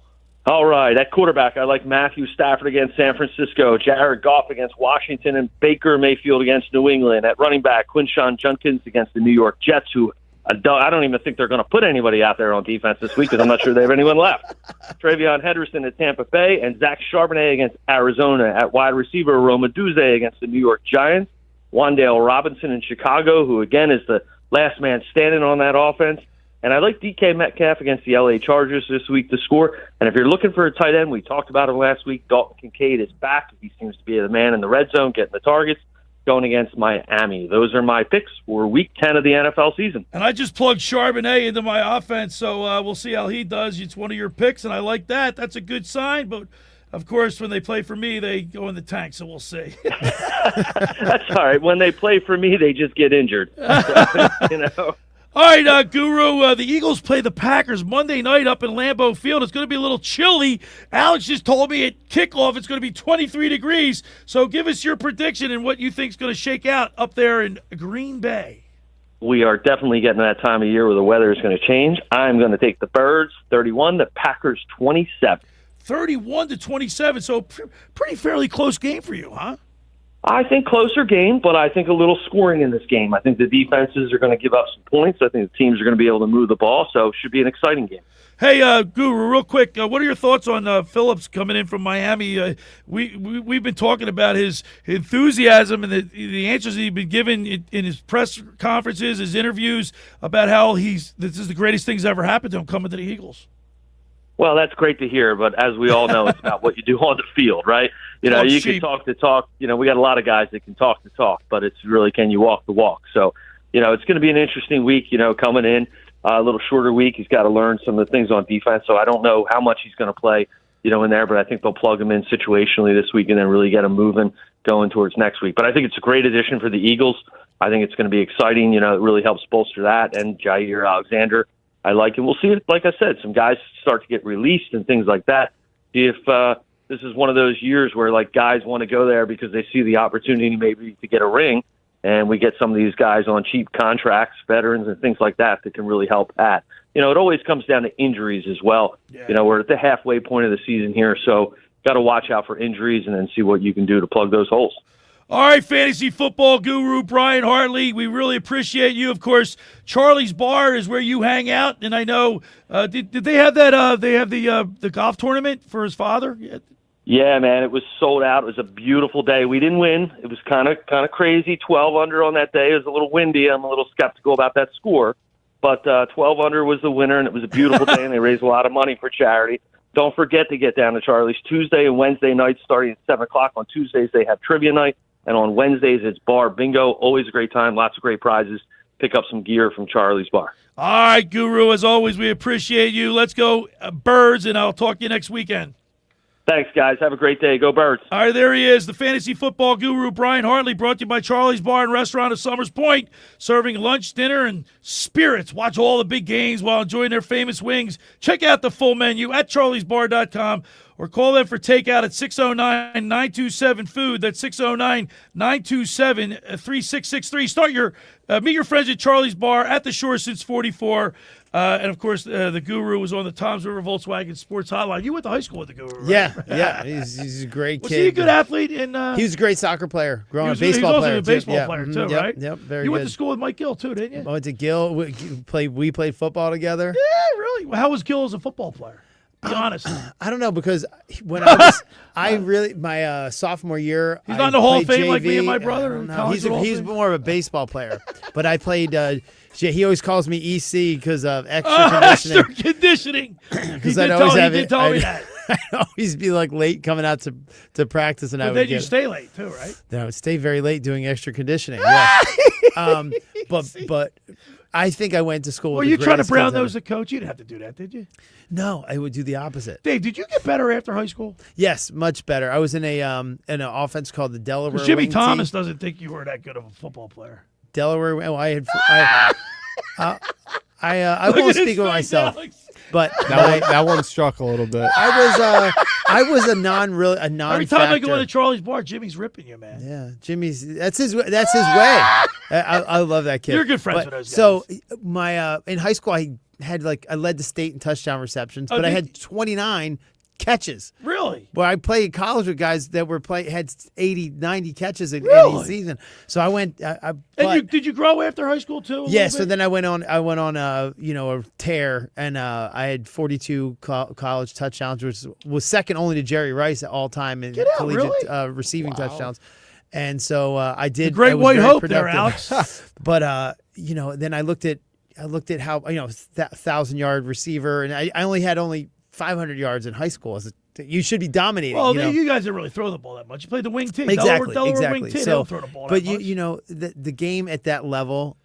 All right, at quarterback, I like Matthew Stafford against San Francisco, Jared Goff against Washington, and Baker Mayfield against New England. At running back, Quinshawn Judkins against the New York Jets, who I don't even think they're going to put anybody out there on defense this week because I'm not sure they have anyone left. Travion Henderson at Tampa Bay and Zach Charbonnet against Arizona. At wide receiver, Roma Duze against the New York Giants. Wan'Dale Robinson in Chicago, who again is the last man standing on that offense. And I like DK Metcalf against the LA Chargers this week to score. And if you're looking for a tight end, we talked about him last week. Dalton Kincaid is back. He seems to be the man in the red zone, getting the targets. Going against Miami. Those are my picks for Week 10 of the NFL season. And I just plugged Charbonnet into my offense, so we'll see how he does. It's one of your picks, and I like that. That's a good sign, but, of course, when they play for me, they go in the tank, so we'll see. That's all right. When they play for me, they just get injured. So, All right, Guru, the Eagles play the Packers Monday night up in Lambeau Field. It's going to be a little chilly. Alex just told me at kickoff it's going to be 23 degrees. So give us your prediction and what you think is going to shake out up there in Green Bay. We are definitely getting that time of year where the weather is going to change. I'm going to take the Birds 31, the Packers 27. 31-27, so pretty fairly close game for you, huh? I think closer game, but I think a little scoring in this game. I think the defenses are going to give up some points. I think the teams are going to be able to move the ball, so it should be an exciting game. Hey, Guru, real quick, what are your thoughts on Phillips coming in from Miami? We've been talking about his enthusiasm and the answers that he's been given in his press conferences, his interviews, about how this is the greatest thing that's ever happened to him coming to the Eagles. Well, that's great to hear, but as we all know, it's about what you do on the field, right? You know, you can talk the talk. You know, we got a lot of guys that can talk the talk, but it's really, can you walk the walk? So, you know, it's going to be an interesting week, you know, coming in. A little shorter week. He's got to learn some of the things on defense, so I don't know how much he's going to play, you know, in there, but I think they'll plug him in situationally this week and then really get him moving going towards next week. But I think it's a great addition for the Eagles. I think it's going to be exciting. You know, it really helps bolster that. And Jair Alexander, I like him. We'll see it, like I said, some guys start to get released and things like that. See if this is one of those years where, like, guys want to go there because they see the opportunity maybe to get a ring, and we get some of these guys on cheap contracts, veterans and things like that can really help at. You know, it always comes down to injuries as well. Yeah. You know, we're at the halfway point of the season here, so got to watch out for injuries and then see what you can do to plug those holes. All right, fantasy football guru Brian Hartley, we really appreciate you. Of course, Charlie's Bar is where you hang out, and I know did they have that? They have the golf tournament for his father. Yeah, man, it was sold out. It was a beautiful day. We didn't win. It was kind of crazy. 12 under on that day. It was a little windy. I'm a little skeptical about that score, but 12 under was the winner, and it was a beautiful day, and they raised a lot of money for charity. Don't forget to get down to Charlie's Tuesday and Wednesday nights starting at 7 o'clock. On Tuesdays, they have trivia night, and on Wednesdays, it's bar bingo. Always a great time. Lots of great prizes. Pick up some gear from Charlie's Bar. All right, Guru, as always, we appreciate you. Let's go Birds, and I'll talk to you next weekend. Thanks, guys. Have a great day. Go Birds. All right, there he is, the fantasy football guru, Brian Hartley, brought to you by Charlie's Bar and Restaurant of Summers Point, serving lunch, dinner, and spirits. Watch all the big games while enjoying their famous wings. Check out the full menu at charliesbar.com or call them for takeout at 609-927-FOOD. That's 609-927-3663. Meet your friends at Charlie's Bar at the Shore since 44. And, of course, the Guru was on the Toms River Volkswagen Sports Hotline. You went to high school with the Guru, right? Yeah. He's a great kid. Was he a good athlete? He was a great soccer player. Growing up, He baseball player. was also a baseball player, too, right? Yep, very You good. went to school with Mike Gill, too, didn't you? I went to Gill. We played football together. Yeah, really? How was Gill as a football player? Be honest. I don't know, because when I was, my sophomore year, he's not in the Hall of Fame like me and my brother. He's more of a baseball player, but I played. He always calls me EC because of extra conditioning. Extra conditioning. Because he did tell me that. I'd always be like late coming out to practice, and but then you stay late too, right? No, I would stay very late doing extra conditioning. Yeah. But I think I went to school. Were you trying to brown nose the coach? You didn't have to do that, did you? No, I would do the opposite. Dave, did you get better after high school? Yes, much better. I was in an offense called the Delaware. Jimmy Wing Thomas team. doesn't think you were that good of a football player. Delaware. Well, I won't speak of myself, but that one struck a little bit. I was a non. Every time I go into Charlie's Bar, Jimmy's ripping you, man. Yeah, Jimmy's. That's his way. I love that kid. You're good friends with those guys. So in high school, I led the state in touchdown receptions, but I had 29 catches. Really? Well, I played college with guys that had 80, 90 catches in any season. So I went. Did you grow after high school too? Yeah. So then I went on a tear, and I had 42 college touchdowns, which was second only to Jerry Rice at all time in collegiate receiving touchdowns. And so I did. The great white hope there, Alex. But then I looked at how 1,000-yard receiver, and I only had 500 yards in high school. You should be dominating. Well, you guys didn't really throw the ball that much. You played the wing team. Exactly. Delaware wing team. They don't throw the ball that much. The game at that level,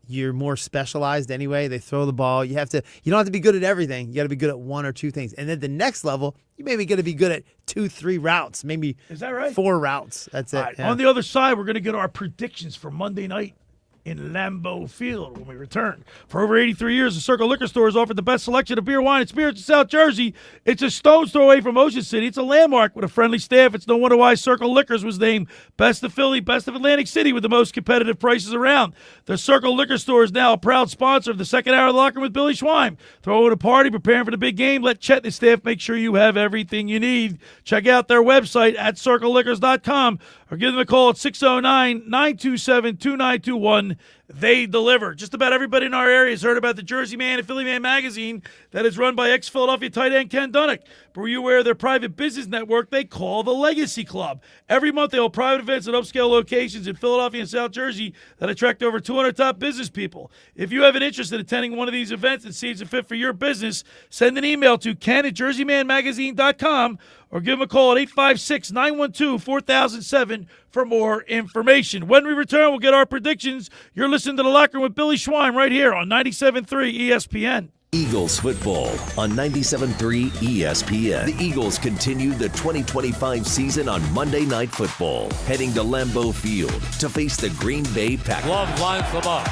you're more specialized anyway. They throw the ball. You don't have to be good at everything. You got to be good at one or two things. And then the next level, you maybe got to be good at 2-3 routes, maybe. Is that right? 4 routes. That's it. Right. Yeah. On the other side, we're going to get our predictions for Monday night in Lambeau Field when we return. For over 83 years, the Circle Liquor Store has offered the best selection of beer, wine, and spirits in South Jersey. It's a stone's throw away from Ocean City. It's a landmark with a friendly staff. It's no wonder why Circle Liquors was named Best of Philly, Best of Atlantic City with the most competitive prices around. The Circle Liquor Store is now a proud sponsor of the second hour of the Locker Room with Billy Schweim. Throwing a party, preparing for the big game. Let Chet and his staff make sure you have everything you need. Check out their website at circleliquors.com or give them a call at 609-927-2921. They deliver. Just about everybody in our area has heard about the Jersey Man and Philly Man magazine that is run by ex-Philadelphia tight end Ken Dunnick. But were you aware of their private business network they call the Legacy Club? Every month they hold private events at upscale locations in Philadelphia and South Jersey that attract over 200 top business people. If you have an interest in attending one of these events and see it's a fit for your business, send an email to ken@jerseymanmagazine.com or give them a call at 856-912-4007 for more information. When we return, we'll get our predictions. You're listening to The Locker Room with Billy Schwein right here on 97.3 ESPN. Eagles football on 97.3 ESPN. The Eagles continue the 2025 season on Monday Night Football, heading to Lambeau Field to face the Green Bay Packers. Love lines them up.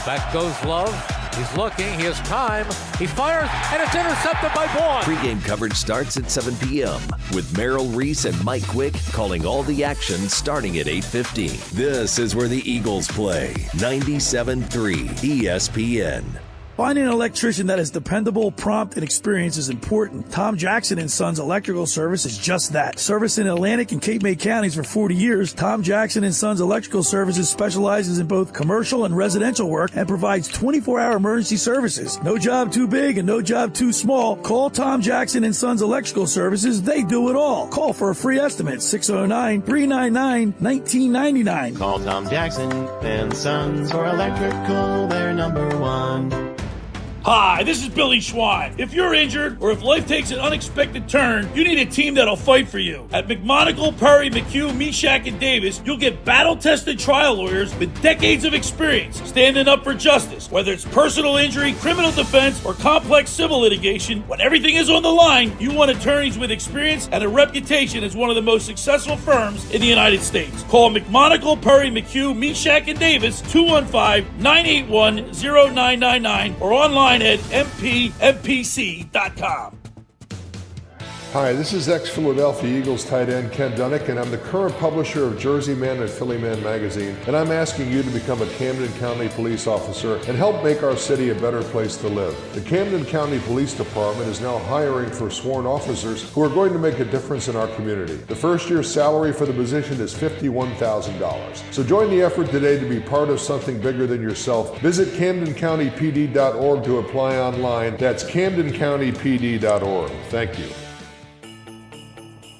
Back goes Love. He's looking. He has time. He fires, and it's intercepted by Vaughn. Pre-game coverage starts at 7 p.m. with Merrill Reese and Mike Quick calling all the action starting at 8:15. This is where the Eagles play. 97.3 ESPN. Finding an electrician that is dependable, prompt, and experienced is important. Tom Jackson & Sons Electrical Service is just that. Service in Atlantic and Cape May counties for 40 years, Tom Jackson & Sons Electrical Services specializes in both commercial and residential work and provides 24-hour emergency services. No job too big and no job too small. Call Tom Jackson & Sons Electrical Services. They do it all. Call for a free estimate, 609-399-1999. Call Tom Jackson & Sons for electrical. They're number one. Hi, this is Billy Schwein. If you're injured or if life takes an unexpected turn, you need a team that'll fight for you. At McMonagle, Perry, McHugh, Meshack, and Davis, you'll get battle-tested trial lawyers with decades of experience standing up for justice. Whether it's personal injury, criminal defense, or complex civil litigation, when everything is on the line, you want attorneys with experience and a reputation as one of the most successful firms in the United States. Call McMonagle, Perry, McHugh, Meshack, and Davis, 215-981-0999, or online at mpmpc.com. Hi, this is ex-Philadelphia Eagles tight end Ken Dunnick, and I'm the current publisher of Jersey Man and Philly Man magazine, and I'm asking you to become a Camden County police officer and help make our city a better place to live. The Camden County Police Department is now hiring for sworn officers who are going to make a difference in our community. The first year's salary for the position is $51,000. So join the effort today to be part of something bigger than yourself. Visit CamdenCountyPD.org to apply online. That's CamdenCountyPD.org. Thank you.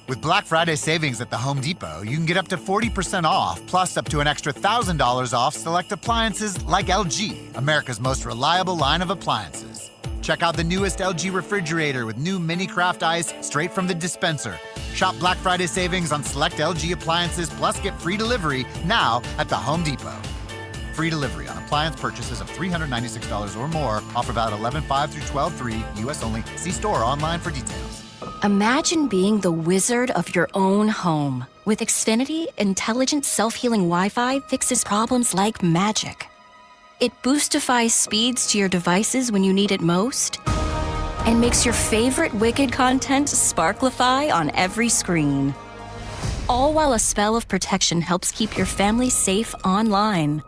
With Black Friday savings at the Home Depot, you can get up to 40% off, plus up to an extra $1,000 off select appliances like LG, America's most reliable line of appliances. Check out the newest LG refrigerator with new mini craft ice straight from the dispenser. Shop Black Friday savings on select LG appliances, plus get free delivery now at the Home Depot. Free delivery on appliance purchases of $396 or more. Offer valid 11/5 through 12/3, U.S. only. See store or online for details. Imagine being the wizard of your own home. With Xfinity, intelligent self-healing Wi-Fi fixes problems like magic. It boostifies speeds to your devices when you need it most and makes your favorite Wicked content sparklify on every screen. All while a spell of protection helps keep your family safe online.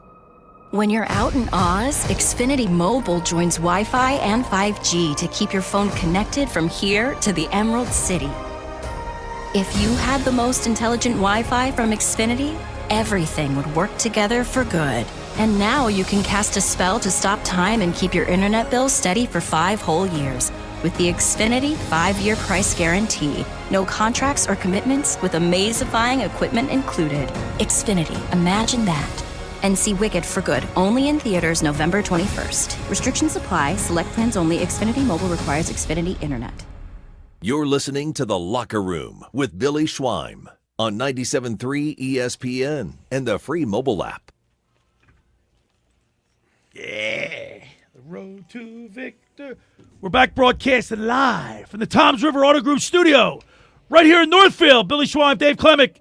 When you're out in Oz, Xfinity Mobile joins Wi-Fi and 5G to keep your phone connected from here to the Emerald City. If you had the most intelligent Wi-Fi from Xfinity, everything would work together for good. And now you can cast a spell to stop time and keep your internet bill steady for 5 whole years with the Xfinity 5-year price guarantee. No contracts or commitments with amazifying equipment included. Xfinity, imagine that. And see Wicked for good, only in theaters November 21st. Restrictions apply. Select plans only. Xfinity Mobile requires Xfinity Internet. You're listening to The Locker Room with Billy Schwein on 97.3 ESPN and the free mobile app. Yeah, the road to victor. We're back broadcasting live from the Toms River Auto Group studio right here in Northfield. Billy Schwein, Dave Klemic.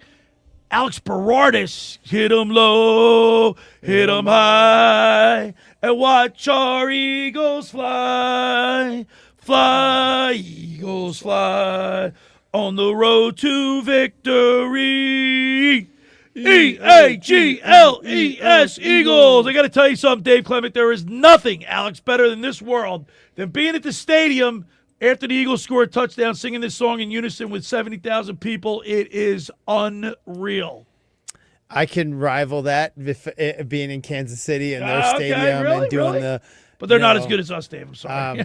Alex Berardis, hit 'em low, hit 'em high, and watch our Eagles fly. Fly, Eagles fly, on the road to victory. E-A-G-L-E-S, Eagles. I got to tell you something, Dave Klemic. There is nothing, Alex, better than this world than being at the stadium after the Eagles score a touchdown, singing this song in unison with 70,000 people. It is unreal. I can rival that being in Kansas City and their stadium and doing the. But they're not as good as us, Dave. I'm sorry.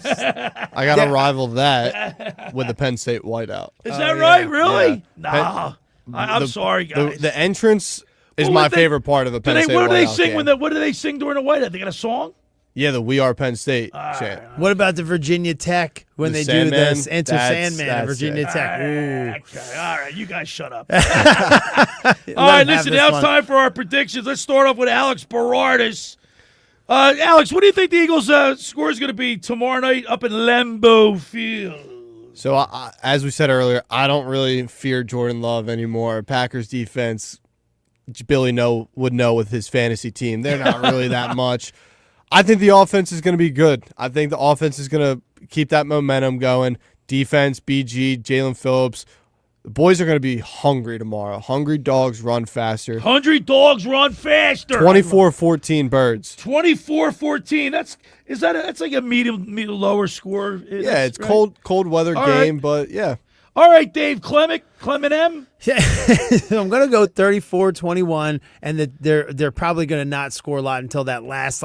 I got to rival that with the Penn State whiteout. Is that right? Really? Yeah. Nah. I'm sorry, guys. The entrance is my favorite part of the Penn State What do they whiteout sing game. what do they sing during the whiteout? They got a song? Yeah, the We Are Penn State chant. What about the Virginia Tech when they do this Enter Sandman at Virginia Tech? Okay, all right, you guys shut up. All right, listen, now it's time for our predictions. Let's start off with Alex Berardis. Alex, what do you think the Eagles' score is going to be tomorrow night up in Lambeau Field? So, as we said earlier, I don't really fear Jordan Love anymore. Packers defense, Billy would know with his fantasy team. They're not really that much. I think the offense is going to be good. I think the offense is going to keep that momentum going. Defense, BG, Jalen Phillips. The boys are going to be hungry tomorrow. Hungry dogs run faster. Hungry dogs run faster. 24-14 Birds. 24-14. That's like a medium lower score. Yeah, it's right? cold weather All game, right. but yeah. All right, Dave Klemic M. Yeah, I'm going to go 34-21, and they're probably going to not score a lot until that last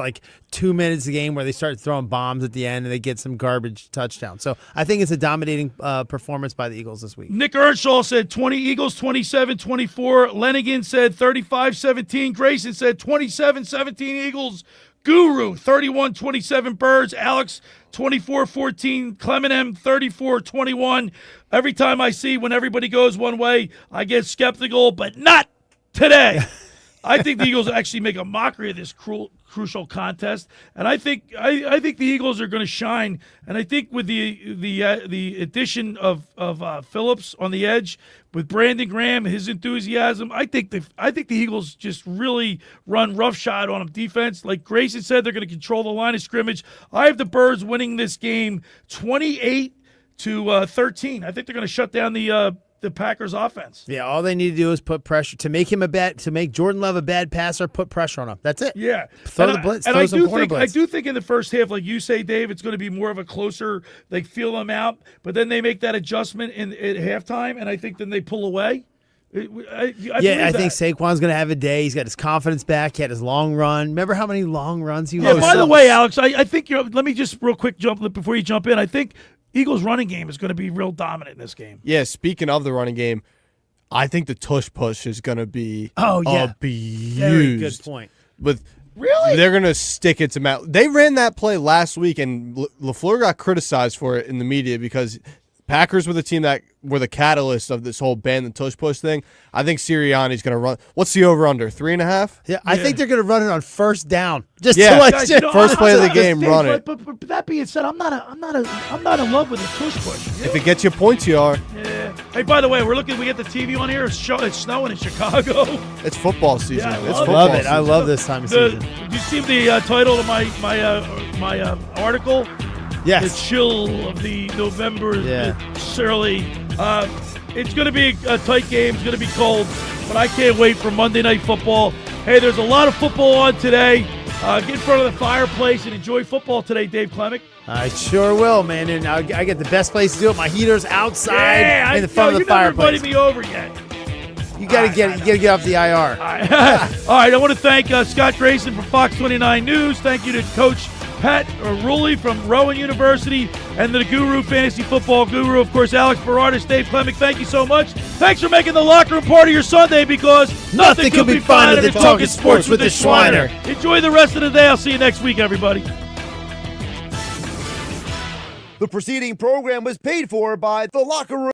2 minutes of the game where they start throwing bombs at the end and they get some garbage touchdown. So I think it's a dominating performance by the Eagles this week. Nick Earnshaw said 20 Eagles, 27-24. Lenigan said 35-17. Grayson said 27-17 Eagles. Guru, 31-27 Birds. Alex, 24-14. Clement M, 34-21. Every time I see when everybody goes one way, I get skeptical, but not today. I think the Eagles actually make a mockery of this crucial contest, and I think the Eagles are going to shine. And I think with the addition of Phillips on the edge, with Brandon Graham, his enthusiasm, I think the Eagles just really run roughshod on them defense. Like Grayson said, they're going to control the line of scrimmage. I have the Birds winning this game 28-13. I think they're going to shut down the Packers offense. Yeah, all they need to do is put pressure to make Jordan Love a bad passer. Put pressure on him. That's it. Yeah, throw the blitz. And throw I some corner blitz. do think in the first half, like you say, Dave, it's going to be more of a closer. They feel them out, but then they make that adjustment at halftime, and I think then they pull away. I think Saquon's going to have a day. He's got his confidence back. He had his long run. Remember how many long runs he was? Yeah. By the way, Alex, I think let me just real quick jump before you jump in. I think Eagles' running game is going to be real dominant in this game. Yeah. Speaking of the running game, I think the tush push is going to be abused. Very good point. Really? They're going to stick it to Matt. They ran that play last week, and LaFleur got criticized for it in the media because Packers were the team that were the catalyst of this whole ban the tush push thing. I think Sirianni's going to run. What's the over-under, 3.5? Yeah, I think they're going to run it on first down. Just first play of the game, run it. But that being said, I'm not in love with the tush push. If it gets you points, you are. Yeah. Hey, by the way, we get the TV on here. It's snowing in Chicago. It's football season. Yeah, it's I love it. I love this time of season. Did you see the title of my article? Yes. The chill of the November. Surly. It's going to be a tight game. It's going to be cold, but I can't wait for Monday Night Football. Hey, there's a lot of football on today. Get in front of the fireplace and enjoy football today, Dave Klemic. I sure will, man. And I get the best place to do it. My heater's outside in the front of the fireplace. You never invited me over yet. You got to get off the IR. All right. I want to thank Scott Grayson from Fox 29 News. Thank you to Coach Pat Ruley from Rowan University and the Guru Fantasy Football Guru, of course, Alex Berardis, Dave Klemic. Thank you so much. Thanks for making the locker room part of your Sunday because nothing could be finer than talking sports with the Schweiner. Enjoy the rest of the day. I'll see you next week, everybody. The preceding program was paid for by The Locker Room.